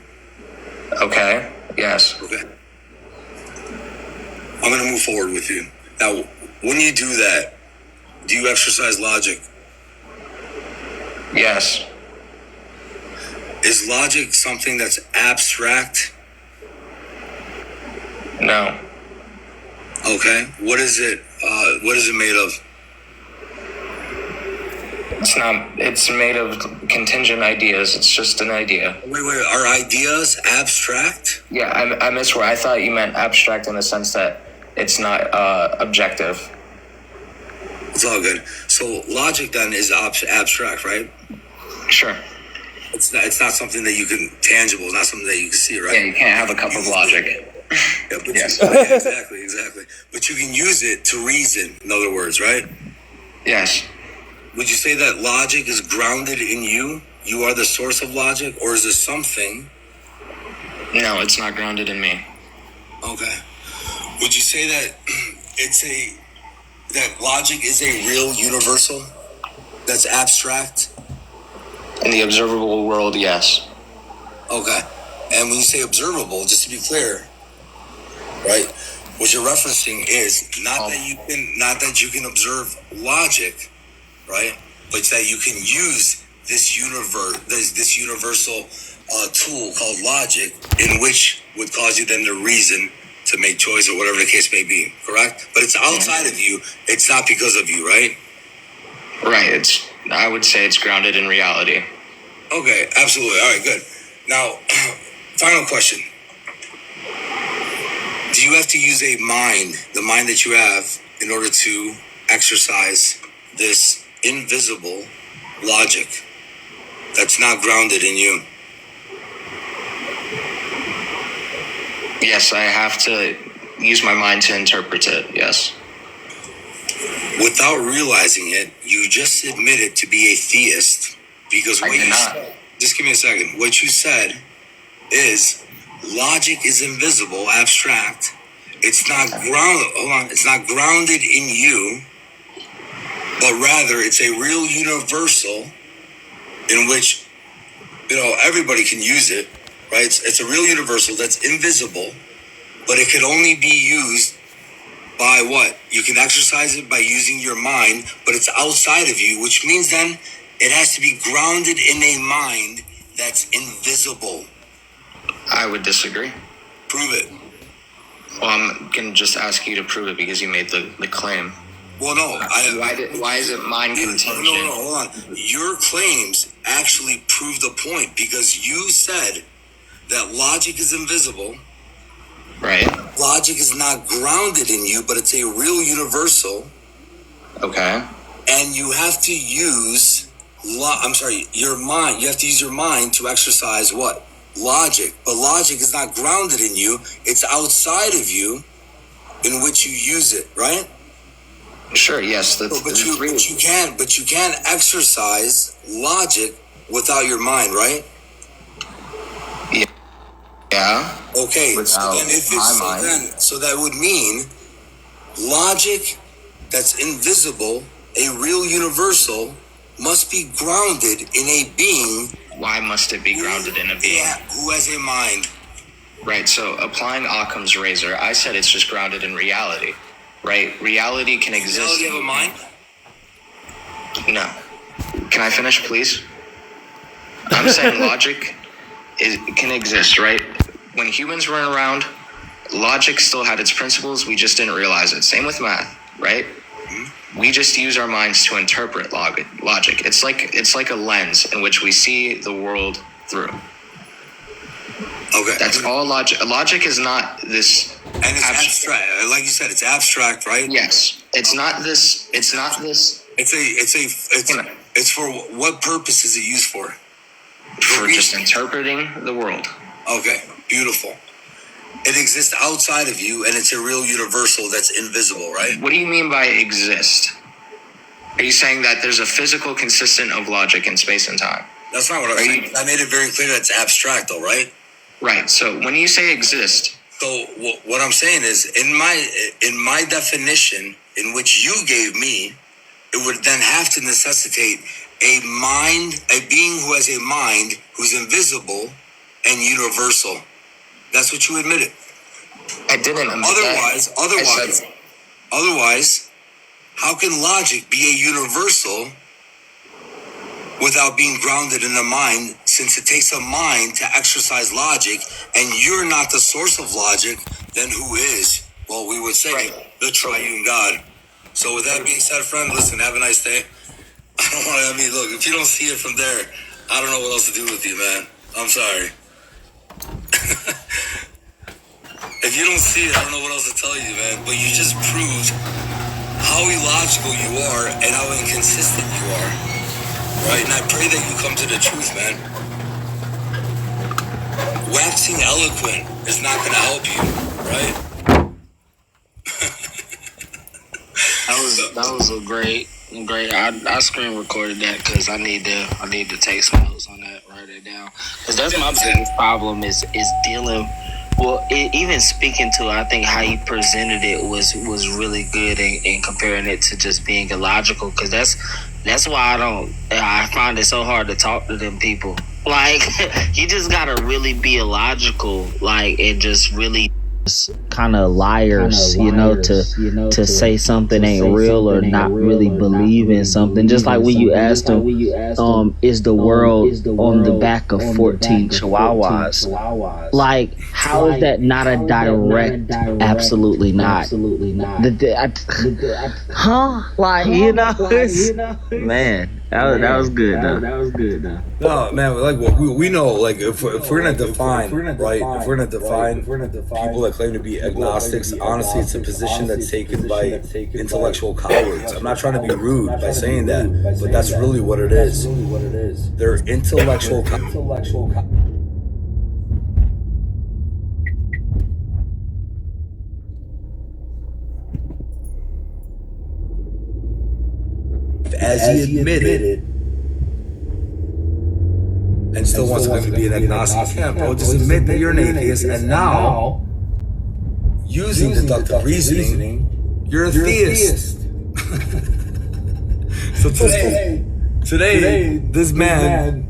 Okay. Yes. Okay. I'm going to move forward with you. Now, when you do that, do you exercise logic? Yes. Is logic something that's abstract? No. Okay. What is it? What is it made of? It's not. It's made of contingent ideas. It's just an idea. Wait. Are ideas abstract? Yeah, I missed where I thought you meant abstract in the sense that it's not objective. It's all good. So logic then is abstract, right? Sure. It's not something that you can tangible. It's not something that you can see, right? Yeah, you can't have a cup of logic. Yeah, but yes. Exactly. But you can use it to reason. In other words, right? Yes. Would you say that logic is grounded in you? You are the source of logic, or is this something? No, it's not grounded in me. Okay. Would you say that that logic is a real universal that's abstract? In the observable world, yes. Okay. And when you say observable, just to be clear, right, what you're referencing is not that you can observe logic, right, but that you can use this universal tool called logic, in which would cause you then to reason, to make choice, or whatever the case may be, correct? But it's outside of you. It's not because of you, right? Right. I would say it's grounded in reality. Okay, absolutely. All right, good. Now, final question. Do you have to use the mind that you have, in order to exercise this invisible logic that's not grounded in you? Yes, I have to use my mind to interpret it, yes. Without realizing it, you just admitted to be a theist, because what you said, just give me a second. What you said is logic is invisible, abstract. It's not it's not grounded in you, but rather it's a real universal in which, everybody can use it, right? It's a real universal that's invisible, but it can only be used by what? You can exercise it by using your mind, but it's outside of you, which means then it has to be grounded in a mind that's invisible. I would disagree. Prove it. Well, I'm going to just ask you to prove it because you made the claim. Well, no. Why is it mind contingent? No, hold on. Your claims actually prove the point, because you said that logic is invisible. Right. Logic is not grounded in you, but it's a real universal. Okay. And you have to use your mind. You have to use your mind to exercise what? Logic. But logic is not grounded in you. It's outside of you, in which you use it, right? Sure, yes. But you can't exercise logic without your mind, right? Yeah. Okay. So that would mean logic that's invisible, a real universal, must be grounded in a being. Why must it be grounded in a being? Yeah, who has a mind. Right, so applying Occam's razor, I said it's just grounded in reality. Right? Reality can exist. Reality have a mind? No. Can I finish, please? I'm saying logic can exist, right? When humans were around, logic still had its principles. We just didn't realize it. Same with math, right? Mm-hmm. We just use our minds to interpret logic. It's like a lens in which we see the world through. Okay. That's all logic. Logic is not this. And it's abstract. Like you said, it's abstract, right? Yes. It's not this. It's for what purpose is it used for? For just interpreting the world. Okay. Beautiful. It exists outside of you, and it's a real universal that's invisible, right? What do you mean by exist? Are you saying that there's a physical consistent of logic in space and time? That's not what I'm saying. I made it very clear that it's abstract, though, right? Right. So when you say exist, so what I'm saying is, in my definition, in which you gave me, it would then have to necessitate a mind, a being who has a mind, who's invisible and universal. That's what you admitted. I didn't admit that. Otherwise, how can logic be a universal without being grounded in the mind, since it takes a mind to exercise logic, and you're not the source of logic, then who is? Well, we would say the triune God. So with that being said, friend, listen, have a nice day. Look, if you don't see it from there, I don't know what else to do with you, man. I'm sorry. If you don't see it, I don't know what else to tell you, man. But you just proved how illogical you are and how inconsistent you are. Right? And I pray that you come to the truth, man. Waxing eloquent is not going to help you, right? That was a great. I screen recorded that because I need to take some notes on that, write it down. Because that's my biggest problem is dealing. Well, even speaking to, I think how you presented it was really good in comparing it to just being illogical. Because that's why I find it so hard to talk to them people. Like, you just gotta really be illogical, like, and just really kind of liars, to say something ain't real or not really believe in something. Just like when you asked them, is the world on the back of 14 chihuahuas? Like, how is that not a direct? Absolutely not. Huh? Like, man. That was good though. No, man, like we know, like if we're gonna define, right? If we're gonna define people that claim to be agnostics, honestly, it's a position that's taken by intellectual cowards. I'm not trying to be rude by saying that, but that's really what it is. They're intellectual. As he admitted, and still wants to claim to be an agnostic, yeah, bro, just admit that you're an atheist, and now, using deductive reasoning, you're a theist. So today, this man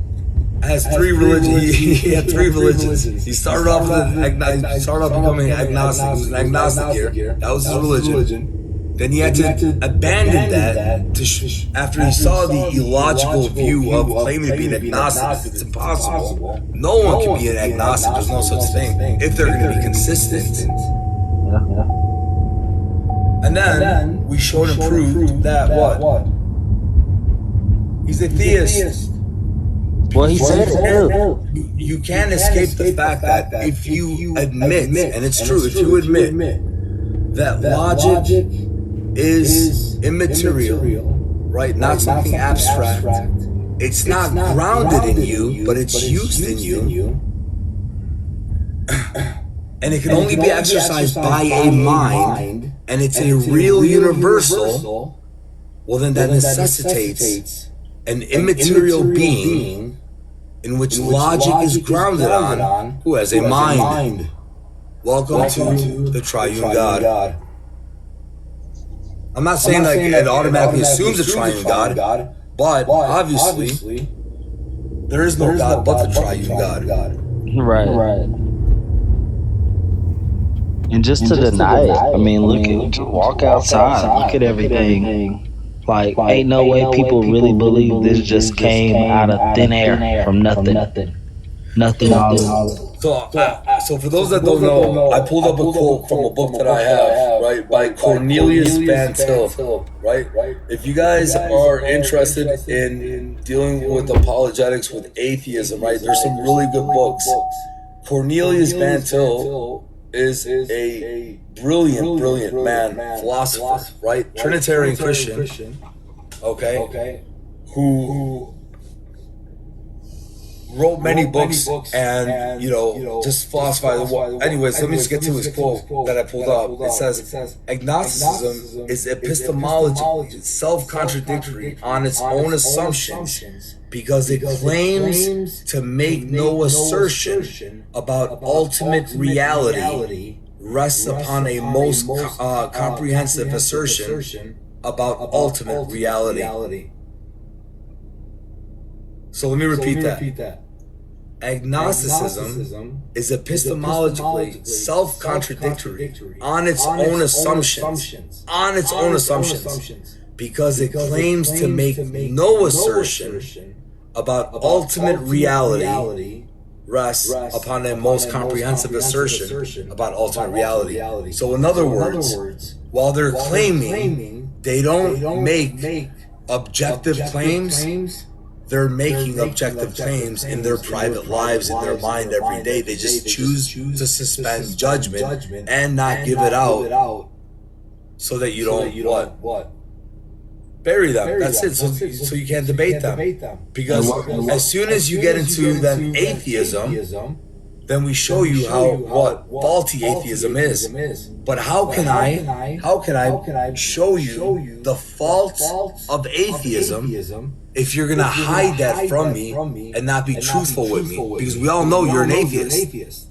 has three religions. He had three religions. He started off becoming agnostic. He was an agnostic here. That was his religion. Then he had to abandon that after he saw the illogical view of claiming to be an agnostic. It's impossible. No one can be an agnostic. There's no such thing if they're going to be consistent. And then we showed and proved that what? He's a theist. Well, he said it. You can't escape the fact that if you admit, and it's true, if you admit that logic is immaterial, right? Not something abstract. It's not grounded in you, but it's used in you. And it can only be exercised by a mind, and it's a real universal. Well, then that necessitates an immaterial being in which logic is grounded on, who has a mind. Welcome to the triune God. I'm not saying like it automatically assumes a triune God, but obviously there is no God but the triune God. Right. And just to deny it, I mean, walk outside, look at everything. Like, ain't no way people really believe this just came out of thin air from nothing. Nothing. So for those that don't know, I pulled up a quote from a book that I have, right, by Cornelius Van Til, right? If you guys are interested in dealing with apologetics with atheism, right, there's some really good books. Cornelius Van Til is a brilliant man, philosopher, right? Trinitarian Christian, okay, who wrote many books and, just philosophized. Anyways, let me just get to his quote that I pulled up. It says, agnosticism is epistemologically self-contradictory on its own assumptions because it claims to make no assertion about ultimate reality, rests upon a most comprehensive assertion about ultimate reality. So let me repeat that. Agnosticism is epistemologically self-contradictory on its own assumptions, because it claims to make no assertion about ultimate reality, rests upon a most comprehensive assertion about ultimate reality. So in other words, while they're claiming, they don't make objective claims. They're making objective claims in their private lives, in their mind every day. They just choose to suspend judgment and not give it out so that you don't bury them. That's it. So you can't debate them. Because as soon as you get into then atheism, then we show you what faulty atheism is. But how can I show you the faults of atheism if you're gonna hide that from me and not be truthful with me? Because we all know you're an atheist.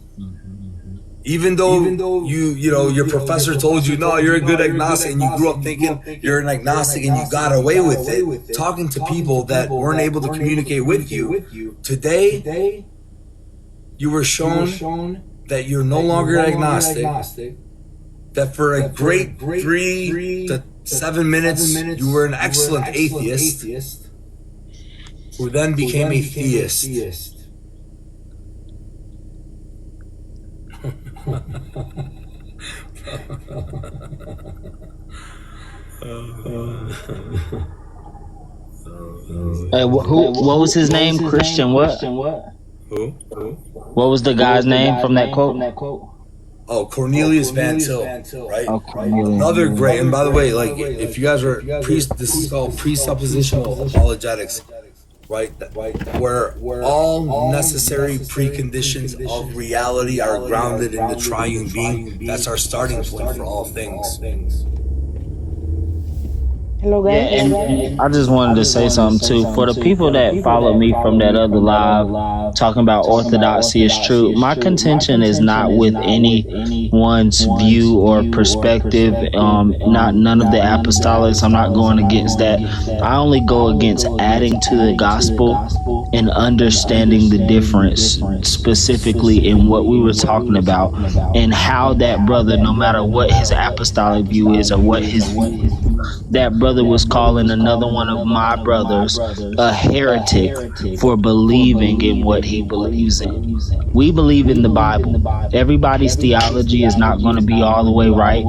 Even though your professor told you, no, you're a good agnostic, and you grew up thinking you're an agnostic and you got away with it, talking to people that weren't able to communicate with you. Today, you were shown that you're no longer agnostic, that for a great 3 to 7 minutes you were an excellent atheist, who then became a theist. Hey, what was his name? Christian what? Who? What was the guy's name from that quote? Oh, Cornelius Van Til, right? Oh, Cornelius. Another great. And by the way, like, if you guys are this is called presuppositional apologetics, right? Where all necessary preconditions of reality are grounded in the triune being. That's our starting point for all things. Hello, guys. Yeah, and I just wanted to say something too. For the people that followed me from that other live talking about orthodoxy is true, my contention is not with anyone's view or perspective. None of the apostolics. I'm not going against that. I only go against adding to the gospel and understanding the difference specifically in what we were talking about and how that brother, no matter what his apostolic view is or what his that brother was calling another one of my brothers a heretic for believing in what he believes in. We believe in the Bible. Everybody's theology is not going to be all the way right.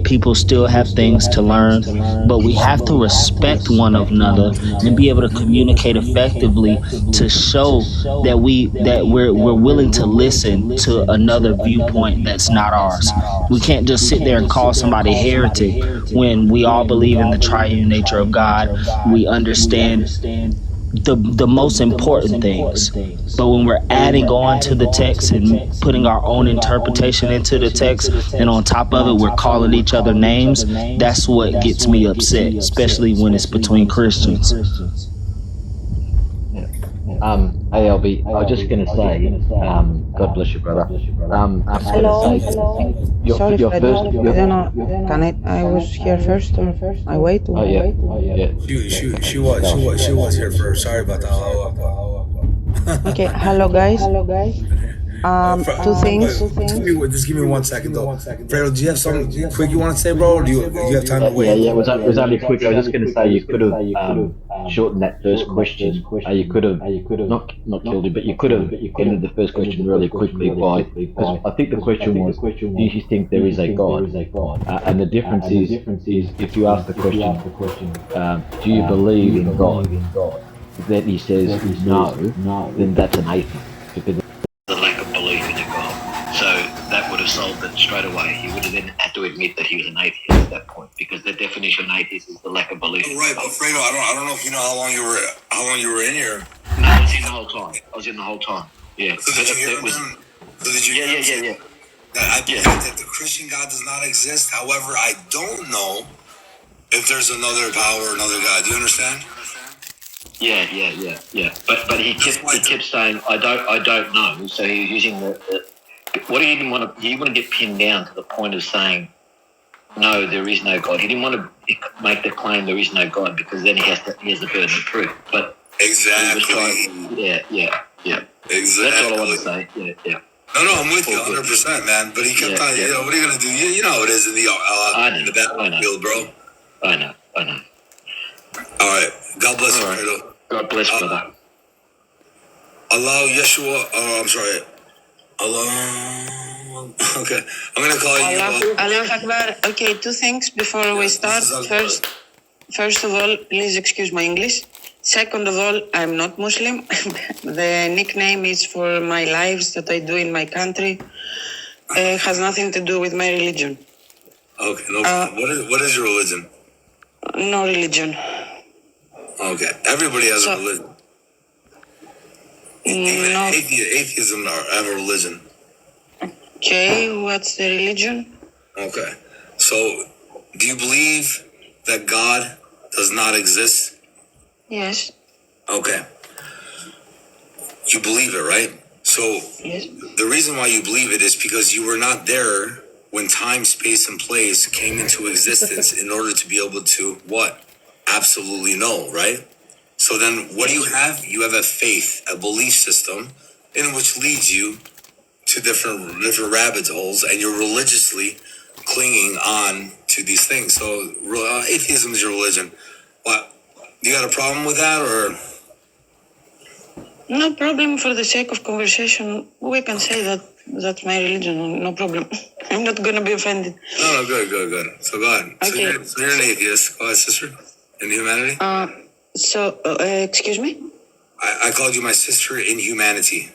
People still have things to learn, but we have to respect one another and be able to communicate effectively to show that we're willing to listen to another viewpoint that's not ours. We can't just sit there and call somebody heretic when we all believe in the triune nature of God. We understand the most important things. But when we're adding on to the text and putting our own interpretation into the text, and on top of it, we're calling each other names, that's what gets me upset, especially when it's between Christians. Hey, I was just going to say, God bless you, brother. I was going to say, Sorry, your Fred, first, I don't know. Can I was here first, or I wait? Oh yeah. She was here first. Sorry about that. Okay, hello guys. Two things. Just give me 1 second though. Fredo, do you have something quick you want to say, bro? Or do you have time to wait? Yeah. It was only quick. I was just going to say you could have shortened that first question. You could have not killed it, but you could have ended the first question really quickly by. I think the question was, do you think there is a God? And the difference is if you ask the question, do you believe in God? Then he says no. Then that's an atheist. Because The lack of belief in a God. So that would have solved it straight away. He would have then had to admit that he was an atheist at that point, because the definition of atheist is the lack of belief. Right, but Fredo, I don't know if you know how long you were in here. No, I was in the whole time. Yeah. So did you hear him? Yeah. I believe that the Christian God does not exist. However, I don't know if there's another power, another God. Do you understand? Yeah. But he kept saying, I don't know. So he was using the what he didn't want to. He didn't want to get pinned down to the point of saying, no, there is no God. He didn't want to make the claim there is no God, because then he has the burden of proof. But exactly. Yeah. Exactly. That's all I want to say. Yeah. No, I'm with you 100%, man. But he kept on, you know, what are you gonna do? You know how it is in the battlefield, bro. I know. All right. God bless you, Fredo. God bless, brother. Allah, Yeshua. I'm sorry. Allah. Okay. I'm gonna call you. Allah Akbar. Okay, two things before we start. First of all, please excuse my English. Second of all, I'm not Muslim. The nickname is for my lives that I do in my country. Has nothing to do with my religion. Okay. No. What is your religion? No religion. Okay. Everybody has a religion. Even No. atheism have a religion. Okay, what's the religion? Okay. So, do you believe that God does not exist? Yes. Okay. You believe it, right? So, Yes. the reason why you believe it is because you were not there when time, space, and place came into existence in order to be able to, what? Absolutely know, right? So then what do you have? You have a faith, a belief system, in which leads you to different rabbit holes, and you're religiously clinging on to these things. So atheism is your religion. What? You got a problem with that, or? No problem. For the sake of conversation, we can say that that's my religion. No problem. I'm not gonna be offended. No, good. So go ahead. Okay. So you're an atheist. Go ahead, sister. In humanity? Excuse me? I called you my sister in humanity.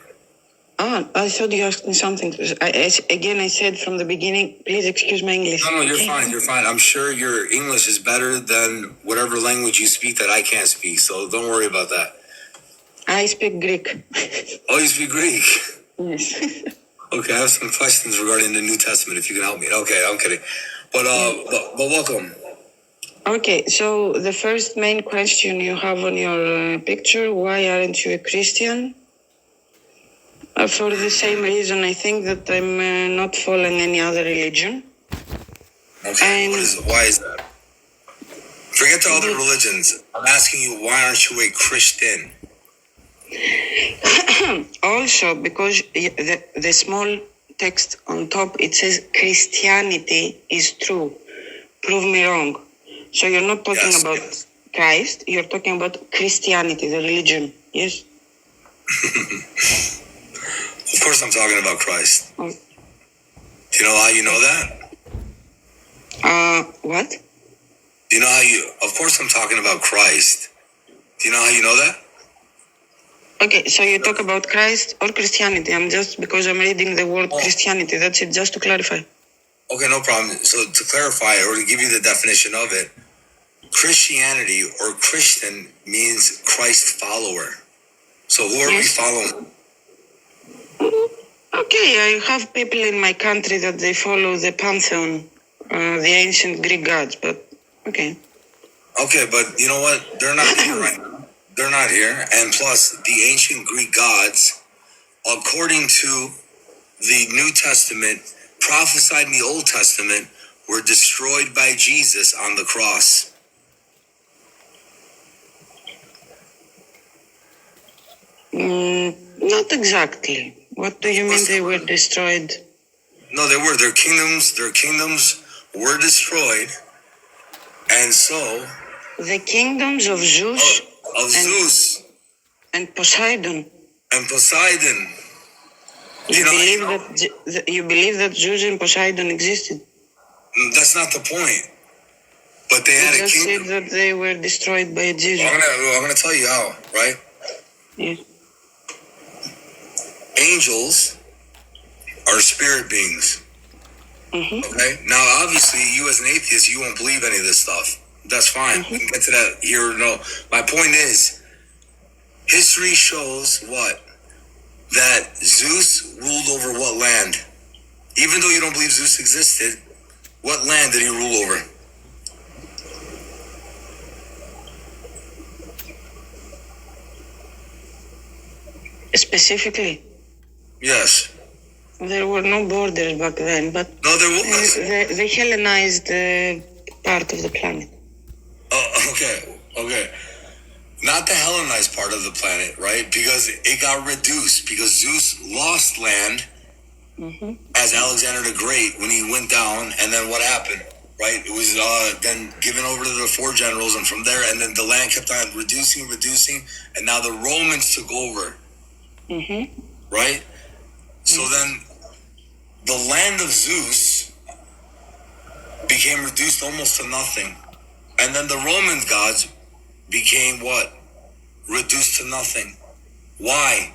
I thought you asked me something. I said from the beginning, please excuse my English. No, you're fine. You're fine. I'm sure your English is better than whatever language you speak that I can't speak. So don't worry about that. I speak Greek. Oh, you speak Greek? Yes. Okay, I have some questions regarding the New Testament, if you can help me. Okay, I'm kidding. But welcome. Okay, so the first main question you have on your picture, why aren't you a Christian? For the same reason, I think that I'm not following any other religion. Okay, why is that? Forget the other religions. I'm asking you, why aren't you a Christian? Also, because the small text on top, it says Christianity is true. Prove me wrong. So you're not talking about Christ, you're talking about Christianity, the religion, yes? Of course I'm talking about Christ. Do you know how you know that? What? Do you know how you... Of course I'm talking about Christ. Do you know how you know that? Okay, so you talk about Christ or Christianity. Because I'm reading the word Christianity. That's it, just to clarify. Okay, no problem. So to clarify, or to give you the definition of it, Christianity or Christian means Christ follower. So who are we following? Okay, I have people in my country that they follow the pantheon, the ancient Greek gods, but okay. Okay, but you know what? They're not here right now. They're not here. And plus, the ancient Greek gods, according to the New Testament, prophesied in the Old Testament, were destroyed by Jesus on the cross. Not exactly. What do you mean they were destroyed? No, they were. Their kingdoms were destroyed. And so... The kingdoms of Zeus... Zeus. And Poseidon. You believe that Zeus and Poseidon existed? That's not the point. But they had a kingdom. Said that they were destroyed by Jesus. I'm going to tell you how, right? Yes. Angels are spirit beings. Okay? Now, obviously, you as an atheist, you won't believe any of this stuff. That's fine. We can get to that here or no. My point is, history shows what? That Zeus ruled over what land? Even though you don't believe Zeus existed, what land did he rule over? Specifically? Yes. There were no borders back then, but no, there was. The Hellenized part of the planet. Okay. Not the Hellenized part of the planet, right? Because it got reduced. Because Zeus lost land as Alexander the Great when he went down, and then what happened, right? It was then given over to the four generals, and from there, and then the land kept on reducing, and now the Romans took over. Right? So then the land of Zeus became reduced almost to nothing. And then the Roman gods became what? Reduced to nothing. Why?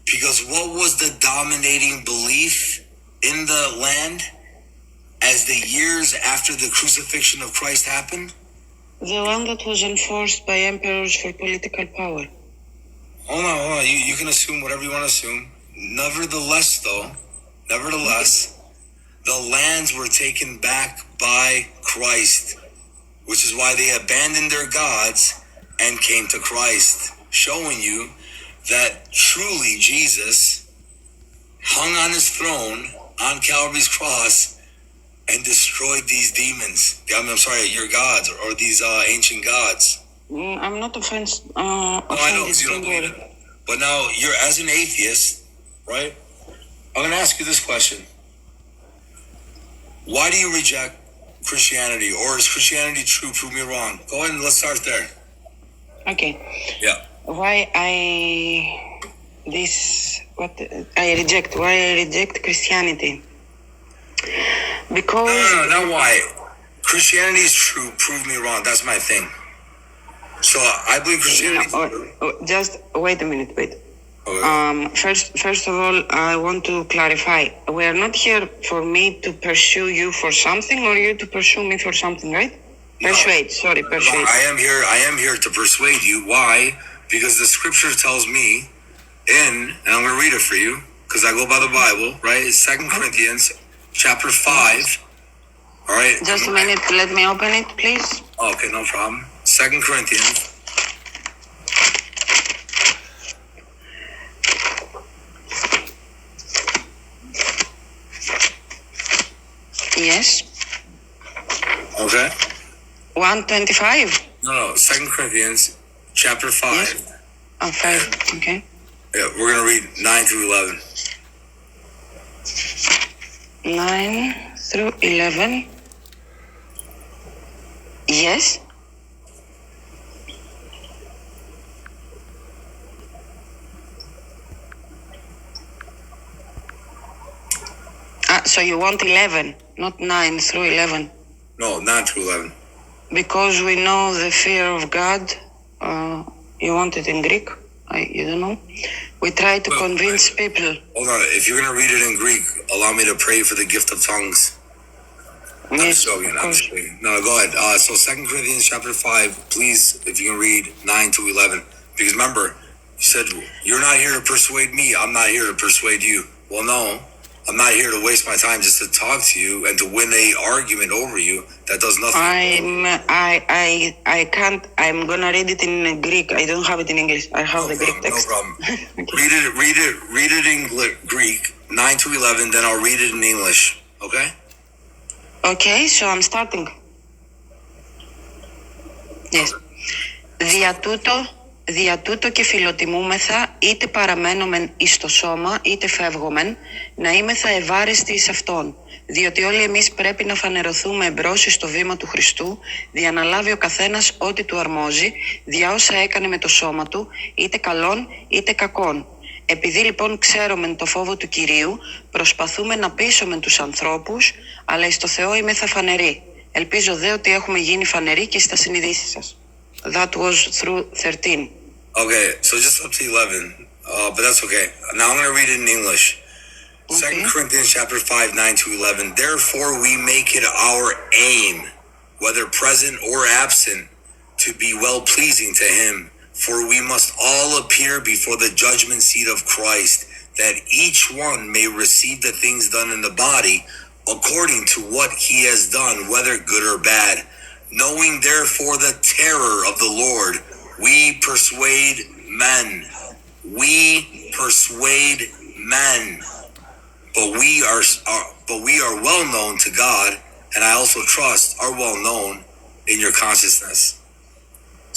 Because what was the dominating belief in the land as the years after the crucifixion of Christ happened? The one that was enforced by emperors for political power. Hold on. You can assume whatever you want to assume. Nevertheless, the lands were taken back by Christ, which is why they abandoned their gods and came to Christ, showing you that truly Jesus hung on his throne on Calvary's cross and destroyed these demons. I'm sorry, your gods or these ancient gods. I'm not offended. I know, because you don't believe it. But now, you're as an atheist, right? I'm going to ask you you this question. Why do you reject Christianity? Or is Christianity true? Prove me wrong. Go ahead and let's start there. Okay. Yeah. Why I reject Christianity? Because No, not why. Christianity is true. Prove me wrong. That's my thing. So I believe Christianity. Just wait a minute. First of all, I want to clarify. We are not here for me to pursue you for something, or you to pursue me for something, right? Persuade. I am here to persuade you. Why? Because the scripture tells me and I'm going to read it for you because I go by the Bible, right? It's 2 Corinthians chapter 5. All right. Just a minute. Let me open it, please. Okay, no problem. 2 Corinthians. Yes. Okay. 125. No. 2 Corinthians chapter 5. Yes. Oh, 5. Okay. Yeah, we're going to read 9 through 11. 9 through 11. Yes. So you want 11, not 9 through 11. No, 9 through 11. Because we know the fear of God. You want it in Greek? You don't know. We try to convince people. Hold on. If you're going to read it in Greek, allow me to pray for the gift of tongues. Yes, No, go ahead. So 2 Corinthians chapter 5, please, if you can read 9 to 11. Because remember, you said, you're not here to persuade me. I'm not here to persuade you. Well, no. I'm not here to waste my time just to talk to you and to win a argument over you. That does nothing. I can't. I'm gonna read it in Greek. I don't have it in English. I have the Greek text. No problem. Okay. Read it in Greek 9 to 11. Then I'll read it in English. Okay. Okay. So I'm starting. Yes. Δια τούτο και φιλοτιμούμεθα, είτε παραμένομεν εις το σώμα, είτε φεύγομεν, να είμεθα ευάρεστοι εις αυτόν. Διότι όλοι εμείς πρέπει να φανερωθούμε εμπρός εις το βήμα του Χριστού, δια να λάβει ο καθένας ό,τι του αρμόζει, δια όσα έκανε με το σώμα του, είτε καλόν είτε κακόν. Επειδή λοιπόν ξέρομεν το φόβο του Κυρίου, προσπαθούμε να πείσομεν τους ανθρώπους, αλλά εις το Θεό είμεθα φανεροί. Ελπίζω δε ότι έχουμε γίνει φανεροί και στα συνειδήσεις σας. That was through 13. Okay, so just up to 11, but that's okay. Now I'm going to read it in English. Okay. 2 Corinthians chapter 5, 9 to 11. Therefore we make it our aim, whether present or absent, to be well-pleasing to him. For we must all appear before the judgment seat of Christ, that each one may receive the things done in the body according to what he has done, whether good or bad. Knowing therefore the terror of the Lord, we persuade men. We persuade men. But we are well known to God, and I also trust are well known in your consciousness.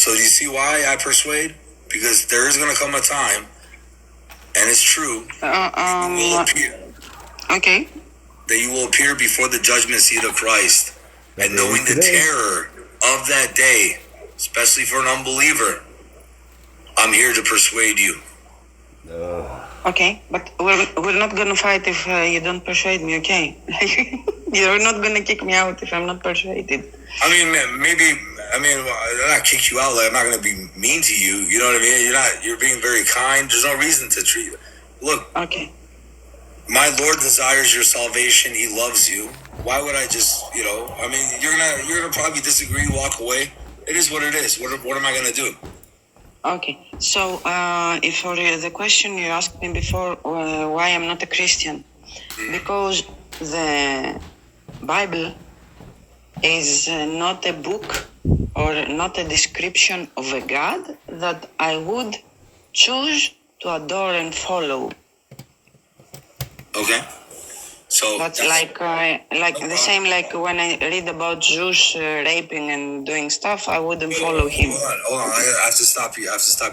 So do you see why I persuade? Because there is going to come a time, and it's true, you will appear. Okay. That you will appear before the judgment seat of Christ. And knowing the terror of that day, especially for an unbeliever, I'm here to persuade you. Okay, but we're not going to fight if you don't persuade me, okay? You're not going to kick me out if I'm not persuaded. I mean, I'll not kick you out. Like, I'm not going to be mean to you. You know what I mean? You're being very kind. There's no reason to treat you. Look. Okay. My Lord desires your salvation. He loves you. Why would I just, you're gonna probably disagree, walk away. It is what it is. What am I gonna do? Okay. So, if for the question you asked me before, why I'm not a Christian, because the Bible is not a book or not a description of a God that I would choose to adore and follow. Okay. So that's like the same like when I read about Zeus raping and doing stuff, I wouldn't follow him. Hold on. I have to stop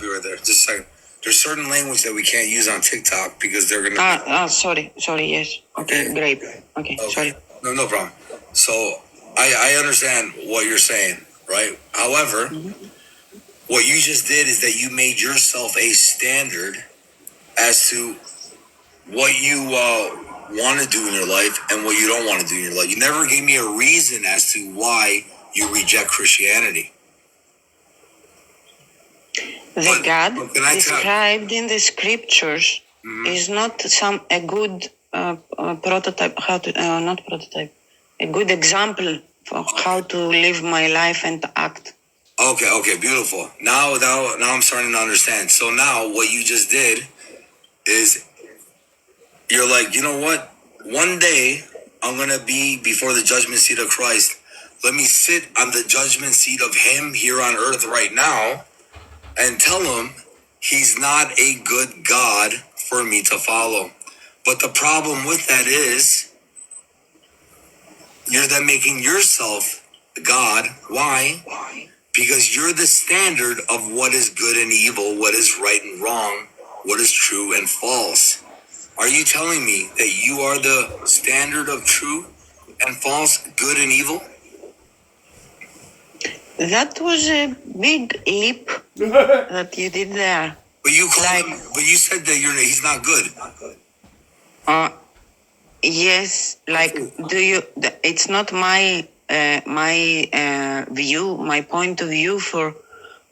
you right there. Just a second. There's certain language that we can't use on TikTok because they're gonna. Sorry, yes. Okay, great. Okay, sorry. No problem. So I understand what you're saying, right? However, what you just did is that you made yourself a standard as to what you want to do in your life and what you don't want to do in your life. You never gave me a reason as to why you reject Christianity. The God described in the scriptures is not a good prototype. A good example for how to live my life and act. Okay, beautiful. Now I'm starting to understand. So now what you just did is you're like, you know what? One day I'm gonna be before the judgment seat of Christ. Let me sit on the judgment seat of him here on earth right now and tell him he's not a good God for me to follow. But the problem with that is you're then making yourself God. Why? Because you're the standard of what is good and evil, what is right and wrong, what is true and false. Are you telling me that you are the standard of true and false, good and evil? That was a big leap that you did there. But you said that he's not good. Yes, it's not my view, my point of view for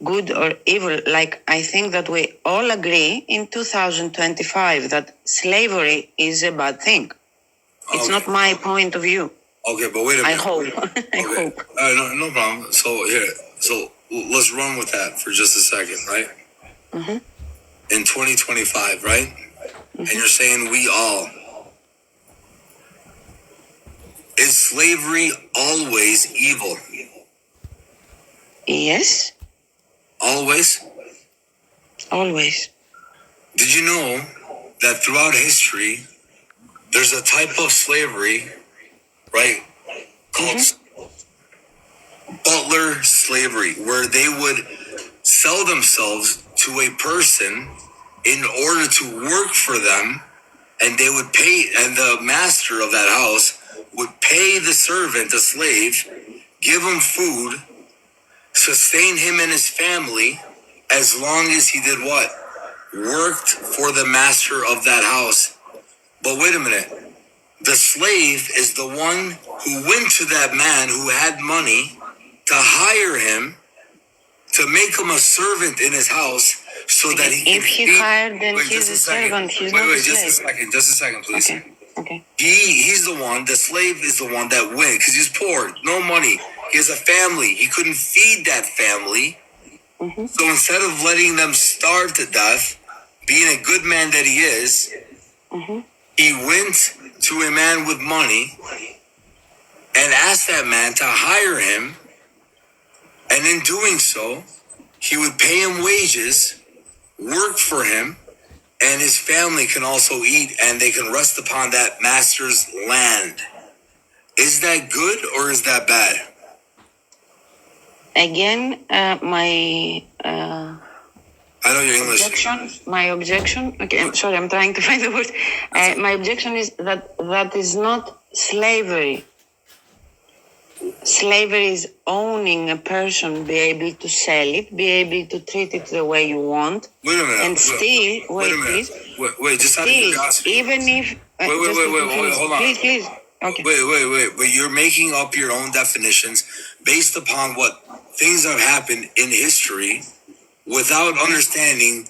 good or evil. Like, I think that we all agree in 2025 that slavery is a bad thing. It's not my point of view. Okay, but wait a minute. I hope. I hope. No problem. So let's run with that for just a second, right? In 2025, right? And you're saying we all. Is slavery always evil? Yes. Always? Always. Did you know that throughout history, there's a type of slavery, right, called butler slavery, where they would sell themselves to a person in order to work for them, and they would pay, and the master of that house would pay the servant, the slave, give him food, sustain him and his family, as long as he did what? Worked for the master of that house. But wait a minute. The slave is the one who went to that man who had money to hire him, to make him a servant in his house, so that he if he hired, then he's a servant. He's not a slave. Just a second, please. Okay. He's the one, the slave is the one that went, because he's poor, no money. He has a family. He couldn't feed that family. So instead of letting them starve to death, being a good man that he is, he went to a man with money and asked that man to hire him. And in doing so, he would pay him wages, work for him, and his family can also eat, and they can rest upon that master's land. Is that good or is that bad? Again, I know your English. My objection. Okay, I'm sorry. I'm trying to find the word. My objection is that is not slavery. Slavery is owning a person, be able to sell it, be able to treat it the way you want. Wait a minute. And still, please. Wait, just out of curiosity. Even if. Wait, hold on. Please. Okay. Wait. But you're making up your own definitions based upon what things have happened in history without understanding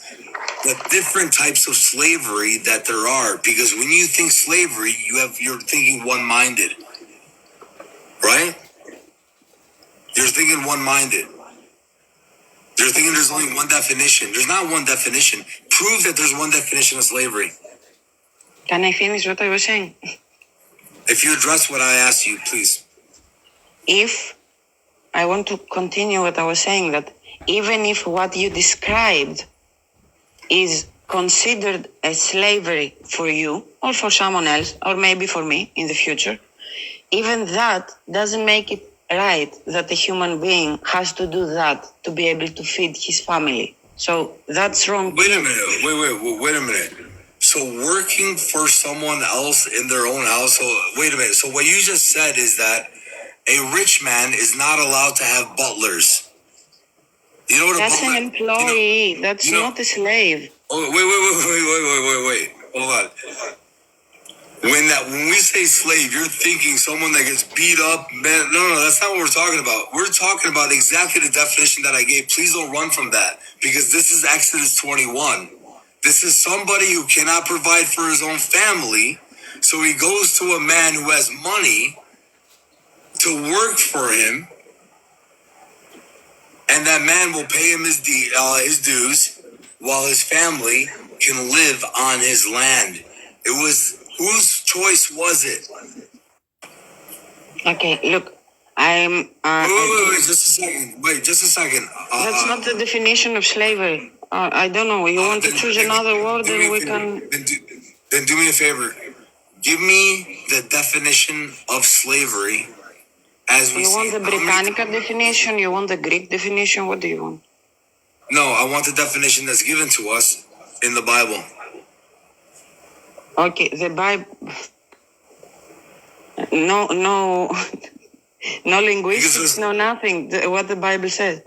the different types of slavery that there are. Because when you think slavery, you're thinking one-minded. Right? You're thinking one-minded. You're thinking there's only one definition. There's not one definition. Prove that there's one definition of slavery. Can I finish what I was saying? If you address what I asked you, please. If I want to continue what I was saying, that even if what you described is considered as slavery for you or for someone else, or maybe for me in the future, even that doesn't make it right that a human being has to do that to be able to feed his family. So that's wrong. Wait a minute. Wait a minute. So working for someone else in their own household. Wait a minute. So what you just said is that a rich man is not allowed to have butlers. You know what That's a butler? an employee. That's not a slave. Oh, wait. Hold on. When we say slave, you're thinking someone that gets beat up. Man, no, that's not what we're talking about. We're talking about exactly the definition that I gave. Please don't run from that, because this is Exodus 21. This is somebody who cannot provide for his own family, so he goes to a man who has money to work for him, and that man will pay him his dues while his family can live on his land. It was, whose choice was it? Okay, look, I'm. Wait, just a second. That's not the definition of slavery. I don't know. You want to choose another word, and we can. Then do me a favor. Give me the definition of slavery. As we You want the Britannica definition? You want the Greek definition? What do you want? No, I want the definition that's given to us in the Bible. Okay, the Bible. No linguistics, no nothing. What the Bible says.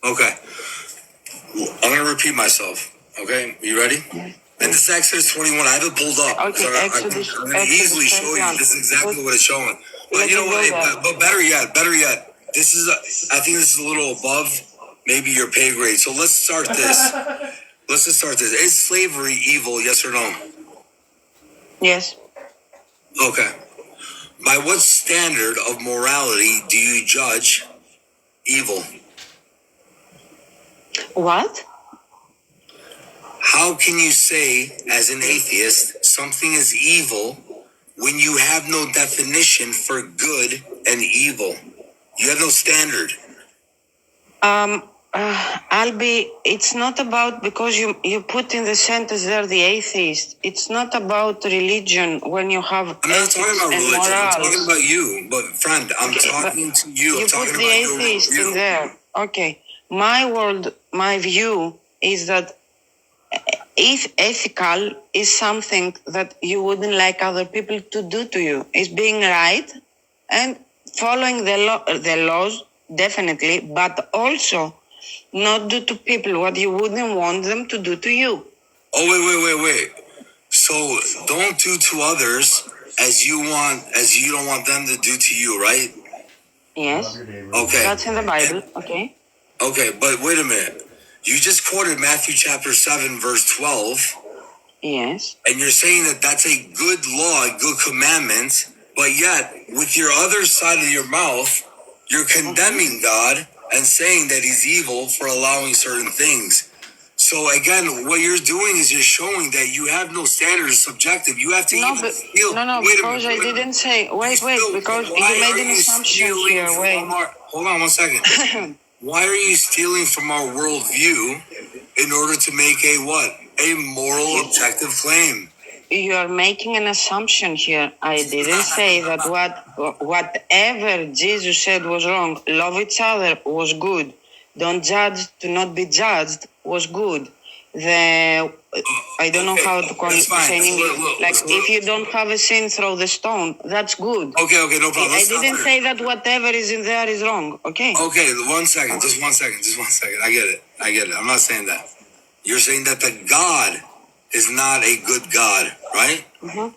Okay. I'm going to repeat myself. Okay, you ready? And this is Exodus 21. I have it pulled up. Okay, so I'm going to easily show you. This is exactly what it's showing. But you know what? But better yet, this is. I think this is a little above maybe your pay grade. So let's start this. Is slavery evil? Yes or no? Yes. Okay. By what standard of morality do you judge evil? What? How can you say, as an atheist, something is evil when you have no definition for good and evil? You have no standard. It's not about, because you put in the sentence there the atheist. It's not about religion when you have. I'm not talking about religion. I'm talking about you. But friend, I'm talking to you. You put the atheist in there. Okay. My view is that if ethical is something that you wouldn't like other people to do to you, is being right and following the laws, definitely, but also not do to people what you wouldn't want them to do to you. Oh, wait. So don't do to others as you don't want them to do to you, right? Yes. Okay. That's in the Bible. Okay. Okay, but wait a minute. You just quoted Matthew chapter 7, verse 12. Yes. And you're saying that that's a good law, a good commandment, but yet with your other side of your mouth, you're condemning God and saying that he's evil for allowing certain things. So again, what you're doing is you're showing that you have no standard, it's subjective. You have to feel. No, because I didn't say. Wait, because you made an assumption here. Wait. Hold on 1 second. Why are you stealing from our worldview in order to make a moral, objective claim? You are making an assumption here. I didn't say that whatever Jesus said was wrong. Love each other was good. Don't judge to not be judged was good. I don't know how to call it in English. Like, if you don't have a sin, throw the stone. That's good. Okay, no problem. I didn't say that whatever is in there is wrong. Okay. Okay, 1 second. Just one second. I get it. I'm not saying that. You're saying that the God is not a good God, right? Mm-hmm.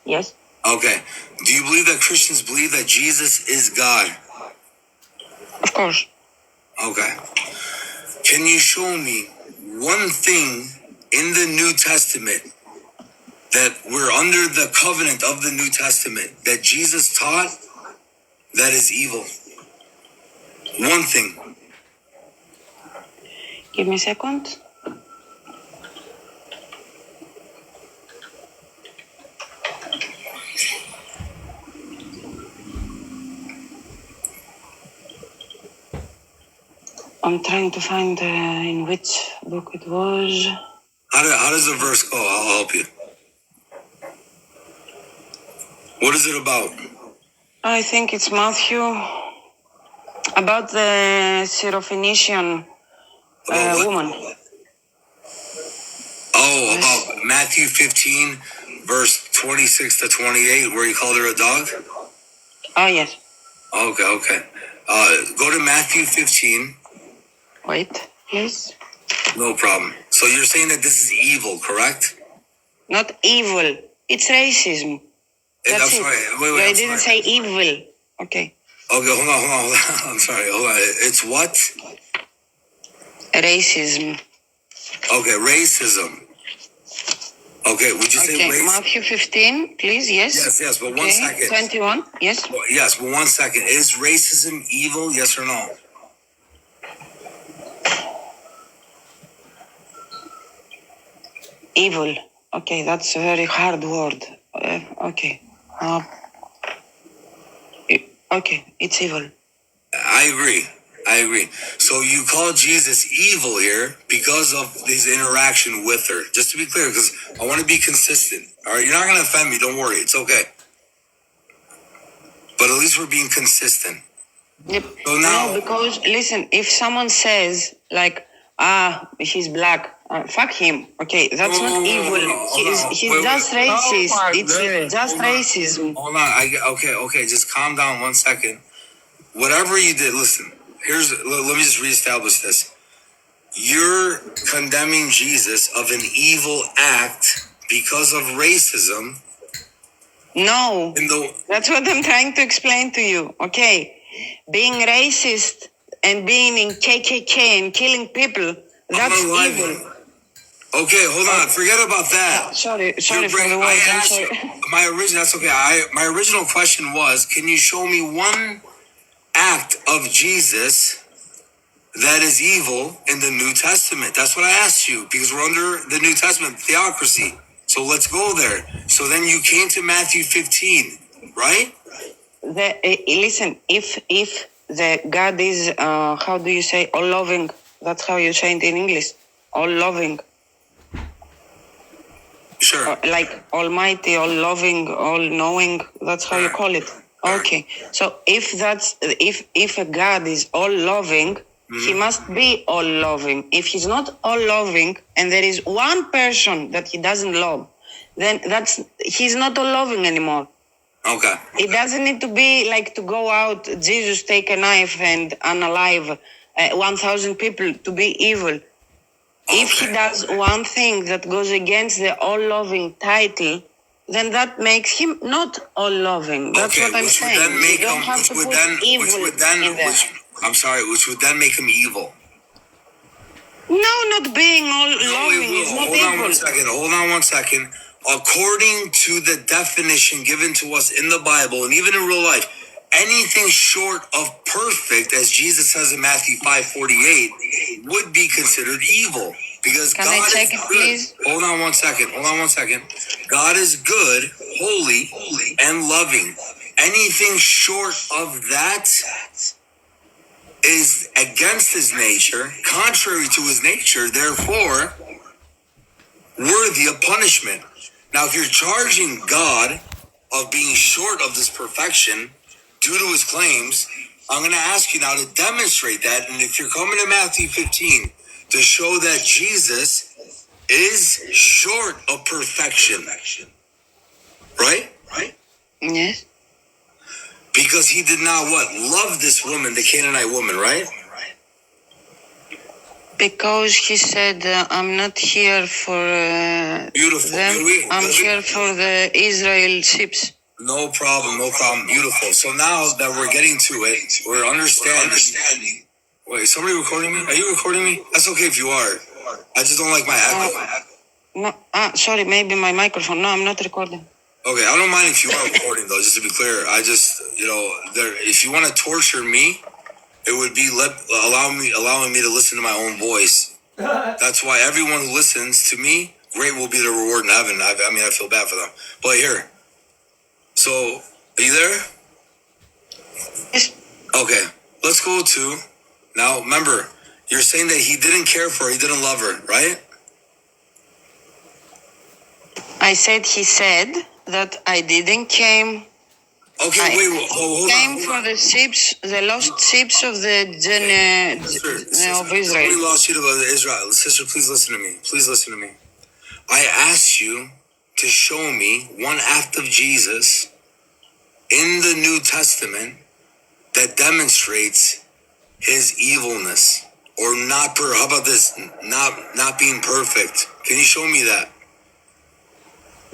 Yes. Okay. Do you believe that Christians believe that Jesus is God? Of course. Okay. Can you show me one thing in the New Testament that we're under the covenant of the New Testament that Jesus taught that is evil? One thing. Give me a second. I'm trying to find in which book it was. How does the verse go? I'll help you. What is it about? I think it's Matthew. About the Syrophoenician woman. Oh, about Matthew 15, verse 26 to 28, where he called her a dog? Oh, yes. Okay. Go to Matthew 15. Wait, please. No problem. So you're saying that this is evil, correct? Not evil. It's racism. That's it. Right. Wait, I didn't say evil. Okay. Okay, hold on. I'm sorry, hold on. It's what? Racism. Okay, racism. Okay, would you say racism? Matthew 15, please, yes. Yes, but 1 second. 21, yes. Yes, but 1 second. Is racism evil, yes or no? Evil. Okay, that's a very hard word. Okay. Okay, it's evil. I agree. So you call Jesus evil here because of his interaction with her. Just to be clear, because I want to be consistent. All right, you're not going to offend me. Don't worry. It's okay. But at least we're being consistent. Yep. So now, no, because listen, if someone says like, he's black, fuck him. Okay, that's not evil. He's just racist. It's just racism. Hold on. Okay. Just calm down 1 second. Whatever you did, listen. Let me just reestablish this. You're condemning Jesus of an evil act because of racism. No, that's what I'm trying to explain to you. Okay, being racist and being in KKK and killing people, that's evil. Okay, hold on. Forget about that. Sorry for the words. I'm sorry. That's okay. My original question was, can you show me one act of Jesus that is evil in the New Testament? That's what I asked you, because we're under the New Testament theocracy. So let's go there. So then you came to Matthew 15, right? Listen, if the God is, how do you say, all loving? That's how you say it in English. All loving. Sure. Like almighty, all loving, all knowing. That's how you call it. Okay. So if a God is all loving, he must be all loving. If he's not all loving and there is one person that he doesn't love, then he's not all loving anymore. Okay. It doesn't need to be like to go out, Jesus take a knife and unalive 1,000 people to be evil. If he does one thing that goes against the all-loving title, then that makes him not all-loving. That's what I'm saying. You don't have to put evil in there. I'm sorry, which would then make him evil. No, not being all-loving is not evil. Hold on 1 second. According to the definition given to us in the Bible and even in real life, anything short of perfect, as Jesus says in Matthew 5:48, would be considered evil. Because Can God I check is it, good. please? Hold on 1 second. God is good, holy, and loving. Anything short of that is against his nature, contrary to his nature, therefore worthy of punishment. Now, if you're charging God of being short of this perfection due to his claims, I'm going to ask you now to demonstrate that. And if you're coming to Matthew 15 to show that Jesus is short of perfection, right? Yes. Because he did not love this woman, the Canaanite woman, right? Because he said, I'm not here for Beautiful. them. I'm here for the Israel ships. No problem. Beautiful. So now that we're getting to it, we're understanding. Wait, is somebody recording me? Are you recording me? That's okay if you are. I just don't like my echo. No, sorry, maybe my microphone. No, I'm not recording. Okay, I don't mind if you are recording though, just to be clear. I just, if you want to torture me, it would be allowing me to listen to my own voice. That's why everyone who listens to me, great will be the reward in heaven. I feel bad for them. But here, so, are you there? Yes. Okay, let's go to, now remember, you're saying that he didn't care for her, he didn't love her, right? He said that I didn't came Okay, hold came on. for the ships, the lost ships of the of Israel. We lost you to Israel. Sister, please listen to me. Please listen to me. I asked you to show me one act of Jesus in the New Testament that demonstrates his evilness or not. How about this? Not being perfect. Can you show me that?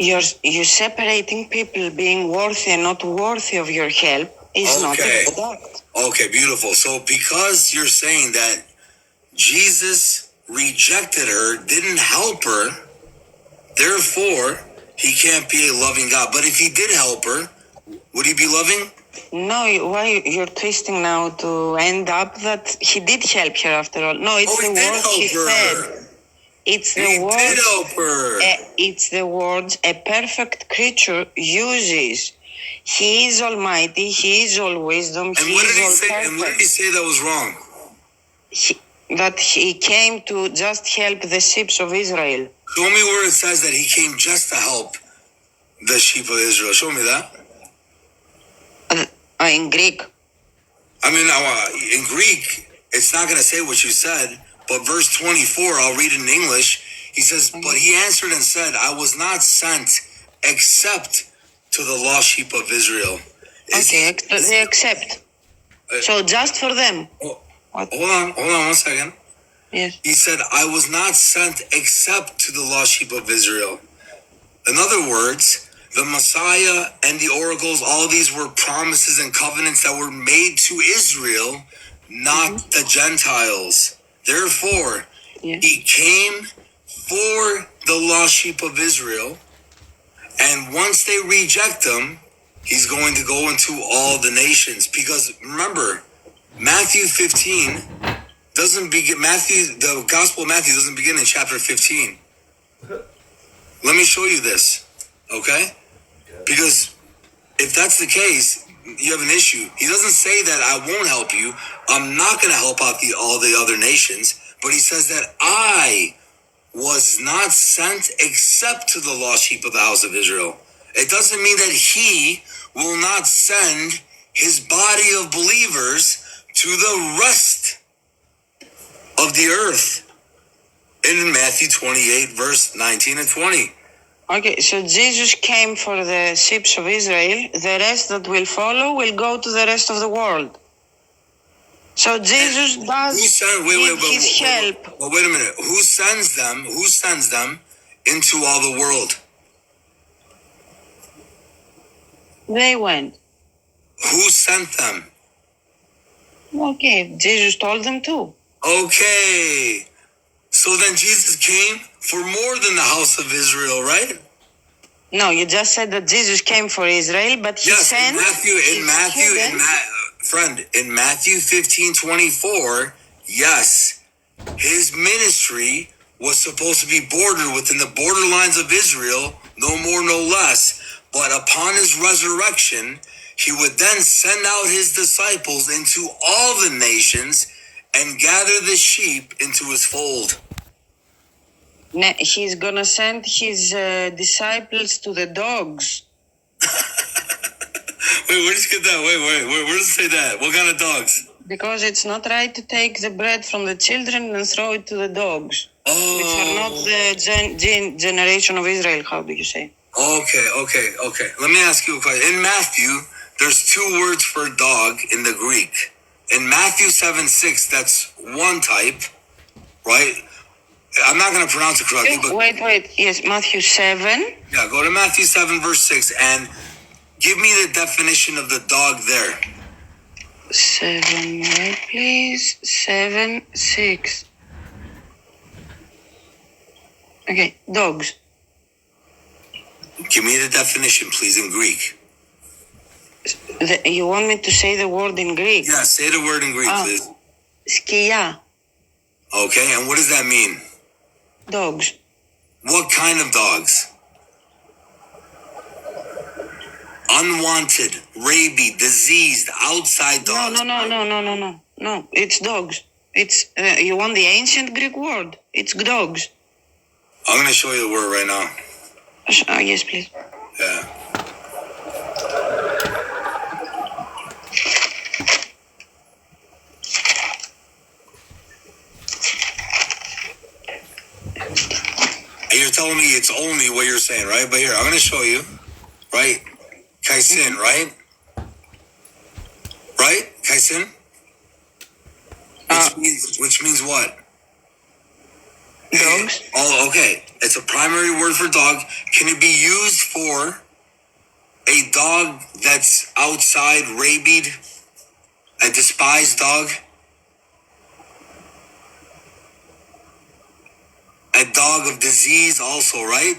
You're separating people being worthy and not worthy of your help is not a good act. Okay, beautiful. So because you're saying that Jesus rejected her, didn't help her, therefore he can't be a loving God. But if he did help her, would he be loving? No, why you're twisting now to end up that he did help her after all. No, it's the word he said. It's the words. It's the words a perfect creature uses. He is almighty. He is all wisdom. And what did he say that was wrong? That he came to just help the ships of Israel. Show me where it says that he came just to help the sheep of Israel. Show me that. In Greek. I mean, in Greek, it's not going to say what you said. But verse 24, I'll read it in English. He says, but he answered and said, I was not sent except to the lost sheep of Israel. They accept. So just for them. Hold on 1 second. Yes. He said, I was not sent except to the lost sheep of Israel. In other words, the Messiah and the oracles, all of these were promises and covenants that were made to Israel, not the Gentiles. Therefore, he came for the lost sheep of Israel, and once they reject him, he's going to go into all the nations. Because remember, Matthew 15 doesn't begin. The Gospel of Matthew doesn't begin in chapter 15. Let me show you this, okay? Because if that's the case, you have an issue. He doesn't say that I won't help you. I'm not going to help out all the other nations. But he says that I was not sent except to the lost sheep of the house of Israel. It doesn't mean that he will not send his body of believers to the rest of the earth. In Matthew 28, verse 19 and 20. Okay, so Jesus came for the ships of Israel. The rest that will follow will go to the rest of the world. So Jesus does give his help. Well, wait a minute. Who sends them? Who sends them into all the world? They went. Who sent them? Okay, Jesus told them to. Okay. So then Jesus came for more than the house of Israel, right? No, you just said that Jesus came for Israel, but he sent in Matthew 15:24, yes, his ministry was supposed to be bordered within the borderlines of Israel, no more, no less. But upon his resurrection, he would then send out his disciples into all the nations and gather the sheep into his fold. He's gonna send his disciples to the dogs. Wait, where did you get that? Wait, where does it say that? What kind of dogs? Because it's not right to take the bread from the children and throw it to the dogs. Which are not the generation of Israel, how do you say? Okay. Let me ask you a question. In Matthew, there's two words for dog in the Greek. In Matthew 7:6, that's one type, right? I'm not going to pronounce it correctly, but... Wait. Yes, Matthew 7. Yeah, go to Matthew 7, verse 6, and give me the definition of the dog there. 7, wait, please. 7, 6. Okay, dogs. Give me the definition, please, in Greek. You want me to say the word in Greek? Yeah, say the word in Greek, please. Skia. Okay, and what does that mean? Dogs. What kind of dogs? Unwanted, rabid, diseased, outside dogs. No. It's dogs. It's you want the ancient Greek word? It's dogs. I'm going to show you the word right now. Yes, please. Yeah. telling me it's only what you're saying, right? But here, I'm going to show you, right? Kaisin, right? Right? Kaisin? Which means what? Dogs. Oh, okay. It's a primary word for dog. Can it be used for a dog that's outside, rabied, a despised dog? A dog of disease also, right?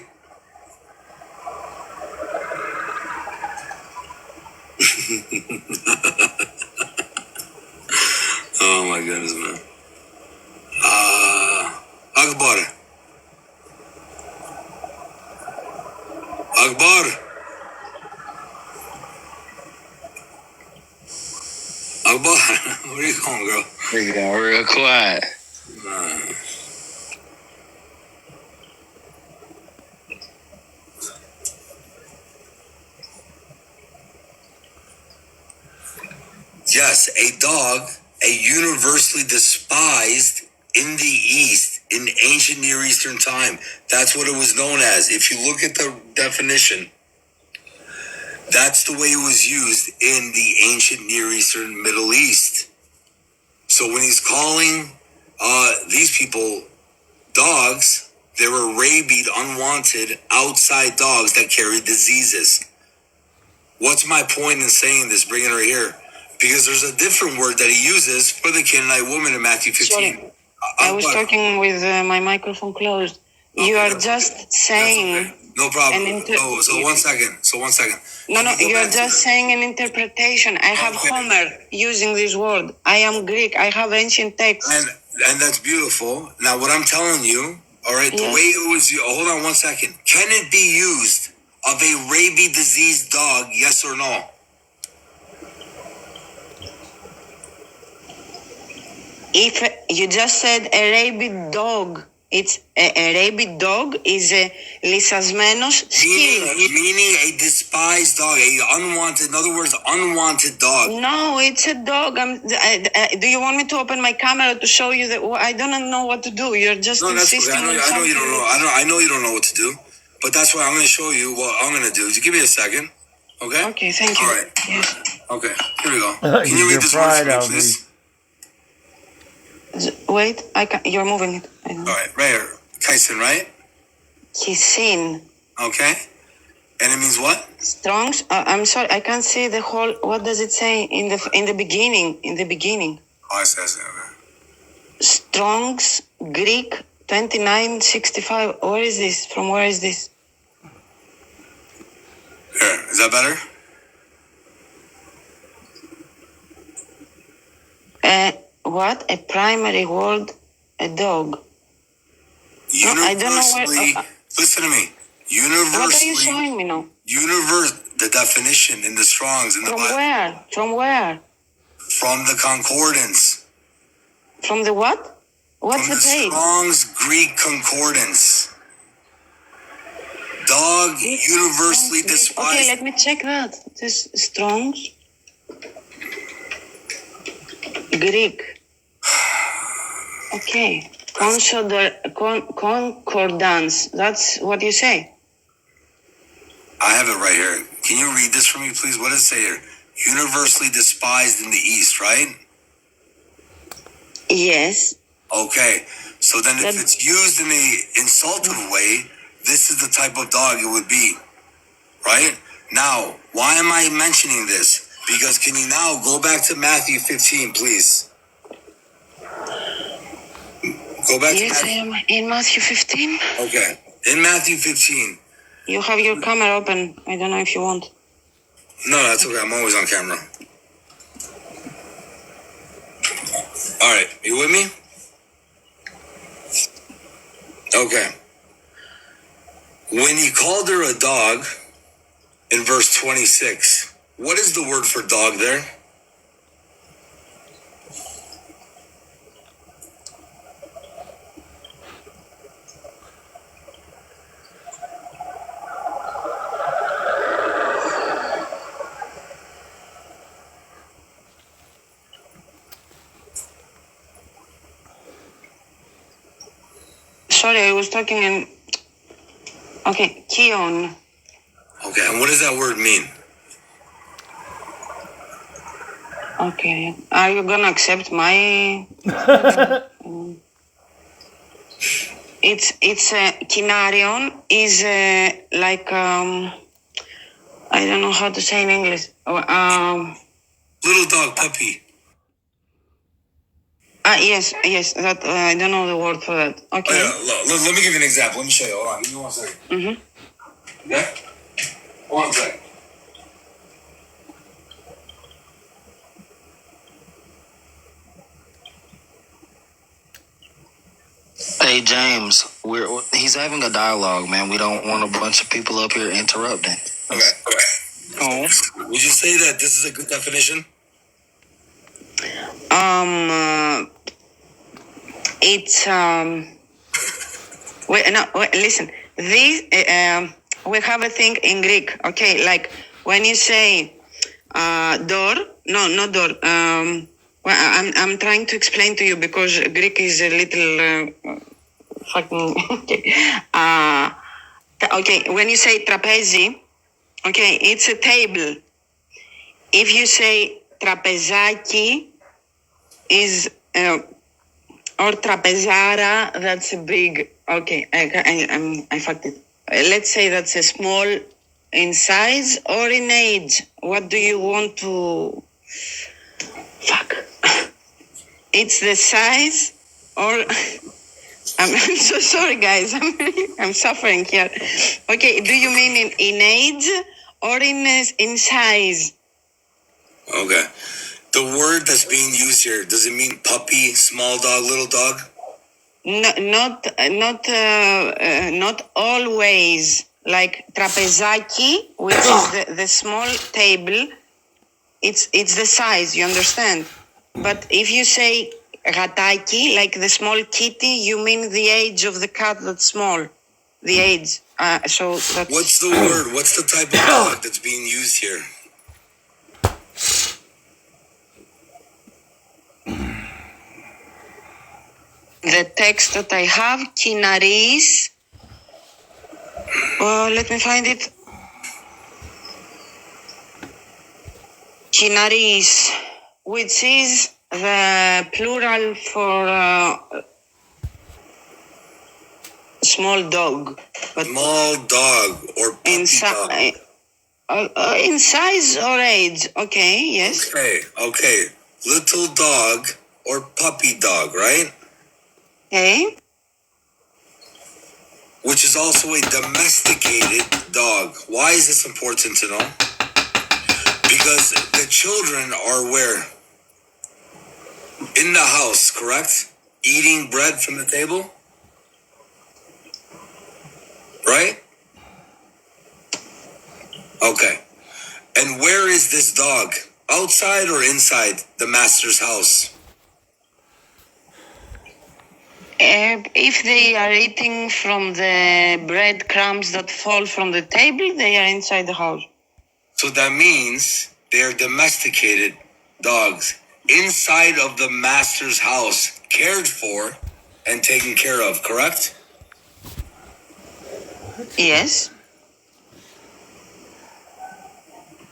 Oh my goodness, man. Akbar. Akbar. Akbar. Where are you going, girl? We got real quiet. Yes, a dog, a universally despised in the East, in ancient Near Eastern time. That's what it was known as. If you look at the definition, that's the way it was used in the ancient Near Eastern Middle East. So when he's calling these people dogs, they were rabied, unwanted, outside dogs that carried diseases. What's my point in saying this, bringing her here? Because there's a different word that he uses for the Canaanite woman in Matthew 15. Sorry, I was talking with my microphone closed. You are just saying. No problem. So 1 second. No, you are just saying an interpretation. I have Homer using this word. I am Greek. I have ancient texts. And that's beautiful. Now, what I'm telling you, all right, the way it was, hold on 1 second. Can it be used of a rabies diseased dog, yes or no? If you just said a rabid dog, it's a rabid dog is a lysasmenos skin. Meaning a despised dog, a unwanted, in other words, unwanted dog. No, it's a dog. Do you want me to open my camera to show you that? I don't know what to do. You're just insisting. I know you don't know. I know you don't know what to do, but that's why I'm going to show you what I'm going to do. Just give me a second, okay? Okay, thank you. All right. Yes. Okay, here we go. Can you read this word for me, please? Wait, I can. You're moving it. All right, right here. Kaisin, right? Kisin. Okay. And it means what? Strong's. I'm sorry, I can't see the whole. What does it say in the beginning? In the beginning. Oh, it says it. Okay. Strong's Greek 2965. Where is this? From where is this? Here, is that better? What? A primary word? A dog? No, I don't know where. Listen to me. Universally. What are you showing me now? The definition in the Strongs in the Bible. Where? From where? From the Concordance. From the what? What's From the page? Strong's Greek Concordance. Dog universally despised. Okay, let me check that. This Strong's Greek. Okay. Concordance. That's what you say. I have it right here. Can you read this for me, please? What does it say here? Universally despised in the East, right? Yes. Okay. So then if it's used in a insultive way, this is the type of dog it would be. Right? Now, why am I mentioning this? Because can you now go back to Matthew 15, please? Go back to Matthew. I am in Matthew 15. Okay. In Matthew 15. You have your camera open. I don't know if you want. No, that's okay. I'm always on camera. All right. You with me? Okay. When he called her a dog in verse 26, what is the word for dog there? Sorry, I was talking and Okay, kion. Okay, and what does that word mean? Okay, are you gonna accept my? It's kinarion is like I don't know how to say in English. Little dog, puppy. Yes, that I don't know the word for that. Okay. Let me give you an example. Let me show you. Hold on, give me 1 second. Mm-hmm. Yeah? 1 second. Hey James, he's having a dialogue, man. We don't want a bunch of people up here interrupting. Okay. Oh. Would you say that this is a good definition? It's listen. This we have a thing in Greek. Okay, like when you say door. No, not door. Well, I'm trying to explain to you because Greek is a little fucking. Okay, when you say trapezi, okay, it's a table. If you say trapezaki, is or trapezara, that's a big. Okay, I fucked it. Let's say that's a small in size or in age. What do you want to? Fuck. It's the size or. I'm so sorry, guys. I'm suffering here. Okay, do you mean in age or in size? Okay. The word that's being used here, does it mean puppy, small dog, little dog? No, not always. Like trapezaki, which is the small table, it's the size, you understand? But if you say gataki, like the small kitty, you mean the age of the cat that's small. The age. So that's... What's the word? What's the type of dog that's being used here? The text that I have, kinaris. Let me find it. Kinaris, which is the plural for small dog. But small dog or puppy dog. In size or age. Okay, yes. Okay. Little dog or puppy dog, right? Okay. Which is also a domesticated dog. Why is this important to know? Because the children are where? In the house, correct? Eating bread from the table? Right? Okay. And where is this dog? Outside or inside the master's house? If they are eating from the breadcrumbs that fall from the table, they are inside the house. So that means they are domesticated dogs inside of the master's house, cared for and taken care of, correct? Yes.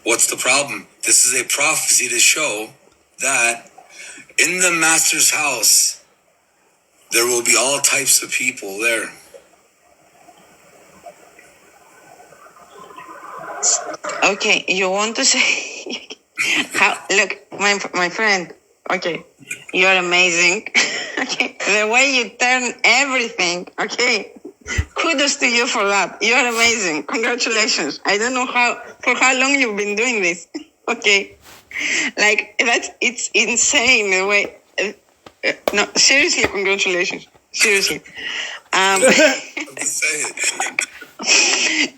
What's the problem? This is a prophecy to show that in the master's house, there will be all types of people there. Okay, you want to say... Look, my friend, okay, you're amazing. Okay, the way you turn everything, okay, kudos to you for that. You're amazing. Congratulations. I don't know for how long you've been doing this. Okay, like it's insane the way. No, seriously, congratulations. Seriously.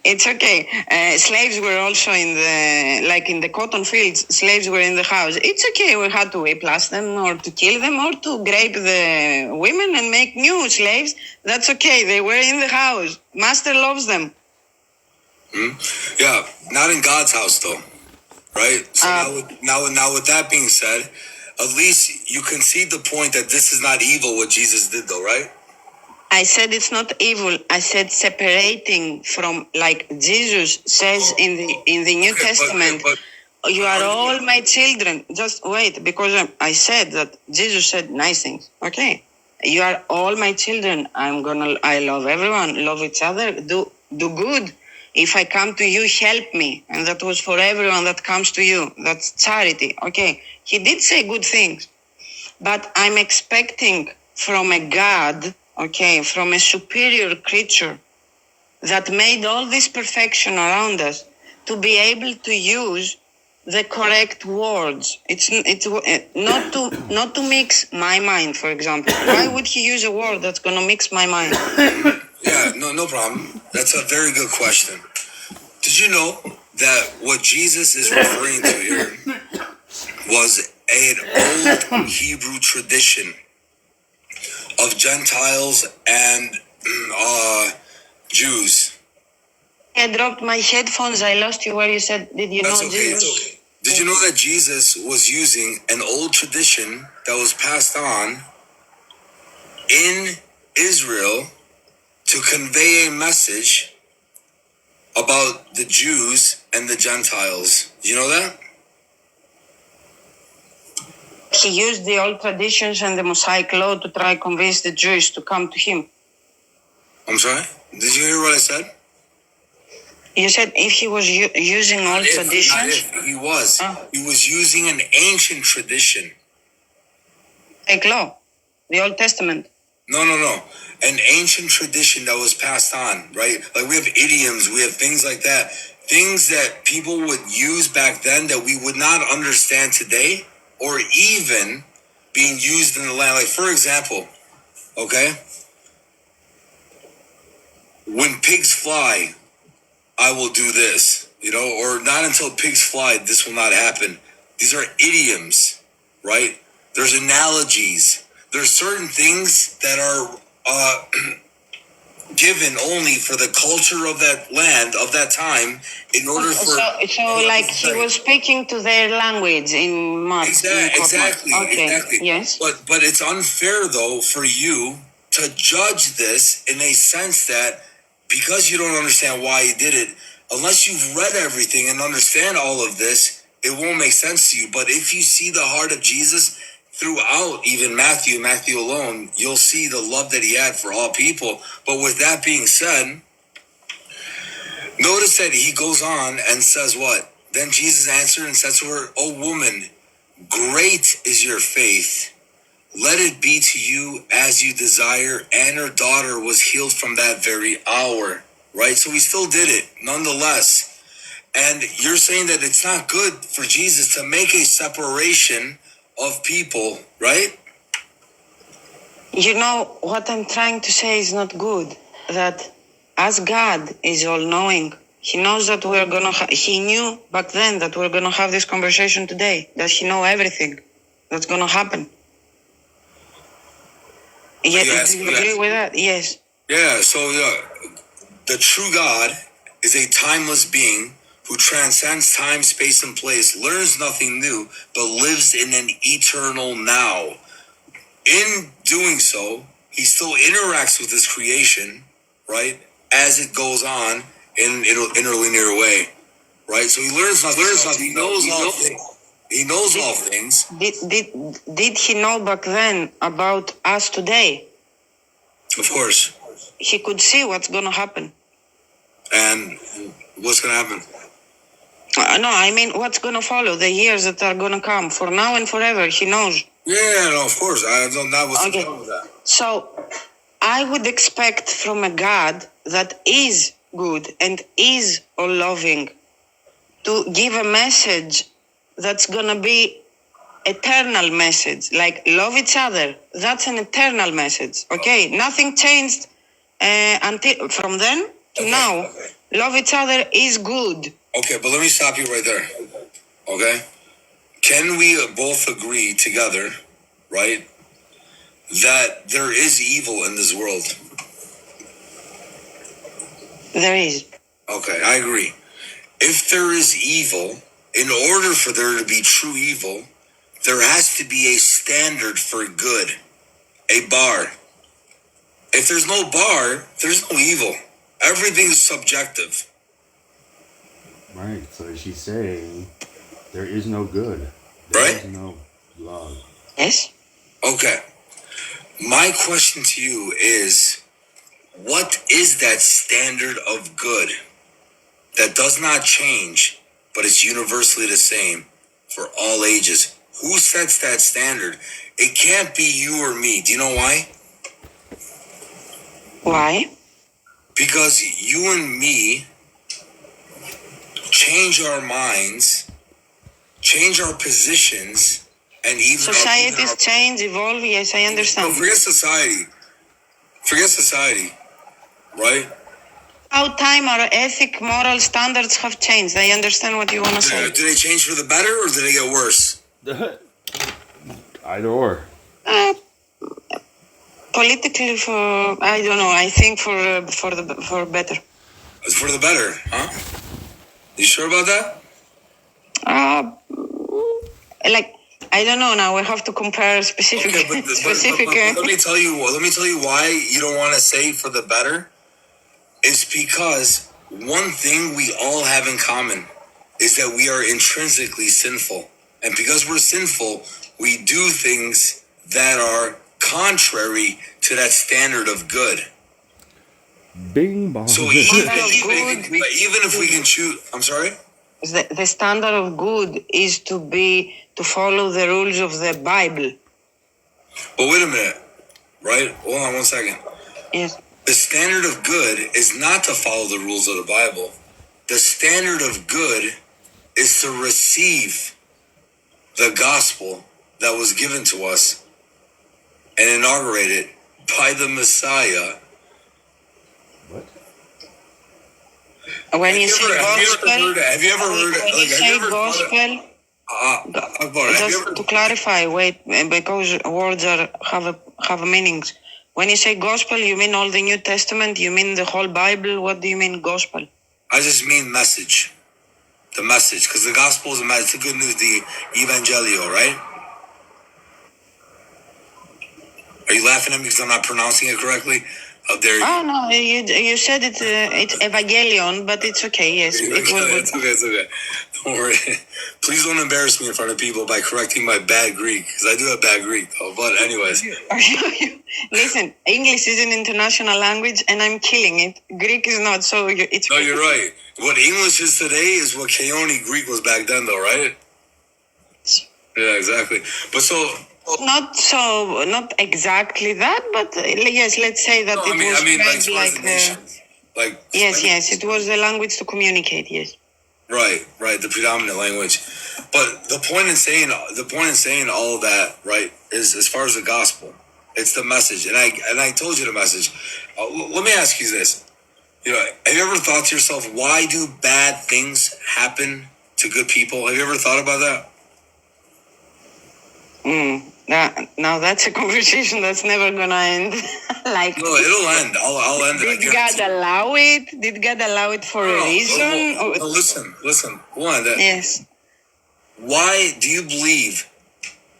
It's okay. Slaves were also in the cotton fields. Slaves were in the house. It's okay. We had to whiplash them or to kill them or to grape the women and make new slaves. That's okay. They were in the house. Master loves them. Yeah, not in God's house though, right? So now with that being said, at least you concede the point that this is not evil what Jesus did though, right? I said it's not evil. I said separating from, like Jesus says in the New Testament. You are all my children. Just wait, because I said that Jesus said nice things. Okay, you are all my children. I love everyone. Love each other. Do good. If I come to you, help me. And that was for everyone that comes to you. That's charity. Okay, he did say good things, but I'm expecting from a God, okay, from a superior creature that made all this perfection around us, to be able to use the correct words. It's not to mix my mind, for example. Why would he use a word that's gonna mix my mind? Yeah, no problem. That's a very good question. Did you know that what Jesus is referring to here was an old Hebrew tradition of Gentiles and Jews? I dropped my headphones. I lost you where you said, did you That's know okay. Jesus? It's okay. Did you know that Jesus was using an old tradition that was passed on in Israel to convey a message about the Jews and the Gentiles? Do you know that? He used the old traditions and the Mosaic law to try to convince the Jews to come to him. I'm sorry? Did you hear what I said? You said if he was using old traditions? He was. He was using an ancient tradition. Like law, the Old Testament. No. An ancient tradition that was passed on, right? Like we have idioms, we have things like that. Things that people would use back then that we would not understand today, or even being used in the land. Like, for example, okay? When pigs fly, I will do this, or not until pigs fly, this will not happen. These are idioms, right? There's analogies. There's certain things that are given only for the culture of that land, of that time, in order for... So like he was speaking to their language in Mark. Exactly. Yes. But it's unfair, though, for you to judge this in a sense that because you don't understand why he did it, unless you've read everything and understand all of this, it won't make sense to you. But if you see the heart of Jesus throughout, even Matthew alone, you'll see the love that he had for all people. But with that being said, notice that he goes on and says what? Then Jesus answered and said to her, "O woman, great is your faith. Let it be to you as you desire." And her daughter was healed from that very hour. Right? So he still did it, nonetheless. And you're saying that it's not good for Jesus to make a separation of people, right? You know, what I'm trying to say is not good. That as God is all-knowing, he knows that we're going to... He knew back then that we're going to have this conversation today. Does he know everything that's going to happen? Yeah, do you agree with that? Yes. Yeah, so the true God is a timeless being who transcends time, space, and place, learns nothing new, but lives in an eternal now. In doing so, he still interacts with his creation, right, as it goes on in an interlinear way, right? So he learns nothing. He knows all things. He knows all things. Did he know back then about us today? Of course. He could see what's going to happen. And what's going to happen? No, I mean, what's going to follow, the years that are going to come, for now and forever, he knows. Yeah, no, of course. I don't know what's going with that. So, I would expect from a God that is good and is all-loving to give a message that's going to be eternal message, like love each other. That's an eternal message, okay? Nothing changed until from then to now. Love each other is good. Okay, but let me stop you right there. Okay? Can we both agree together, right, that there is evil in this world? There is. Okay, I agree. If there is evil, in order for there to be true evil, there has to be a standard for good, a bar. If there's no bar, there's no evil. Everything's subjective. Right. So she's saying there is no good. Right? There is no love. Yes. Okay. My question to you is, what is that standard of good that does not change, but it's universally the same for all ages? Who sets that standard? It can't be you or me. Do you know why? Why? Because you and me change our minds, change our positions, and even Societies change, evolve. Yes, I understand. No, forget society. Forget society, right? How time, our ethic, moral standards have changed. I understand what you want to say. Do they change for the better or do they get worse? Either or. Politically, I don't know. I think for better. It's for the better, huh? You sure about that? Like, I don't know. Now we have to compare specific. Okay, but let me tell you. Let me tell you why you don't want to say for the better. It's because one thing we all have in common is that we are intrinsically sinful, and because we're sinful, we do things that are contrary to that standard of good. Bing bong. So even if we can choose, I'm sorry. The standard of good is to follow the rules of the Bible. But wait a minute, right? Hold on one second. Yes. The standard of good is not to follow the rules of the Bible. The standard of good is to receive the gospel that was given to us and inaugurated by the Messiah. When you say gospel, have you ever heard it? When you say gospel, just to clarify, wait, because words have meanings. When you say gospel, you mean all the New Testament? You mean the whole Bible? What do you mean gospel? I just mean message. The message, because the gospel is a message. It's the good news, the evangelio, right? Are you laughing at me because I'm not pronouncing it correctly? How dare you? Oh no, you said it's evangelion, but it's okay. Yes, It's okay. Don't worry. Please don't embarrass me in front of people by correcting my bad Greek, because I do have bad Greek, though. But anyways. Listen, English is an international language, and I'm killing it. Greek is not, so it's. No, you're right. What English is today is what Keone Greek was back then, though, right? Yeah, exactly. But so. Not exactly that, but yes, let's say that yes, it was the language to communicate. Yes. Right, the predominant language. But the point in saying all of that, right, is as far as the gospel, it's the message. And I told you the message. Let me ask you this. You know, have you ever thought to yourself, why do bad things happen to good people? Have you ever thought about that? Now that's a conversation that's never gonna end. No, it'll end. I'll end it. Did God allow it? Did God allow it for a reason? No, listen. One. Yes. Why do you believe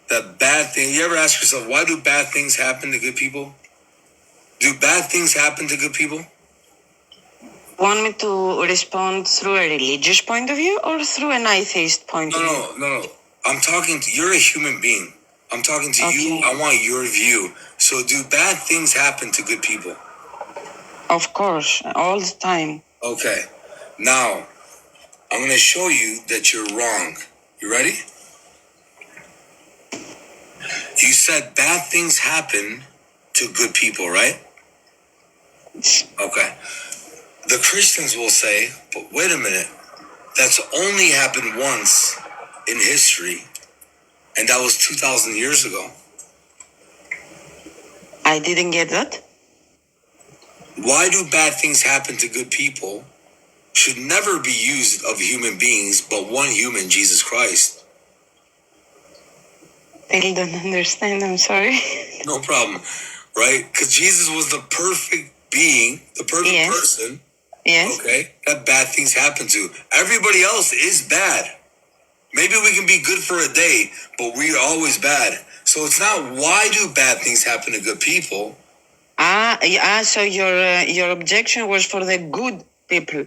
that bad things? You ever ask yourself, why do bad things happen to good people? Do bad things happen to good people? Want me to respond through a religious point of view or through an atheist point of view? No. I'm talking to, you're a human being. I'm talking to you. I want your view. So do bad things happen to good people? Of course, all the time. Okay. Now, I'm going to show you that you're wrong. You ready? You said bad things happen to good people, right? Okay. The Christians will say, but wait a minute. That's only happened once in history, and that was 2,000 years ago. I didn't get that. Why do bad things happen to good people should never be used of human beings, but one human, Jesus Christ. I don't understand, I'm sorry. No problem, right? Because Jesus was the perfect being, the perfect person. Yes. Okay, that bad things happen to. Everybody else is bad. Maybe we can be good for a day, but we're always bad. So it's not why do bad things happen to good people. So your objection was for the good people.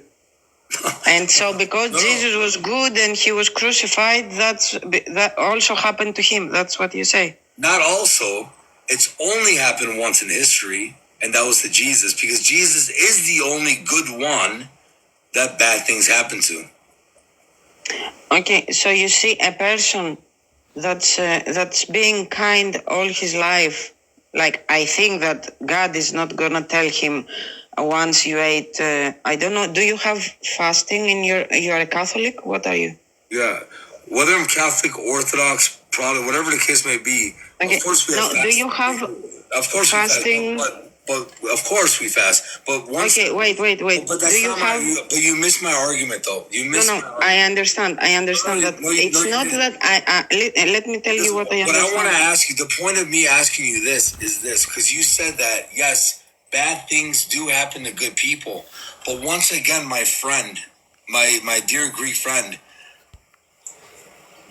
And so because Jesus was good and he was crucified, that also happened to him. That's what you say. Not also. It's only happened once in history, and that was to Jesus, because Jesus is the only good one that bad things happen to. Okay, so you see a person that's being kind all his life. Like, I think that God is not gonna tell him once you ate. I don't know. Do you have fasting in you're a Catholic? What are you? Yeah, whether I'm Catholic, Orthodox, Protestant, whatever the case may be. Okay. Of course we have Do you have of course fasting? We fast, but of course we fast. But once. Okay, wait. But that's not but you missed my argument, though. You missed. No. I understand that it's not that let me tell you what I understand. But I want to ask you. The point of me asking you this is this, because you said that yes, bad things do happen to good people. But once again, my friend, my dear Greek friend,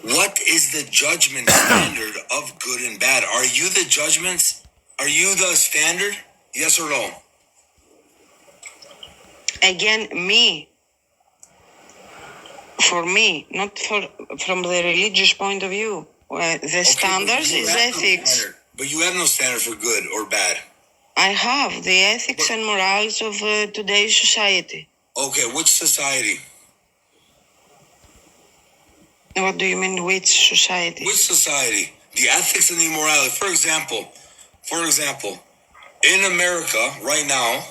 what is the judgment standard of good and bad? Are you the judgments? Are you the standard? Yes or no? Again, for me, not from the religious point of view. The standards is ethics. But you have no standard for good or bad. I have the ethics and morals of today's society. Okay, which society? What do you mean, which society? Which society? The ethics and the morality. For example, in America right now,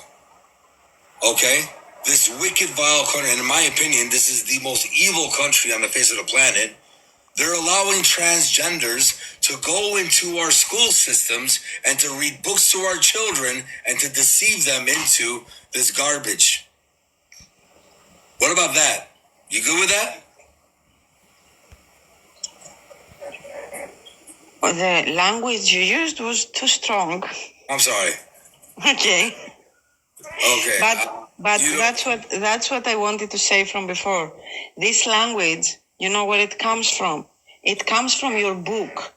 okay, this wicked, vile country, and in my opinion, this is the most evil country on the face of the planet. They're allowing transgenders to go into our school systems and to read books to our children and to deceive them into this garbage. What about that? You good with that? The language you used was too strong. I'm sorry. Okay. Okay. But that's what I wanted to say from before. This language, you know where it comes from? It comes from your book.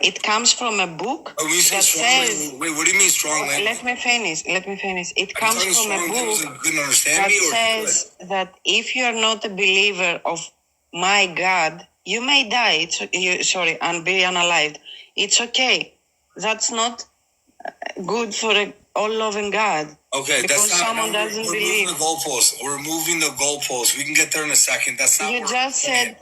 It comes from a book that says... Wait, what do you mean strong language? Let me finish. It comes from a book that says that if you are not a believer of my God, you may die. And be unalived. It's okay. That's not good for a all-loving God. Okay, because that's not. Someone doesn't believe. We're moving the goalposts. We can get there in a second. That's not. You just said.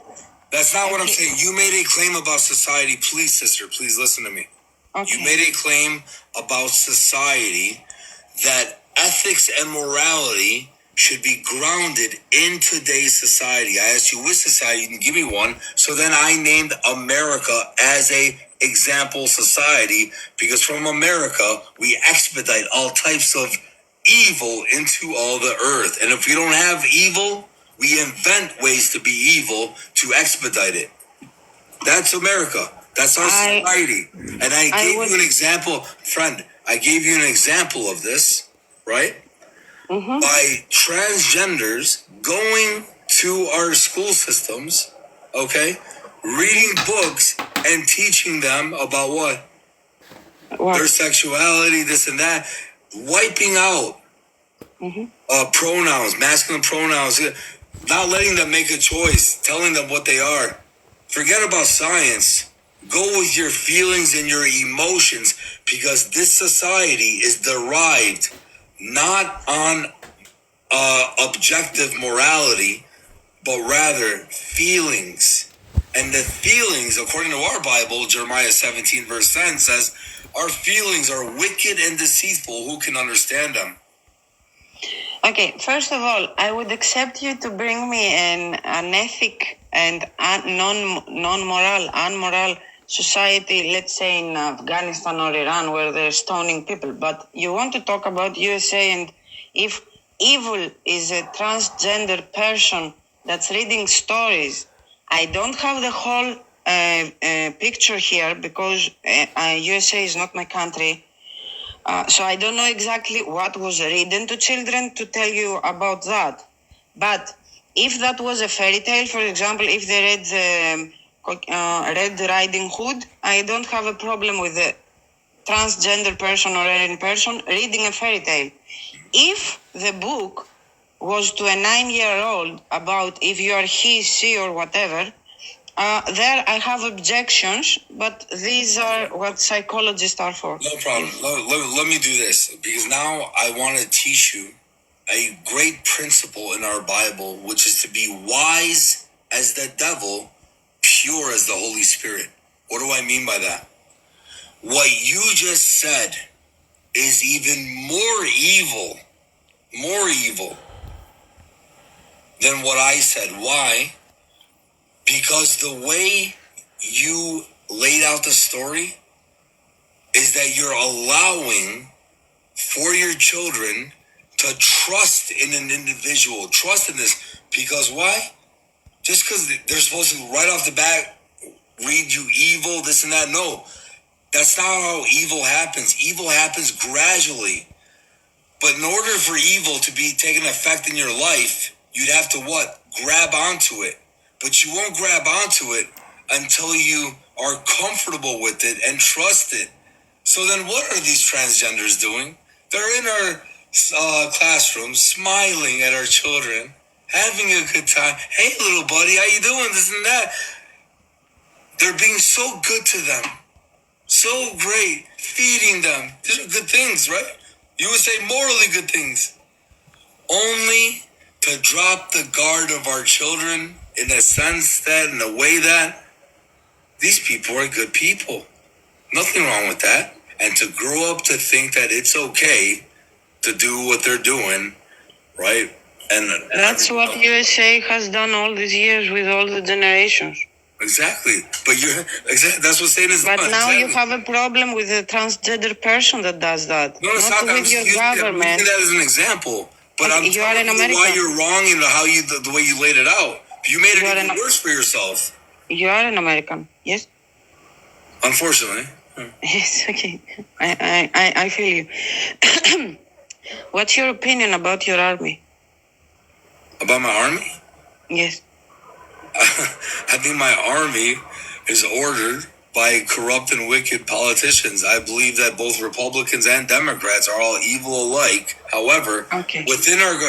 That's not what I'm saying. You made a claim about society. Please, sister, please listen to me. Okay. You made a claim about society that ethics and morality should be grounded in today's society. I asked you which society. You can give me one. So then I named America as a example society, because from America we expedite all types of evil into all the earth. And if we don't have evil, we invent ways to be evil to expedite it. That's America. That's our society. And I gave you an example, friend. I gave you an example of this, right? Mm-hmm. By transgenders going to our school systems, okay, reading books and teaching them about what? Their sexuality, this and that, wiping out pronouns, masculine pronouns, not letting them make a choice, telling them what they are. Forget about science. Go with your feelings and your emotions, because this society is derived not on objective morality, but rather feelings. And the feelings, according to our Bible, Jeremiah 17 verse 10 says, our feelings are wicked and deceitful. Who can understand them? Okay, first of all, I would accept you to bring me an ethic and non-moral, unmoral society, let's say in Afghanistan or Iran, where they're stoning people. But you want to talk about USA, and if evil is a transgender person that's reading stories, I don't have the whole picture here, because USA is not my country. So I don't know exactly what was written to children to tell you about that. But if that was a fairy tale, for example, if they read Red Riding Hood, I don't have a problem with transgender person or alien person reading a fairy tale. If the book was to a 9-year-old about if you are he, she, or whatever, there I have objections, but these are what psychologists are for. No problem. Let me do this, because now I want to teach you a great principle in our Bible, which is to be wise as the devil, pure as the Holy Spirit. What do I mean by that? What you just said is even more evil than what I said. Why? Because the way you laid out the story is that you're allowing for your children to trust in an individual, trust in this. Because why? Just because they're supposed to right off the bat read you evil, this and that. No, that's not how evil happens. Evil happens gradually. But in order for evil to be taking effect in your life, you'd have to what? Grab onto it. But you won't grab onto it until you are comfortable with it and trust it. So then what are these transgenders doing? They're in our classrooms, smiling at our children, having a good time. Hey, little buddy, how you doing? This and that. They're being so good to them. So great. Feeding them. These are good things, right? You would say morally good things. Only to drop the guard of our children in a sense that, in a way that, these people are good people. Nothing wrong with that. And to grow up to think that it's okay to do what they're doing, right? And that's what USA has done all these years with all the generations. Exactly. But that's what Satan is. But now you have a problem with a transgender person that does that. No, it's not not with your government. I'm using that as an example. But I'm you are telling in you America. why you're wrong in how you the way you laid it out. You made it even worse for yourself. You are an American, yes? Unfortunately. Yes, okay. I feel you. What's your opinion about your army? About my army? Yes. I think my army is ordered by corrupt and wicked politicians. I believe that both Republicans and Democrats are all evil alike. However, within our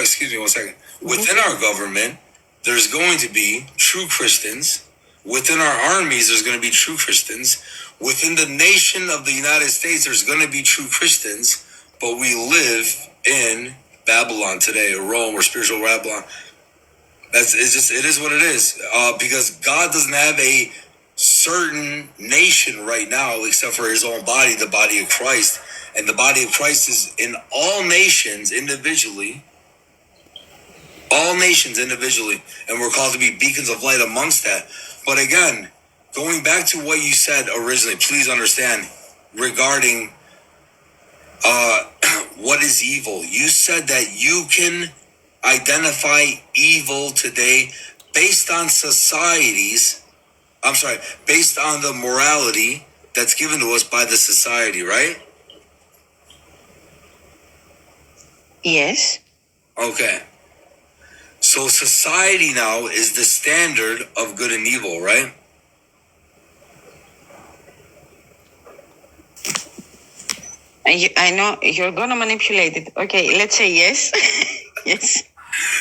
within our government, there's going to be true Christians. Within our armies, there's going to be true Christians. Within the nation of the United States, there's going to be true Christians. But we live in Babylon today, or Rome, or spiritual Babylon. It is what it is. Because God doesn't have a certain nation right now, except for his own body, the body of Christ. And the body of Christ is in all nations individually. All nations individually. And we're called to be beacons of light amongst that. But again, going back to what you said originally, please understand regarding what is evil. You said that you can identify evil today based on based on the morality that's given to us by the society, right? Yes. Okay. So society now is the standard of good and evil, right? I know you're gonna manipulate it. Okay, let's say yes. Yes.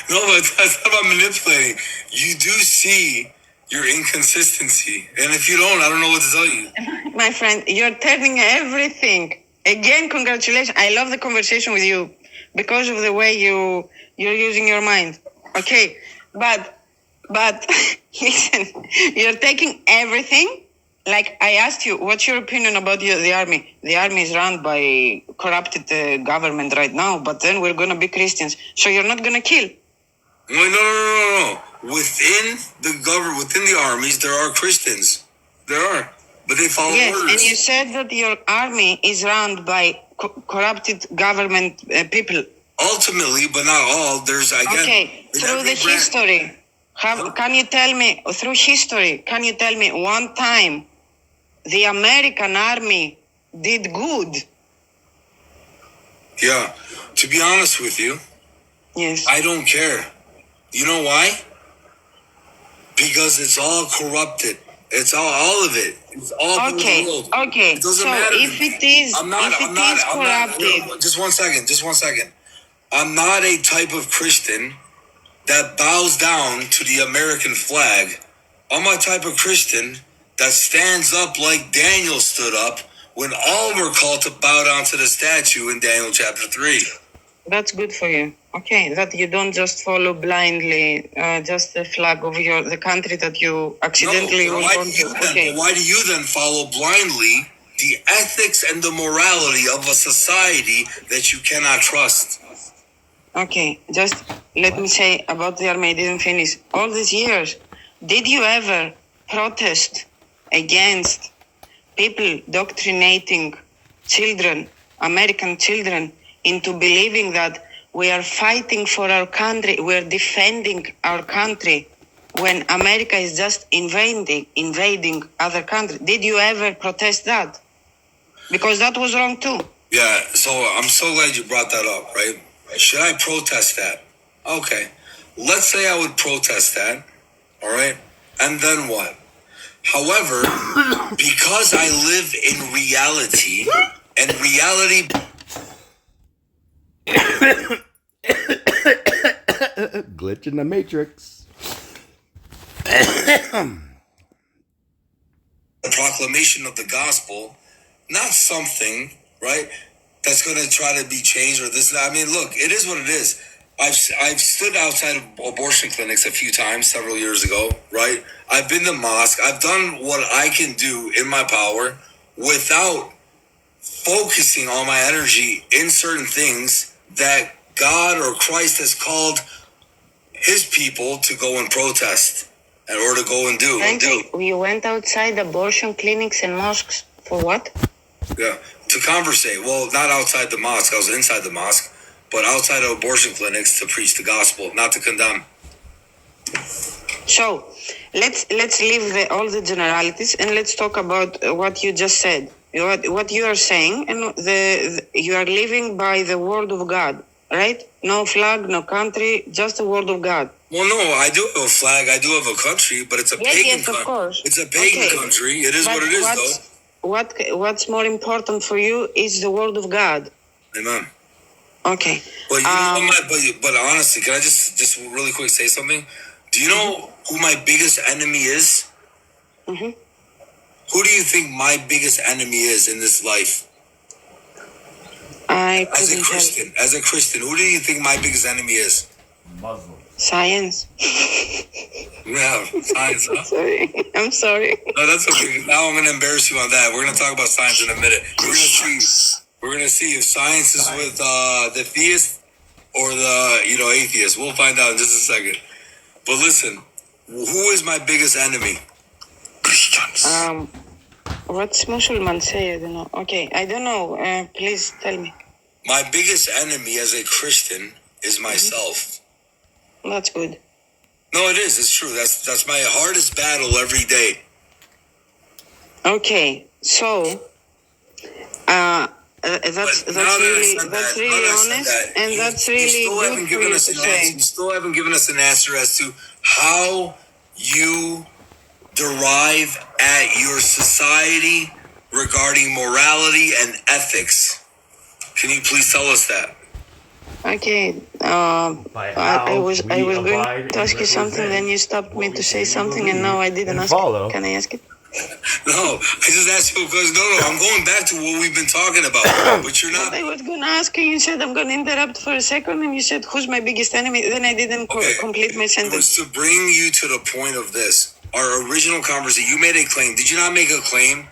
No, but that's not about manipulating. You do see your inconsistency. And if you don't, I don't know what to tell you. My friend, you're turning everything. Again, congratulations. I love the conversation with you because of the way you're using your mind. Okay, but listen, you're taking everything. Like I asked you, what's your opinion about the army? The army is run by corrupted government right now, but then we're gonna be Christians, so you're not gonna kill. No. Within the armies, there are Christians. There are, but they follow orders. And you said that your army is run by corrupted government people. Ultimately, but not all. There's Through the history, can you tell me through history? Can you tell me one time the American army did good? Yeah, to be honest with you, yes, I don't care. You know why? Because it's all corrupted. It's all of it. It's all over Okay, the world. okay. It doesn't So matter. if it is, I'm not. if I'm it not. is I'm not. corrupted, Just one second. Just one second. I'm not a type of Christian that bows down to the American flag. I'm a type of Christian that stands up like Daniel stood up when all were called to bow down to the statue in Daniel chapter 3. that's good for you. Okay, that you don't just follow blindly, just the flag of the country that you accidentally No, was why born do you to. then, Okay. why do you then follow blindly the ethics and the morality of a society that you cannot trust? Okay, just let me say about the army, I didn't finish. All these years, did you ever protest against people doctrinating children, American children, into believing that we are fighting for our country, we're defending our country, when America is just invading other countries? Did you ever protest that? Because that was wrong too. Yeah, so I'm so glad you brought that up, right? Should I protest that? Okay. Let's say I would protest that, all right? And then what? However, because I live in reality, and reality... Glitch in the matrix. the proclamation of the gospel, not something, right, that's going to try to be changed or this. I mean, look, it is what it is. I've stood outside of abortion clinics a few times several years ago, right? I've been to mosque. I've done what I can do in my power without focusing all my energy in certain things that God or Christ has called his people to go and protest or to go and do. You went outside abortion clinics and mosques for what? Yeah, to conversate. Well, not outside the mosque. I was inside the mosque, but outside of abortion clinics to preach the gospel, not to condemn. So let's leave all the generalities and let's talk about what you just said. What you are saying, and you are living by the word of God, right? No flag, no country, just the word of God. Well, no, I do have a flag. I do have a country, but it's a pagan country. Of course. It's a pagan country. It is But what it is, though. What's more important for you is the word of God. Amen. Okay. But you know, but honestly, can I just really quick say something? Do you know who my biggest enemy is? Mm-hmm. Who do you think my biggest enemy is in this life? As a Christian, who do you think my biggest enemy is? Muslim. Science. Yeah, science. Huh? I'm sorry. No, that's okay. Now I'm going to embarrass you on that. We're going to talk about science in a minute. We're going to see if science is with the theist or the atheist. We'll find out in just a second. But listen, who is my biggest enemy? Christians. What's Muslim say? I don't know. Okay, I don't know. Please tell me. My biggest enemy as a Christian is myself. That's good. No, it is. It's true. That's my hardest battle every day. Okay, so that's really honest, and that's really good for you to say. You still haven't given us an answer as to how you derive at your society regarding morality and ethics. Can you please tell us that? Okay, I was going to ask you something, then you stopped me to say something, and now I didn't ask it. Can I ask it? No, I just asked you because I'm going back to what we've been talking about, but you're not. I was going to ask you, you said I'm going to interrupt for a second, and you said, who's my biggest enemy? Then I didn't complete my It sentence. was to bring you to the point of this. Our original conversation, you made a claim. Did you not make a claim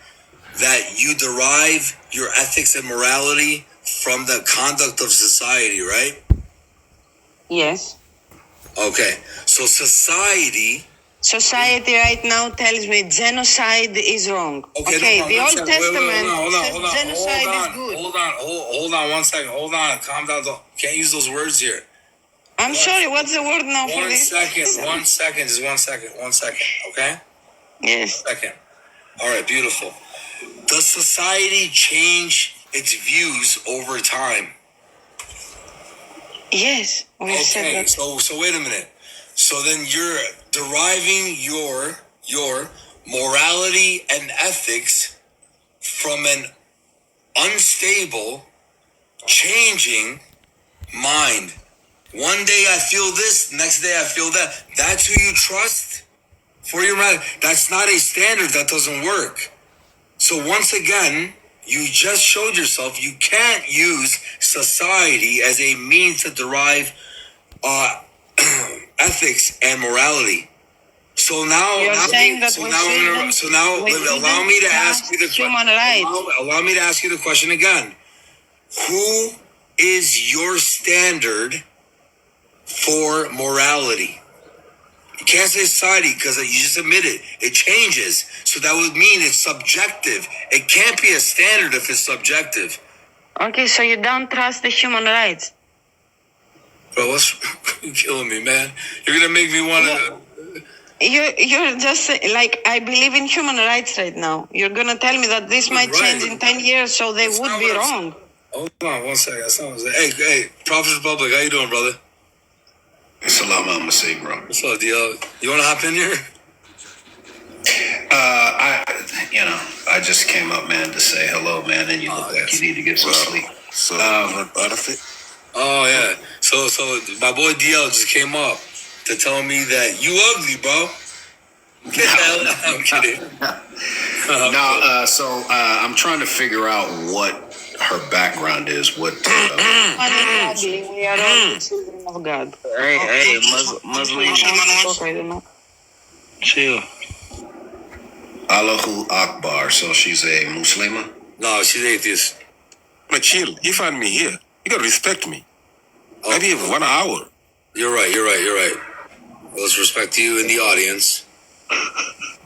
that you derive your ethics and morality from the conduct of society, right? Yes. Okay. So society right now tells me genocide is wrong. Okay, the Old Testament says genocide is good. Hold on 1 second. Hold on. Calm down. Can't use those words here. I'm sorry, what's the word now for this? 1 second. Just 1 second. 1 second. Okay? Yes. 1 second. All right, beautiful. Does society change its views over time? Yes. Okay, so wait a minute. So then you're deriving your morality and ethics from an unstable, changing mind. One day I feel this, next day I feel that. That's who you trust for your mind. That's not a standard. That doesn't work. So once again, you just showed yourself you can't use society as a means to derive ethics and morality. So now, You're saying that so we now, shouldn't- so now, we allow me to shouldn't ask you the human rights. Allow me to ask you the question again. Who is your standard for morality? You can't say society because you just admitted it changes. So that would mean it's subjective. It can't be a standard if it's subjective. Okay, so you don't trust the human rights. Bro, what's you killing me, man? You're gonna make me wanna. You're just like, I believe in human rights right now. You're gonna tell me that this might change in 10 years, so they would be wrong. Hold on 1 second. That's not what I'm saying. Hey, Prophet Republic, how you doing, brother? Salam alaikum, bro. What's up, DL? You wanna hop in here? I just came up, man, to say hello, man, and you look like you need to get some sleep. So, oh yeah. So my boy DL just came up to tell me that you ugly, bro. Get the hell out. I'm kidding. I'm trying to figure out what her background is. What? We are all the children of God. Hey, Muslim. Chill. Allahu Akbar. So she's a Muslima? No, she's atheist. But chill. You find me here. You gotta respect me. Maybe even 1 hour. You're right. Let's respect you in the audience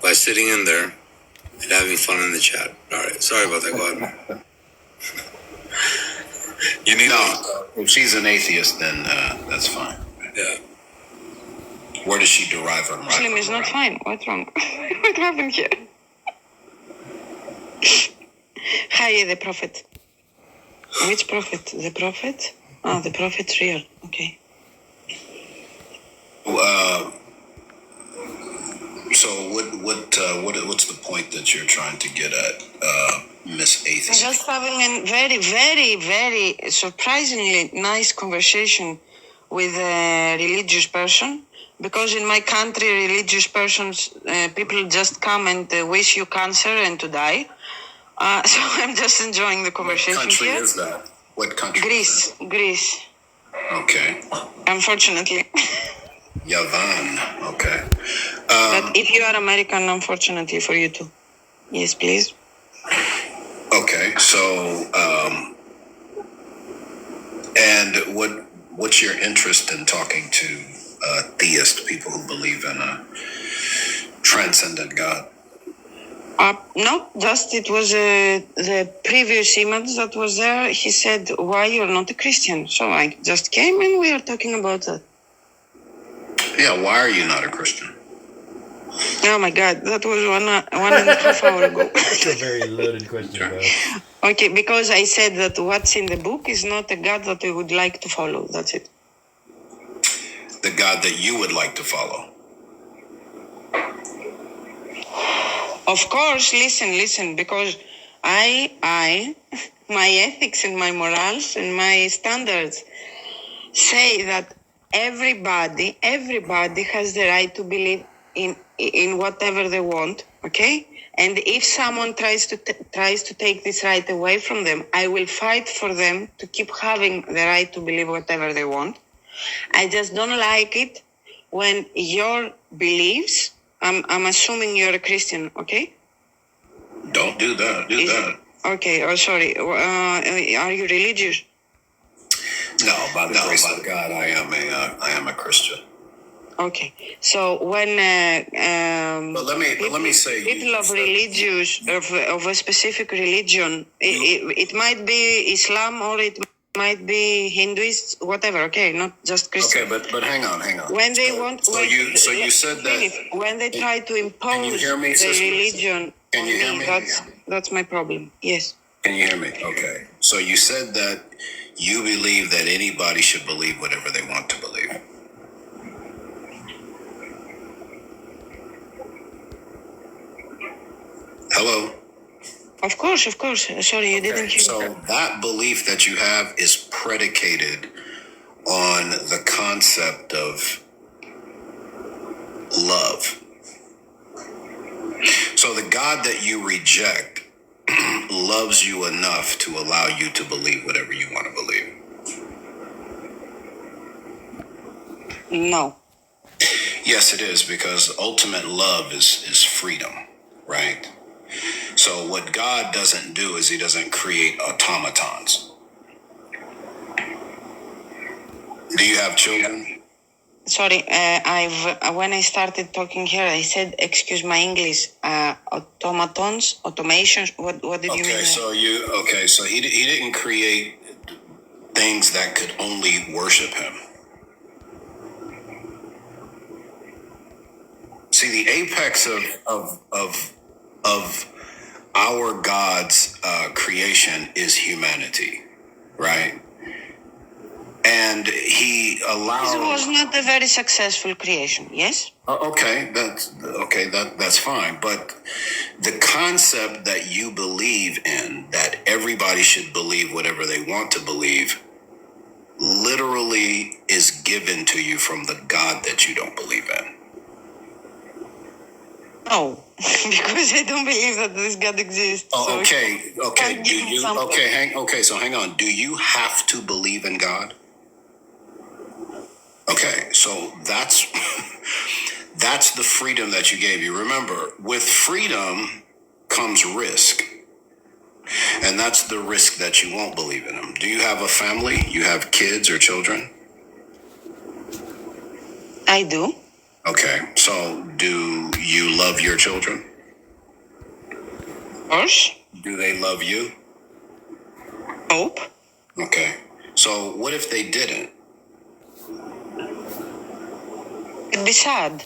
by sitting in there and having fun in the chat. All right. Sorry about that. Go ahead. If she's an atheist, then that's fine. Yeah. Where does she derive her Muslim is not fine. What's wrong? What happened here? Hi, the prophet. Which prophet? The prophet? Oh, the prophet's real. Okay. So what's the point that you're trying to get at, Miss Atheist? I'm just having a very, very, very surprisingly nice conversation with a religious person. Because in my country, religious persons, people just come and wish you cancer and to die. So I'm just enjoying the conversation What country here. is that? What country? Greece. Okay. Unfortunately. Yavan. Okay. But if you are American, unfortunately for you too. Yes, please. Okay. So, and what's your interest in talking to theist people who believe in a transcendent God? No, just it was the previous imam that was there. He said, "Why you're not a Christian?" So I just came and we are talking about that. Yeah. Why are you not a Christian? Oh my God, that was one and a half hour ago. That's a very loaded question, bro. Okay, because I said that what's in the book is not a God that we would like to follow. That's it. The God that you would like to follow. Of course, listen, because I, my ethics and my morals and my standards say that everybody has the right to believe in whatever they want, okay? And if someone tries to take this right away from them, I will fight for them to keep having the right to believe whatever they want. I just don't like it when your beliefs, I'm assuming you're a Christian, okay? Don't do that. Do that. Okay, sorry. Are you religious? No, by the grace of God, I am a Christian. Okay, so when but let me say, people of religious of a specific religion, it might be Islam or it might be Hinduist, whatever. Okay, not just Christian. Okay, but hang on. When they want, So you said that when they try to impose hear me, the sister? religion Can you on hear me, me? that's my problem. Yes. Can you hear me? Okay. So you said that you believe that anybody should believe whatever they want to believe. Hello? Of course, of course. Sorry, you didn't hear So me. that belief that you have is predicated on the concept of love. So the God that you reject loves you enough to allow you to believe whatever you want to believe. No. Yes, it is, because ultimate love is freedom, right? So what God doesn't do is he doesn't create automatons. Do you have children? Sorry, when I started talking here, I said, excuse my English, automatons, automations. What did you mean? So he didn't create things that could only worship him. See, the apex of our God's creation is humanity, right? And he allowed. This was not a very successful creation. Yes. That's fine. But the concept that you believe in, that everybody should believe whatever they want to believe, literally is given to you from the God that you don't believe in. No, because I don't believe that this God exists. Oh, okay. So hang on. Do you have to believe in God? Okay, so that's that's the freedom that you gave you. Remember, with freedom comes risk. And that's the risk that you won't believe in him. Do you have a family? You have kids or children? I do. Okay, so do you love your children? Of course. Do they love you? Nope. Okay, so what if they didn't? It'd be sad.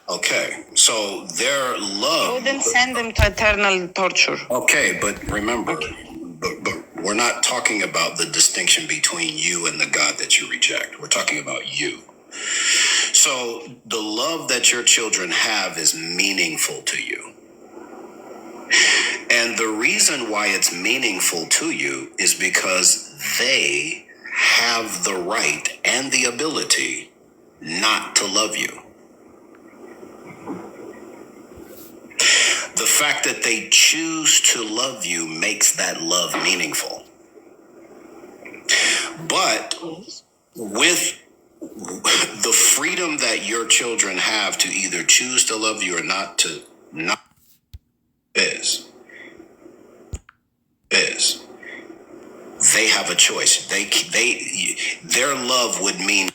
Okay, so their love. I wouldn't send them to eternal torture. Okay, but remember, but we're not talking about the distinction between you and the God that you reject. We're talking about you. So the love that your children have is meaningful to you. And the reason why it's meaningful to you is because they have the right and the ability not to love you. The fact that they choose to love you makes that love meaningful. But with the freedom that your children have to either choose to love you or not to not is they have a choice. Their love would mean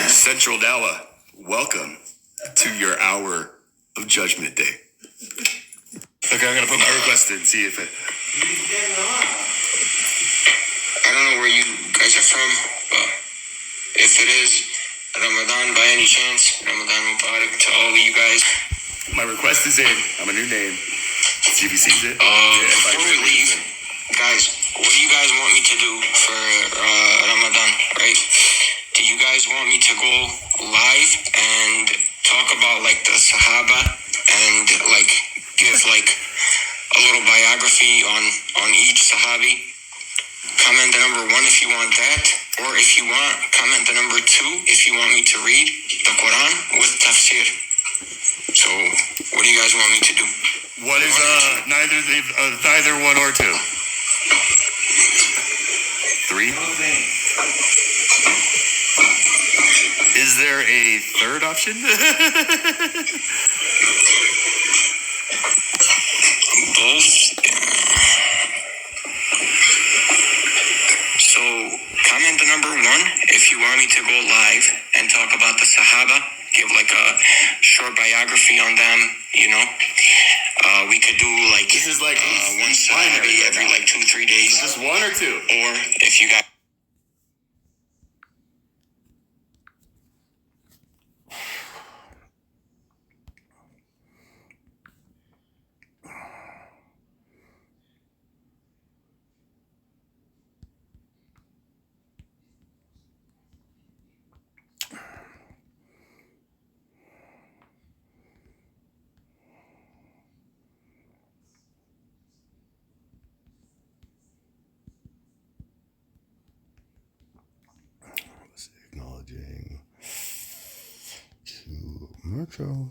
Central Dawa, welcome to your hour of Judgment Day. Okay, I'm gonna put my request in, see if it. I don't know where you guys are from, but if it is Ramadan by any chance, Ramadan Mubarak to all of you guys. My request is in. I'm a new name. See if he sees it. Before we leave, guys, what do you guys want me to do for Ramadan, right? Do you guys want me to go live and talk about like the Sahaba and like give like a little biography on each Sahabi? Comment the number 1 if you want that, or if you want, comment the number 2 if you want me to read the Quran with tafsir. So, what do you guys want me to do? What is neither 1 or 2? 3? Is there a third option? Both. So, comment the number 1 if you want me to go live and talk about the Sahaba, give like a short biography on them, you know. We could do like this is like one Sahabi every like 2-3 days. Just 1 or 2? Or if you got. Acknowledging to Metro.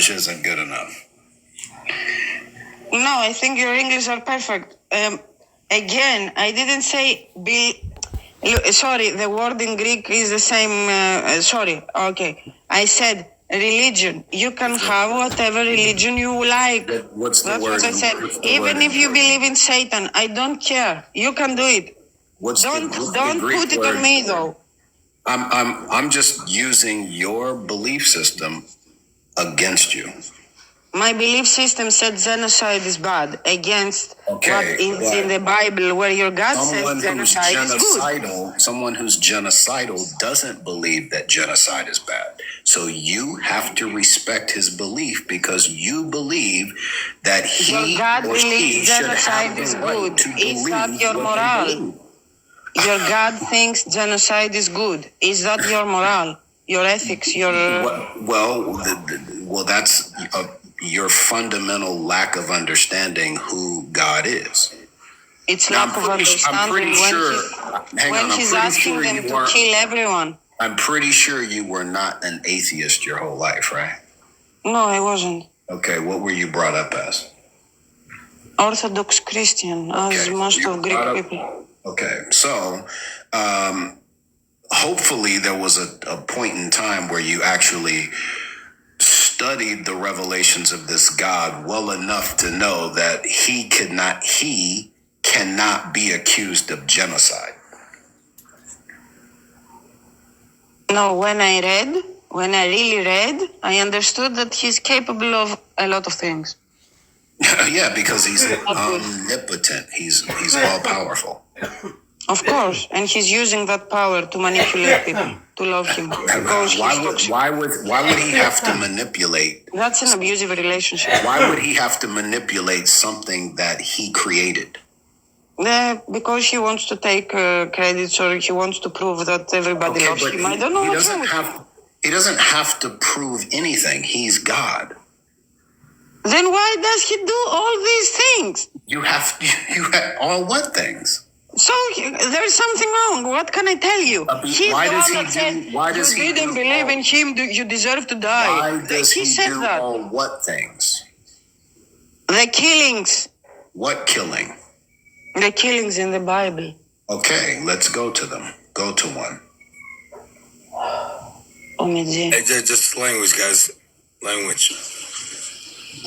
English isn't good enough. No, I think your English are perfect. Again, I didn't say be. Sorry, the word in Greek is the same. Sorry, okay. I said religion. You can have whatever religion you like. What's the That's word? what I said. Even if you believe in Satan, I don't care. You can do it. Don't put it on me though. I'm just using your belief system against you. My belief system said genocide is bad against what is in the Bible, where your God says genocide is good. Someone who's genocidal doesn't believe that genocide is bad. So you have to respect his belief because you believe that he your God or she believes should genocide have is the right good. to Is believe that your what they moral? believe. Your God thinks genocide is good. Is that your moral, your ethics, your? Well, that's your fundamental lack of understanding who God is. It's Now, lack of understanding when he's asking them to kill everyone. I'm pretty sure you were not an atheist your whole life, right? No, I wasn't. Okay, what were you brought up as? Orthodox Christian, as most of Greek people. Okay, so hopefully there was a point in time where you actually studied the revelations of this God well enough to know that he cannot be accused of genocide. No, when I really read, I understood that he's capable of a lot of things. Yeah, because he's omnipotent. He's all powerful. Of course, and he's using that power to manipulate people to love him. Why would he have to manipulate? That's an abusive relationship. Why would he have to manipulate something that he created? Because he wants to take credits, or he wants to prove that everybody loves him. I don't know what's wrong with him. He doesn't have to prove anything. He's God. Then why does he do all these things? You have all what things? So there's something wrong. What can I tell you? He's the one that said, you didn't believe in him, you deserve to die. Why does he said do that. all what things? The killings. What killing? The killings in the Bible. Okay, let's go to them. Go to one. Hey, just language, guys. Language.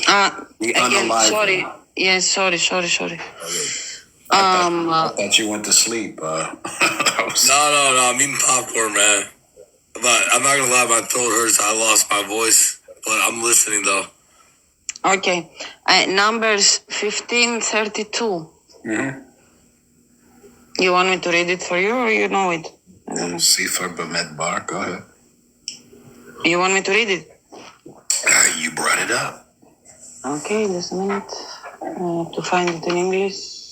Again, sorry. Yes, sorry. Okay. I thought you went to sleep. No, I'm eating popcorn, man. But I'm not gonna lie, my throat hurts. I lost my voice, but I'm listening though. Okay, Numbers 15:32. Mm-hmm. You want me to read it for you, or you know it? Sefer Bamidbar. Go ahead. You want me to read it? You brought it up. Okay, just a minute. To find it in English.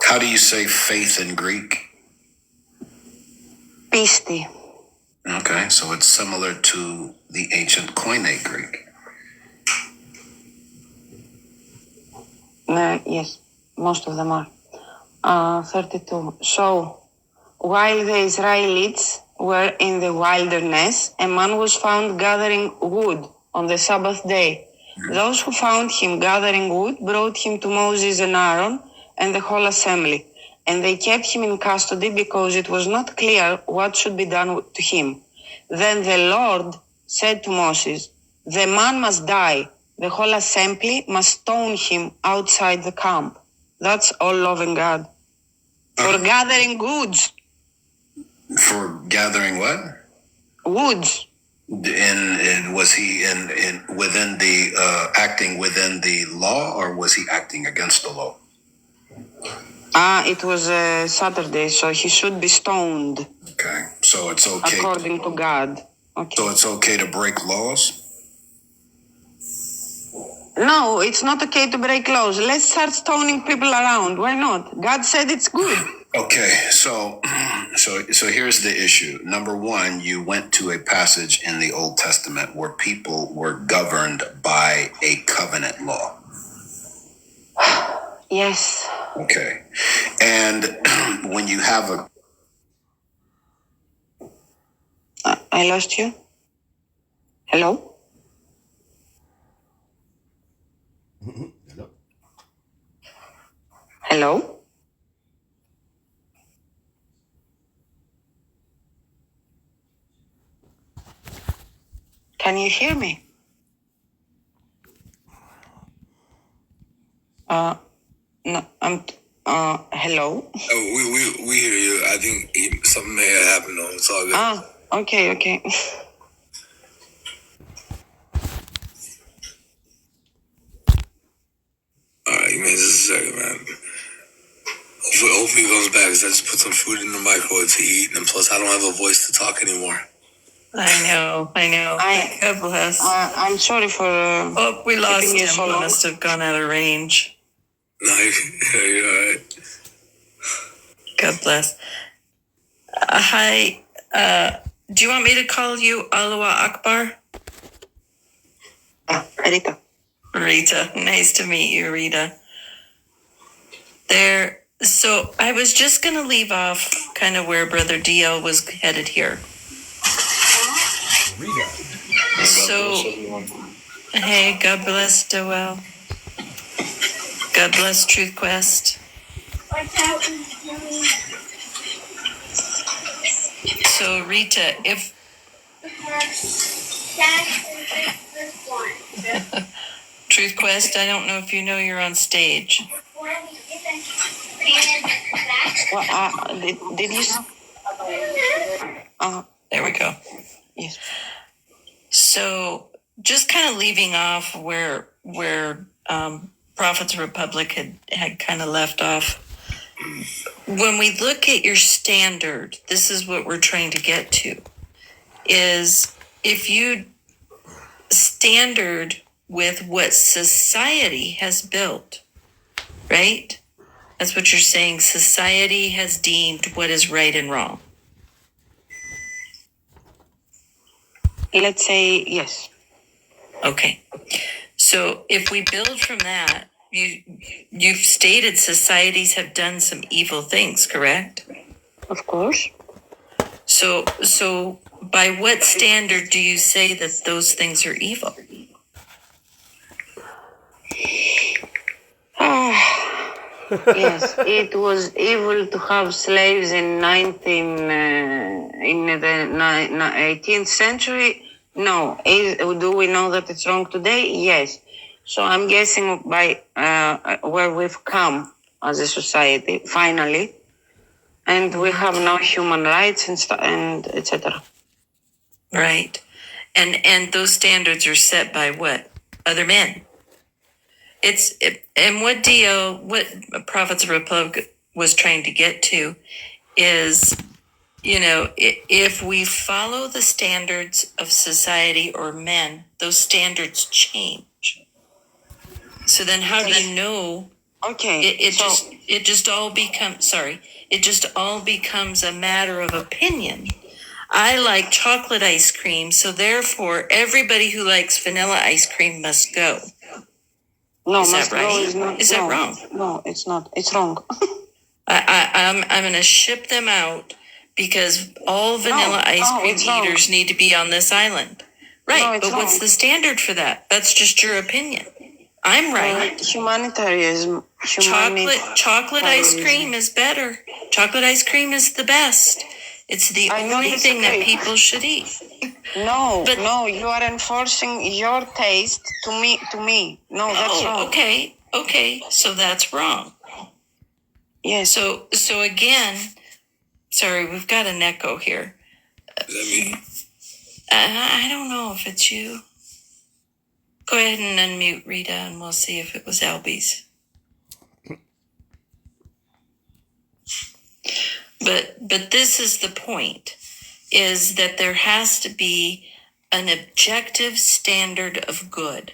How do you say faith in Greek? Pisti. Okay, so it's similar to the ancient Koine Greek. Yes, most of them are. 32. So, while the Israelites were in the wilderness, a man was found gathering wood on the Sabbath day. Those who found him gathering wood brought him to Moses and Aaron and the whole assembly, and they kept him in custody because it was not clear what should be done to him. Then the Lord said to Moses, "The man must die. The whole assembly must stone him outside the camp." That's all loving God. For gathering goods. For gathering what? Woods. Was he within the acting within the law, or was he acting against the law? It was a Saturday, so he should be stoned. Okay, so it's okay. According to God. Okay. So it's okay to break laws? No, it's not okay to break laws. Let's start stoning people around. Why not? God said it's good. Okay, so here's the issue. Number one, you went to a passage in the Old Testament where people were governed by a covenant law. Yes. Okay. And when you have a I lost you. Hello? Hello? Can you hear me? No, hello? We hear you. I think something may have happened though. It's all good. Okay. Alright, give me just a second, man. Hopefully he comes back, because I just put some food in the microwave to eat, and plus I don't have a voice to talk anymore. I know. God bless. I'm sorry for. We lost him. So he must have gone out of range. No, you're alright. God bless. Hi. Do you want me to call you Allahu Akbar? Rita. Rita. Nice to meet you, Rita. So I was just going to leave off kind of where Brother DL was headed here. So, hey, God bless Doel. God bless Truth Quest. So, Rita, if... Truth Quest, I don't know if you know you're on stage. Well, did you... there we go. Yes. So, just kind of leaving off where Prophets Republic had kind of left off. When we look at your standard, this is what we're trying to get to, is if you standard with what society has built, right? That's what you're saying. Society has deemed what is right and wrong. Let's say yes. Okay. So if we build from that, you've stated societies have done some evil things, correct? Of course. So by what standard do you say that those things are evil? Yes, it was evil to have slaves in the 18th century. No. Do we know that it's wrong today? Yes. So I'm guessing by where we've come as a society, finally, and we have now human rights and etc. Right, and those standards are set by what? Other men. And what Prophets of Republic was trying to get to is, if we follow the standards of society or men, those standards change. So then how do you know? Okay. It just all becomes a matter of opinion. I like chocolate ice cream, so therefore everybody who likes vanilla ice cream must go. No, is that right? Is that wrong? No, it's not. It's wrong. I'm going to ship them out because all vanilla ice cream eaters need to be on this island. Right, but what's the standard for that? That's just your opinion. I'm right. Humanitarianism. Chocolate ice cream is better. Chocolate ice cream is the best. It's the only thing that people should eat. No, you are enforcing your taste to me. No, that's wrong. Okay, so that's wrong. Yeah. So again, sorry, we've got an echo here. I don't know if it's you. Go ahead and unmute Rita, and we'll see if it was Albie's. But this is the point, is that there has to be an objective standard of good.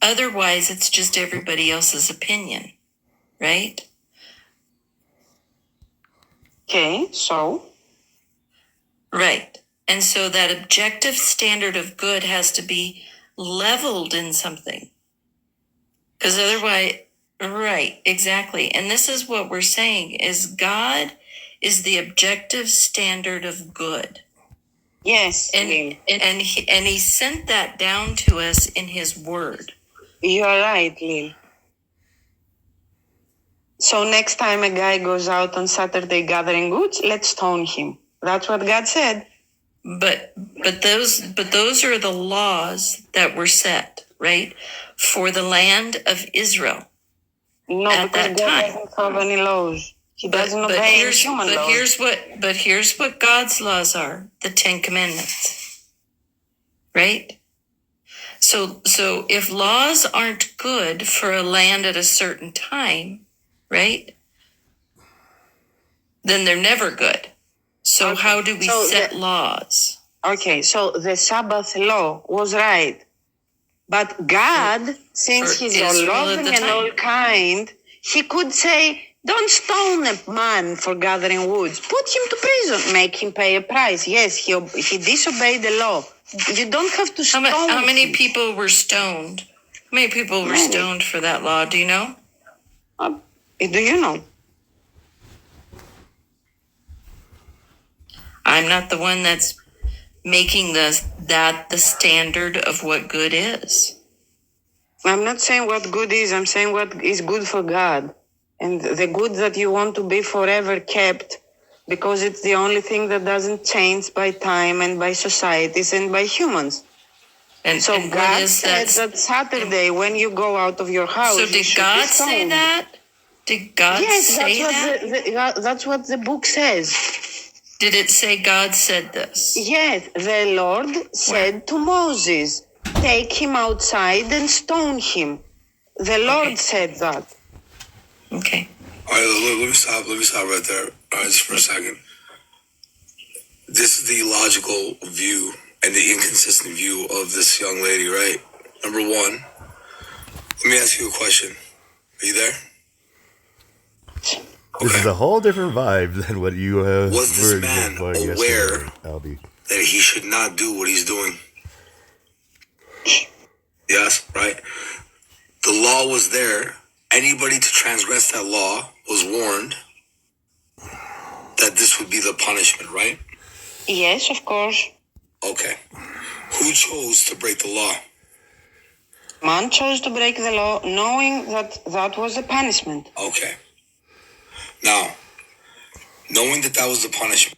Otherwise, it's just everybody else's opinion, right? Okay, so? Right. And so that objective standard of good has to be leveled in something. Because otherwise, Right, exactly. And this is what we're saying is God is the objective standard of good. Yes, Lil. And he sent that down to us in his word. You are right, Lil. So next time a guy goes out on Saturday gathering goods, let's stone him. That's what God said. But those are the laws that were set, right? For the land of Israel. No, at because that God time. doesn't have any laws. He doesn't obey any human laws. Here's what God's laws are, the 10 Commandments. Right? So if laws aren't good for a land at a certain time, right? Then they're never good. So Okay, how do we so set laws? Okay, so the Sabbath law was right. But God, since For he's all Israel at loving the and time. all kind, he could say, don't stone a man for gathering woods. Put him to prison. Make him pay a price. Yes, he disobeyed the law. You don't have to stone How many him. people were stoned? How many people were Many. stoned for that law? Do you know? Do you know? I'm not the one that's making that the standard of what good is. I'm not saying what good is. I'm saying what is good for God. And the good that you want to be forever kept, because it's the only thing that doesn't change by time and by societies and by humans. And what God is said that Saturday when you go out of your house, So you did should be God say stoned. that? Did God Yes, say that? That's what the book says. Did it say God said this? Yes, the Lord said to Moses, take him outside and stone him. The Lord said that. Okay. All right, let me stop right there. All right, just for a second. This is the logical view and the inconsistent view of this young lady, right? Number one, let me ask you a question. Are you there? This is a whole different vibe than what you Was this were man going aware yesterday, Albie. that he should not do what he's doing? Yes, right? The law was there. Anybody to transgress that law was warned that this would be the punishment, right? Yes, of course. Okay. Who chose to break the law? Man chose to break the law knowing that that was a punishment. Okay. Now, knowing that that was the punishment,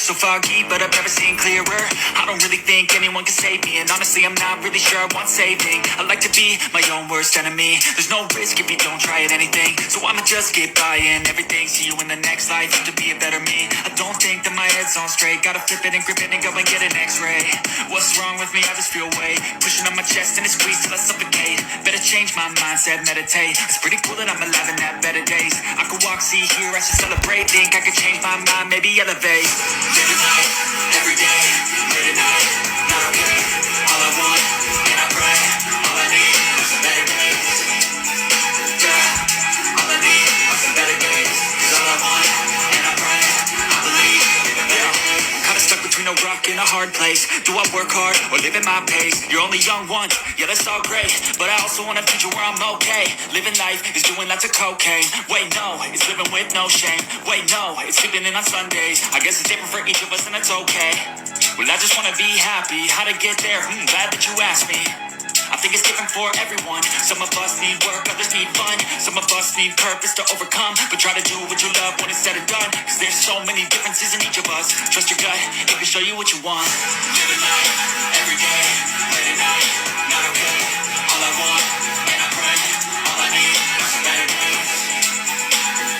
so foggy, but I've never seen clearer. I don't really think anyone can save me, and honestly, I'm not really sure I want saving. I like to be my own worst enemy. There's no risk if you don't try at anything, so I'ma just get buying everything. See you in the next life to be a better me. I don't think that my head's on straight. Gotta flip it and grip it and go and get an X-ray. What's wrong with me? I just feel weight pushing on my chest and it squeezes till I suffocate. Better change my mindset, meditate. It's pretty cool that I'm alive and have better days. I could walk, see, hear, I should celebrate. Think I could change my mind, maybe elevate. Live at night, every day, late at night, not okay. All I want, and I pray, all I need are some better days. Yeah, all I need are some better days. 'Cause all I want, and I pray, I believe in a better day. Kinda stuck between a rock and a hard place. Do I work hard or live at my pace? You're only young once, yeah, that's all great, but I also want a future where I'm okay. Living life is doing lots of cocaine. Wait, no, it's living with no shame. Wait, no, it's sleeping in on Sundays. I guess it's different for each of us and it's okay. Well, I just wanna be happy. How to get there? Glad that you asked me. I think it's different for everyone. Some of us need work, others need fun. Some of us need purpose to overcome. But try to do what you love when it's said and done. 'Cause there's so many differences in each of us. Trust your gut, it can show you what you want. Live at night, every day, late at night, not okay. All I want, and I pray, all I need are some better days.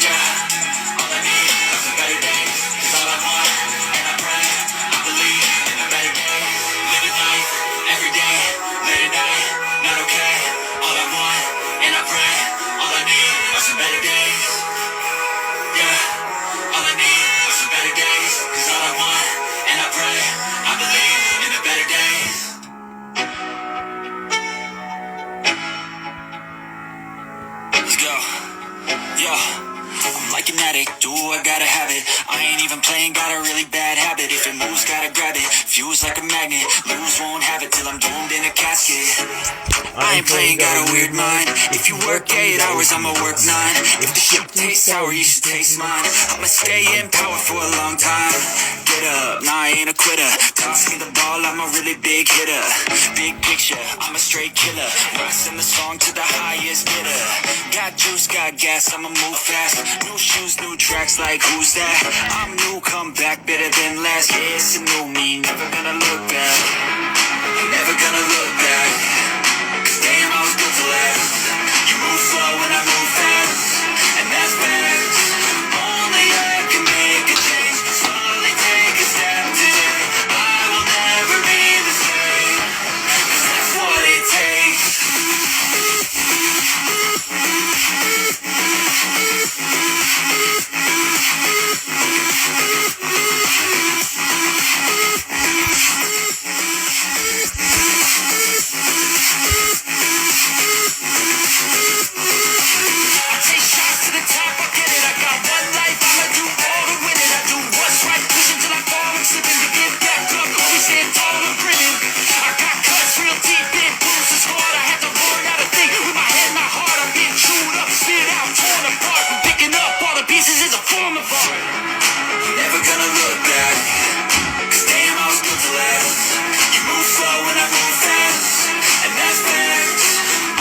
Yeah, all I need are some better days. 'Cause all I want, and I pray, I believe in a better day. Live at night, every day, late at night, not okay. All I want, and I pray, all I need are some better days. Yeah, all I need are some better days. 'Cause all I want, and I pray, I believe in a better days. Let's go. Yo, I'm like an addict, do I gotta have it. I ain't even playing, got a really bad habit. If it moves, gotta grab it. Fuse like a magnet, lose, won't have it till I'm doomed in a casket. I ain't playing, got a weird mind. If you work 8 hours, I'ma work 9. If the shit tastes sour, you should taste mine. I'ma stay in power for a long time. Get up, nah, I ain't a quitter. Toss me the ball, I'm a really big hitter. Big picture, I'm a straight killer. Rising the song to the highest bidder. Got juice, got gas, I'ma move fast. New shoes, new tracks, like who's that? I'm new, come back, better than last. Yeah, it's a new me, never gonna look back. Never gonna look back. 'Cause damn, I was built to last. You move slow and I move fast, and that's facts. Only I can make a change. Slowly take a step today. I will never be the same. 'Cause that's what it takes. I take shots to the top, I get it. I got one life, I'ma do all to win it. I do what's right, pushing till I fall and slipping. To get back up, always stand tall and grinning. I got cuts real deep, big bruises hard. I had to learn how to think with my head and my heart. I've been chewed up, spit out, torn apart. From picking up all the pieces is a form of art. Never gonna look back. 'Cause damn, I was built to last. You move slow and I move fast, and that's facts.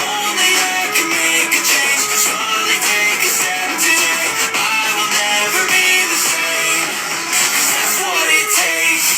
Only I can make a change. Slowly take a step today. I will never be the same. 'Cause that's what it takes.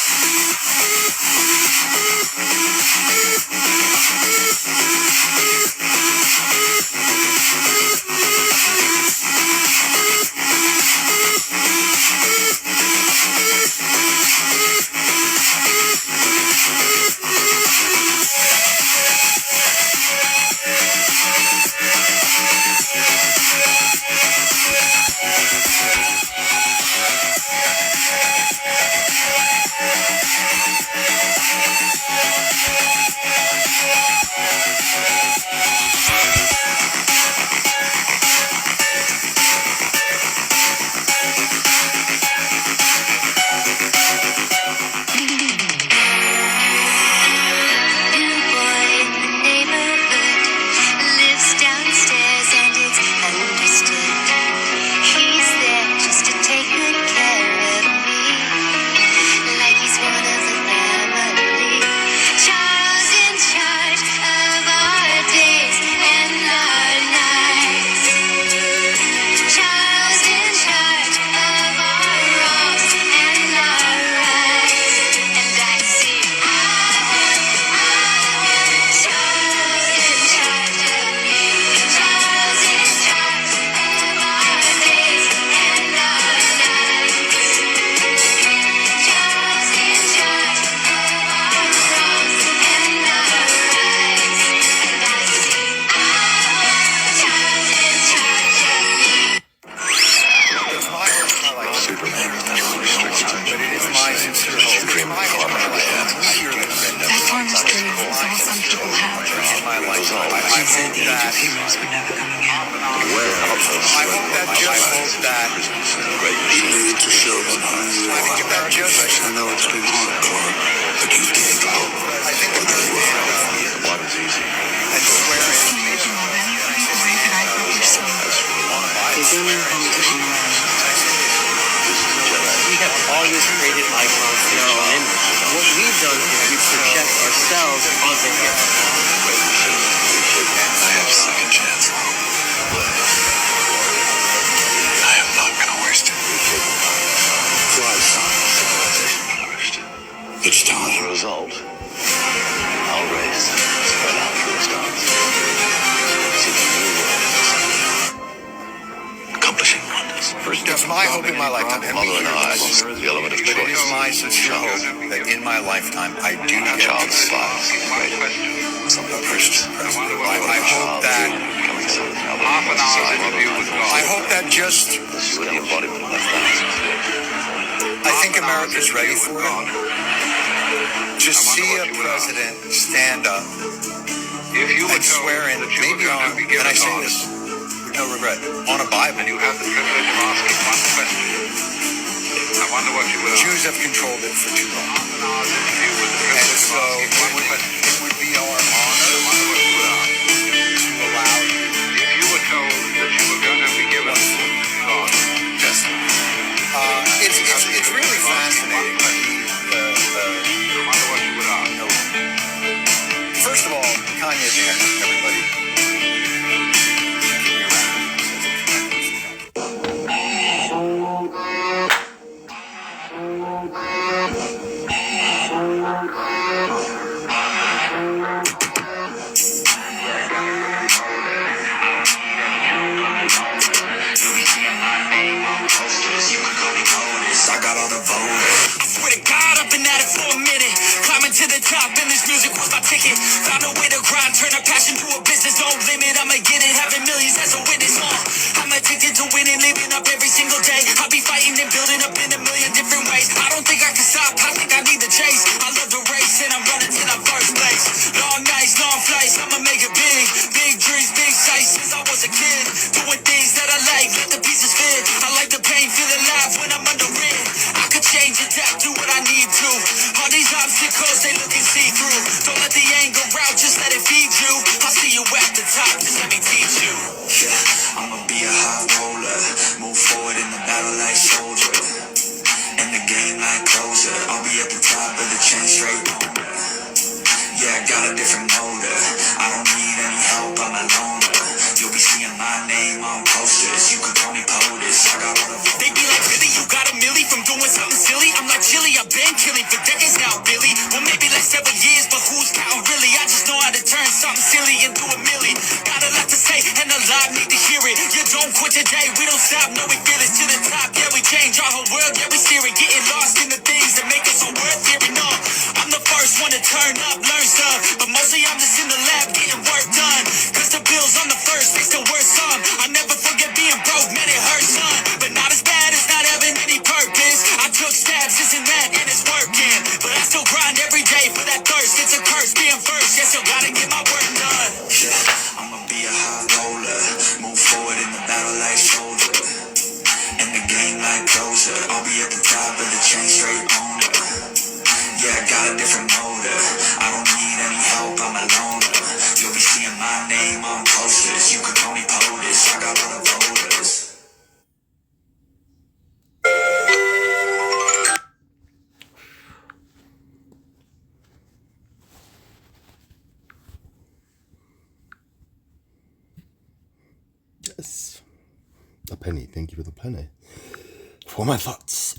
I hope that just that you need to show them how you are. I think that just I know it's been hard, Clark, but you can't go. I think that what is easy. And swearing. We have always created icons in our own image. What we've done is we project ourselves onto him. I have a second chance. I am not gonna waste it. It's time. As a result, our race spread out through its stars, seeking new worlds, accomplishing wonders. It's my hope in my lifetime. Mother and I lost the element of choice. But it is my sincere hope that in my lifetime I do get Child spies, some of the Christians. I hope that I hope that just This is the embodiment of that fact. I think America's ready for it. To see a president stand up and swear in, maybe on, and I say this with no regret, on a Bible. You have the privilege of asking one question. I wonder what you will. Jews have controlled it for too long. And so it would be our honor to allow you. If you were told that you were going to be given God, Yes. It's really fascinating. First of all, Kanye banned everybody. I got all the voters. I swear to God, I've been at it for a minute. Climbing to the top, and this music was my ticket. Found a way to grind, turn a passion to a business. No limit, I'ma get it. Having millions as a witness. I'm addicted to winning, living up every single day. I'll be fighting and building up in a million different ways. I don't think I can stop, I think I need the chase. I love the race, and I'm running till I'm first place. Long nights, long flights, I'ma make it big. Big dreams, big sights since I was a kid. Doing things that I like, let the pieces fit. I like the pain, feel alive when I'm under it. I could change, adapt, do what I need to. All these obstacles, they looking see-through. Don't let the anger out, just let it feed you. I'll see you at the top, just let me teach you. Yeah, I'ma be a high roller. Move forward in the battle like soldier. In the game like closer. I'll be at the top of the chain straight on. Yeah, I got a different motor. I don't need any help, I'm a loner. You'll be seeing my name on posters. You could call me POTUS. I got all the They be like, really, you got a milli from doing something silly? I'm like, chilly, I've been killing for decades now, Billy. Well, maybe like several years, but who's counting really? I just know how to turn something silly into a milli. Got a lot to say, and a lot need to hear it. You don't quit today, we don't stop, no, we feel it to the top. Yeah, we change our whole world, yeah, we steer it. Getting lost in the things that make us so worth hearing on. I'm the first one to turn up, learn stuff, but mostly I'm just in the lab getting work done. Cause the bills on the first, they still worth some. I never forget being broke, man, it hurts, son. But not as bad as not having any purpose. I took stabs, isn't that, and it's working. But I still grind every day for that thirst. It's a curse being first, yeah, still gotta get my work done. Yeah, I'ma be a high roller. Move forward in the battle like soldier. In the game like closer. I'll be at the top of the chain straight on. Yeah, I got a different motor. I don't need any help, I'm a loner. You'll be seeing my name on posters. You could call me POTUS. I got all the voters. Yes. A penny. Thank you for the penny. For my thoughts.